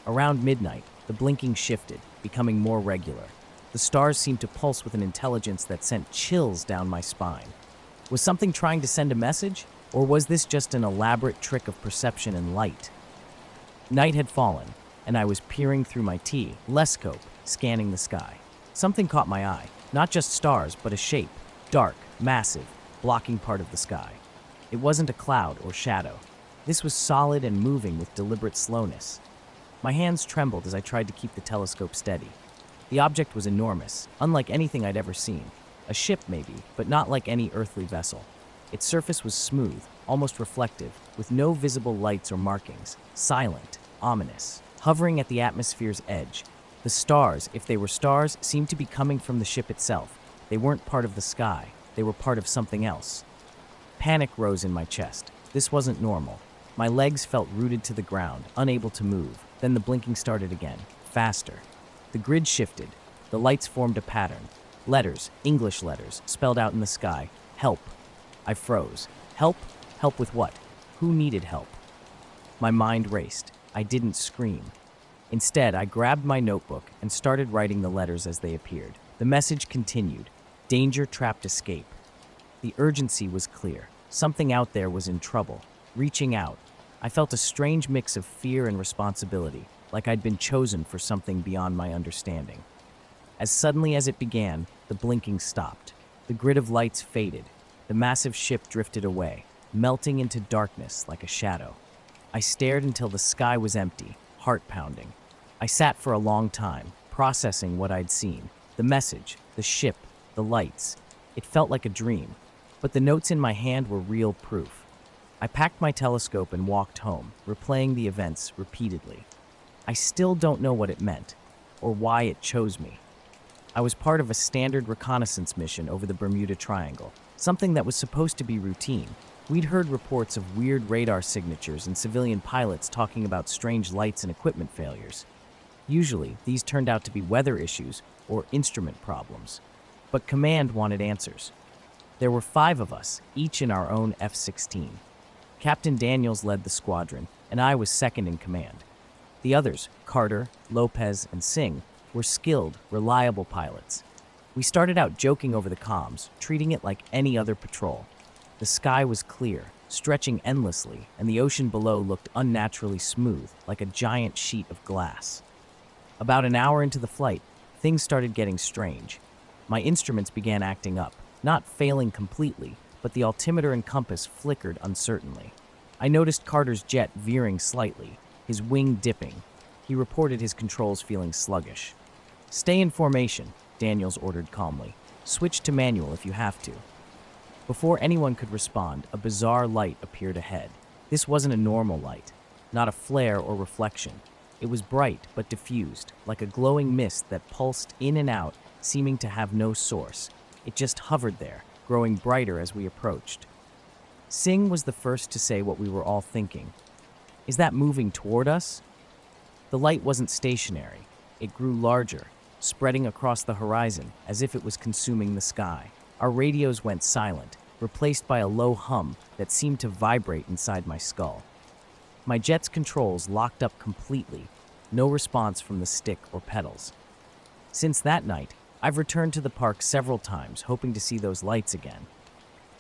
Around midnight, the blinking shifted, becoming more regular. The stars seemed to pulse with an intelligence that sent chills down my spine. Was something trying to send a message? Or was this just an elaborate trick of perception and light? Night had fallen, and I was peering through my telescope, scanning the sky. Something caught my eye, not just stars, but a shape, dark, massive, blocking part of the sky. It wasn't a cloud or shadow. This was solid and moving with deliberate slowness. My hands trembled as I tried to keep the telescope steady. The object was enormous, unlike anything I'd ever seen. A ship maybe, but not like any earthly vessel. Its surface was smooth, almost reflective, with no visible lights or markings, silent, ominous, hovering at the atmosphere's edge. The stars, if they were stars, seemed to be coming from the ship itself. They weren't part of the sky. They were part of something else. Panic rose in my chest. This wasn't normal. My legs felt rooted to the ground, unable to move. Then the blinking started again, faster. The grid shifted. The lights formed a pattern. Letters, English letters, spelled out in the sky. Help. I froze. Help? Help with what? Who needed help? My mind raced. I didn't scream. Instead, I grabbed my notebook and started writing the letters as they appeared. The message continued. Danger, trapped, escape. The urgency was clear. Something out there was in trouble. Reaching out, I felt a strange mix of fear and responsibility, like I'd been chosen for something beyond my understanding. As suddenly as it began, the blinking stopped. The grid of lights faded. The massive ship drifted away, melting into darkness like a shadow. I stared until the sky was empty, heart pounding. I sat for a long time, processing what I'd seen. The message, the ship, the lights. It felt like a dream, but the notes in my hand were real proof. I packed my telescope and walked home, replaying the events repeatedly. I still don't know what it meant, or why it chose me. I was part of a standard reconnaissance mission over the Bermuda Triangle, something that was supposed to be routine. We'd heard reports of weird radar signatures and civilian pilots talking about strange lights and equipment failures. Usually, these turned out to be weather issues or instrument problems. But Command wanted answers. There were 5 of us, each in our own F-16. Captain Daniels led the squadron, and I was second in command. The others, Carter, Lopez, and Singh, were skilled, reliable pilots. We started out joking over the comms, treating it like any other patrol. The sky was clear, stretching endlessly, and the ocean below looked unnaturally smooth, like a giant sheet of glass. About an hour into the flight, things started getting strange. My instruments began acting up, not failing completely, but the altimeter and compass flickered uncertainly. I noticed Carter's jet veering slightly, his wing dipping. He reported his controls feeling sluggish. "Stay in formation," Daniels ordered calmly. "Switch to manual if you have to." Before anyone could respond, a bizarre light appeared ahead. This wasn't a normal light, not a flare or reflection. It was bright but diffused, like a glowing mist that pulsed in and out, seeming to have no source. It just hovered there, growing brighter as we approached. Singh was the first to say what we were all thinking. "Is that moving toward us?" The light wasn't stationary. It grew larger, spreading across the horizon as if it was consuming the sky. Our radios went silent, replaced by a low hum that seemed to vibrate inside my skull. My jet's controls locked up completely, no response from the stick or pedals. Since that night, I've returned to the park several times, hoping to see those lights again.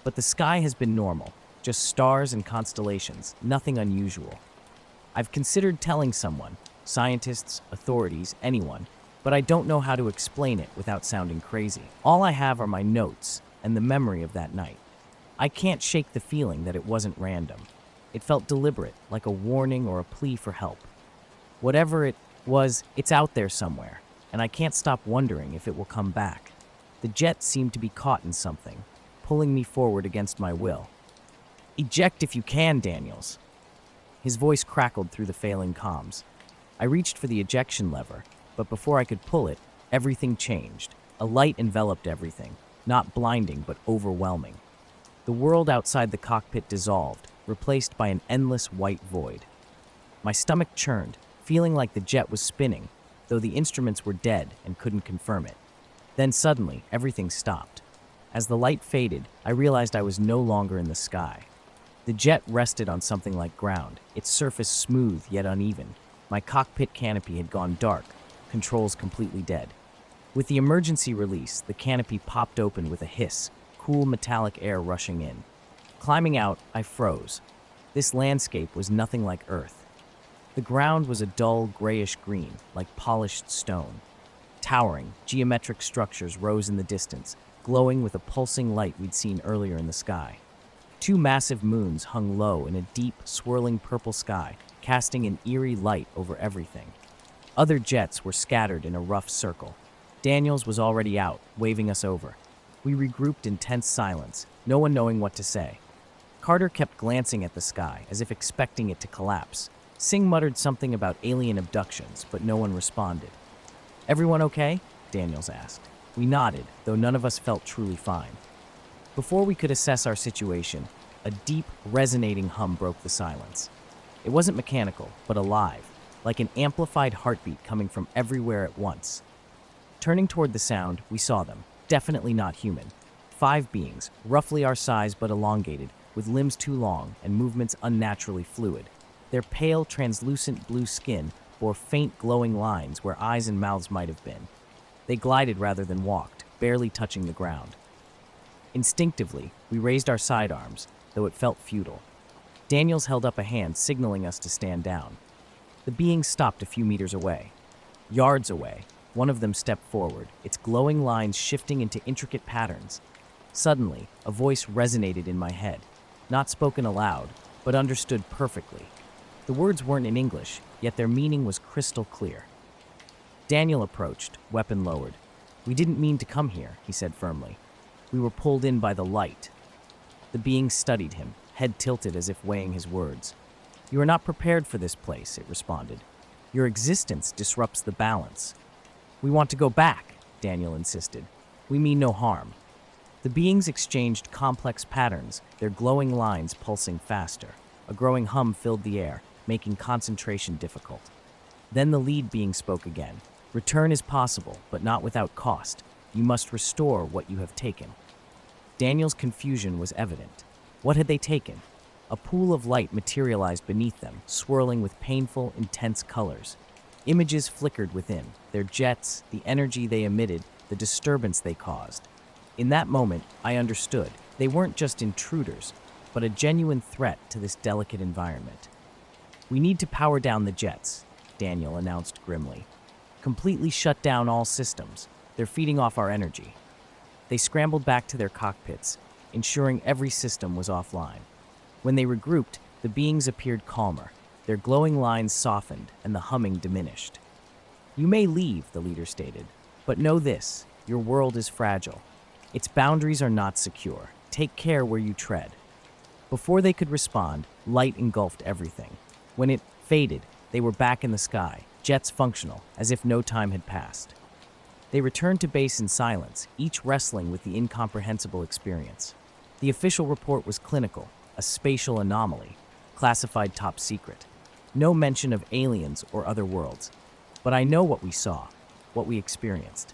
But the sky has been normal, just stars and constellations, nothing unusual. I've considered telling someone, scientists, authorities, anyone, but I don't know how to explain it without sounding crazy. All I have are my notes and the memory of that night. I can't shake the feeling that it wasn't random. It felt deliberate, like a warning or a plea for help. Whatever it was, it's out there somewhere, and I can't stop wondering if it will come back. The jet seemed to be caught in something, pulling me forward against my will. "Eject if you can, Daniels." His voice crackled through the failing comms. I reached for the ejection lever, but before I could pull it, everything changed. A light enveloped everything, not blinding but overwhelming. The world outside the cockpit dissolved, replaced by an endless white void. My stomach churned, feeling like the jet was spinning, though the instruments were dead and couldn't confirm it. Then suddenly, everything stopped. As the light faded, I realized I was no longer in the sky. The jet rested on something like ground, its surface smooth yet uneven. My cockpit canopy had gone dark, controls completely dead. With the emergency release, the canopy popped open with a hiss, cool metallic air rushing in. Climbing out, I froze. This landscape was nothing like Earth. The ground was a dull grayish green, like polished stone. Towering, geometric structures rose in the distance, glowing with a pulsing light we'd seen earlier in the sky. 2 massive moons hung low in a deep, swirling purple sky, casting an eerie light over everything. Other jets were scattered in a rough circle. Daniels was already out, waving us over. We regrouped in tense silence, no one knowing what to say. Carter kept glancing at the sky, as if expecting it to collapse. Singh muttered something about alien abductions, but no one responded. "Everyone okay?" Daniels asked. We nodded, though none of us felt truly fine. Before we could assess our situation, a deep, resonating hum broke the silence. It wasn't mechanical, but alive, like an amplified heartbeat coming from everywhere at once. Turning toward the sound, we saw them, definitely not human. 5 beings, roughly our size but elongated, with limbs too long and movements unnaturally fluid. Their pale, translucent blue skin bore faint glowing lines where eyes and mouths might have been. They glided rather than walked, barely touching the ground. Instinctively, we raised our sidearms, though it felt futile. Daniels held up a hand, signaling us to stand down. The beings stopped a few meters away. Yards away, one of them stepped forward, its glowing lines shifting into intricate patterns. Suddenly, a voice resonated in my head, not spoken aloud, but understood perfectly. The words weren't in English, yet their meaning was crystal clear. Daniel approached, weapon lowered. "We didn't mean to come here," he said firmly. "We were pulled in by the light." The being studied him, head tilted as if weighing his words. "You are not prepared for this place," it responded. "Your existence disrupts the balance." "We want to go back," Daniel insisted. "We mean no harm." The beings exchanged complex patterns, their glowing lines pulsing faster. A growing hum filled the air, making concentration difficult. Then the lead being spoke again. "Return is possible, but not without cost. You must restore what you have taken." Daniel's confusion was evident. What had they taken? A pool of light materialized beneath them, swirling with painful, intense colors. Images flickered within, their jets, the energy they emitted, the disturbance they caused. In that moment, I understood. They weren't just intruders, but a genuine threat to this delicate environment. "We need to power down the jets," Daniel announced grimly. "Completely shut down all systems. They're feeding off our energy." They scrambled back to their cockpits, ensuring every system was offline. When they regrouped, the beings appeared calmer. Their glowing lines softened and the humming diminished. "You may leave," the leader stated, "but know this, your world is fragile. Its boundaries are not secure. Take care where you tread." Before they could respond, light engulfed everything. When it faded, they were back in the sky, jets functional, as if no time had passed. They returned to base in silence, each wrestling with the incomprehensible experience. The official report was clinical, a spatial anomaly, classified top secret. No mention of aliens or other worlds. But I know what we saw, what we experienced.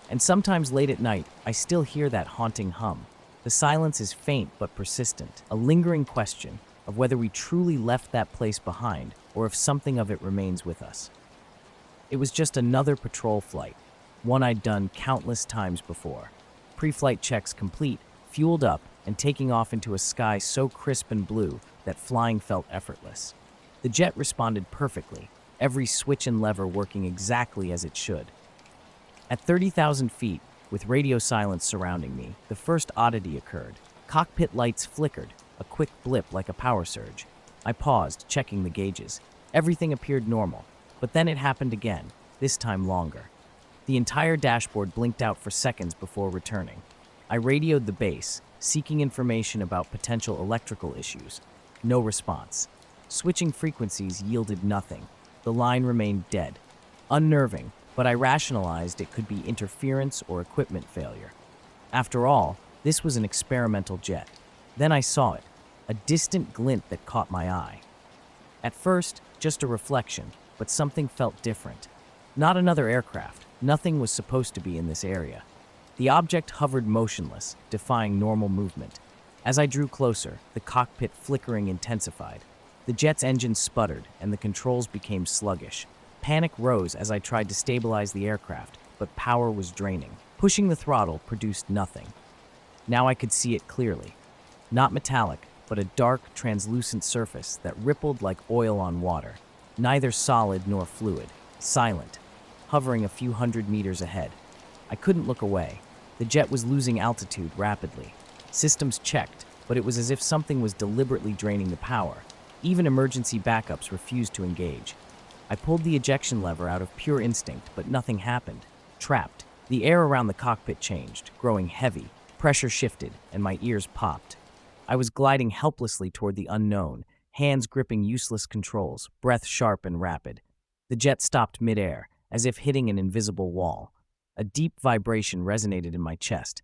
And sometimes late at night, I still hear that haunting hum. The silence is faint but persistent, a lingering question of whether we truly left that place behind or if something of it remains with us. It was just another patrol flight, one I'd done countless times before. Pre-flight checks complete, fueled up, and taking off into a sky so crisp and blue that flying felt effortless. The jet responded perfectly, every switch and lever working exactly as it should. At 30,000 feet, with radio silence surrounding me, the first oddity occurred. Cockpit lights flickered, a quick blip like a power surge. I paused, checking the gauges. Everything appeared normal, but then it happened again, this time longer. The entire dashboard blinked out for seconds before returning. I radioed the base, seeking information about potential electrical issues. No response. Switching frequencies yielded nothing. The line remained dead. Unnerving, but I rationalized it could be interference or equipment failure. After all, this was an experimental jet. Then I saw it, a distant glint that caught my eye. At first, just a reflection, but something felt different. Not another aircraft. Nothing was supposed to be in this area. The object hovered motionless, defying normal movement. As I drew closer, the cockpit flickering intensified. The jet's engine sputtered, and the controls became sluggish. Panic rose as I tried to stabilize the aircraft, but power was draining. Pushing the throttle produced nothing. Now I could see it clearly. Not metallic, but a dark, translucent surface that rippled like oil on water. Neither solid nor fluid. Silent, hovering a few hundred meters ahead. I couldn't look away. The jet was losing altitude rapidly. Systems checked, but it was as if something was deliberately draining the power. Even emergency backups refused to engage. I pulled the ejection lever out of pure instinct, but nothing happened. Trapped. The air around the cockpit changed, growing heavy. Pressure shifted, and my ears popped. I was gliding helplessly toward the unknown, hands gripping useless controls, breath sharp and rapid. The jet stopped midair, as if hitting an invisible wall. A deep vibration resonated in my chest,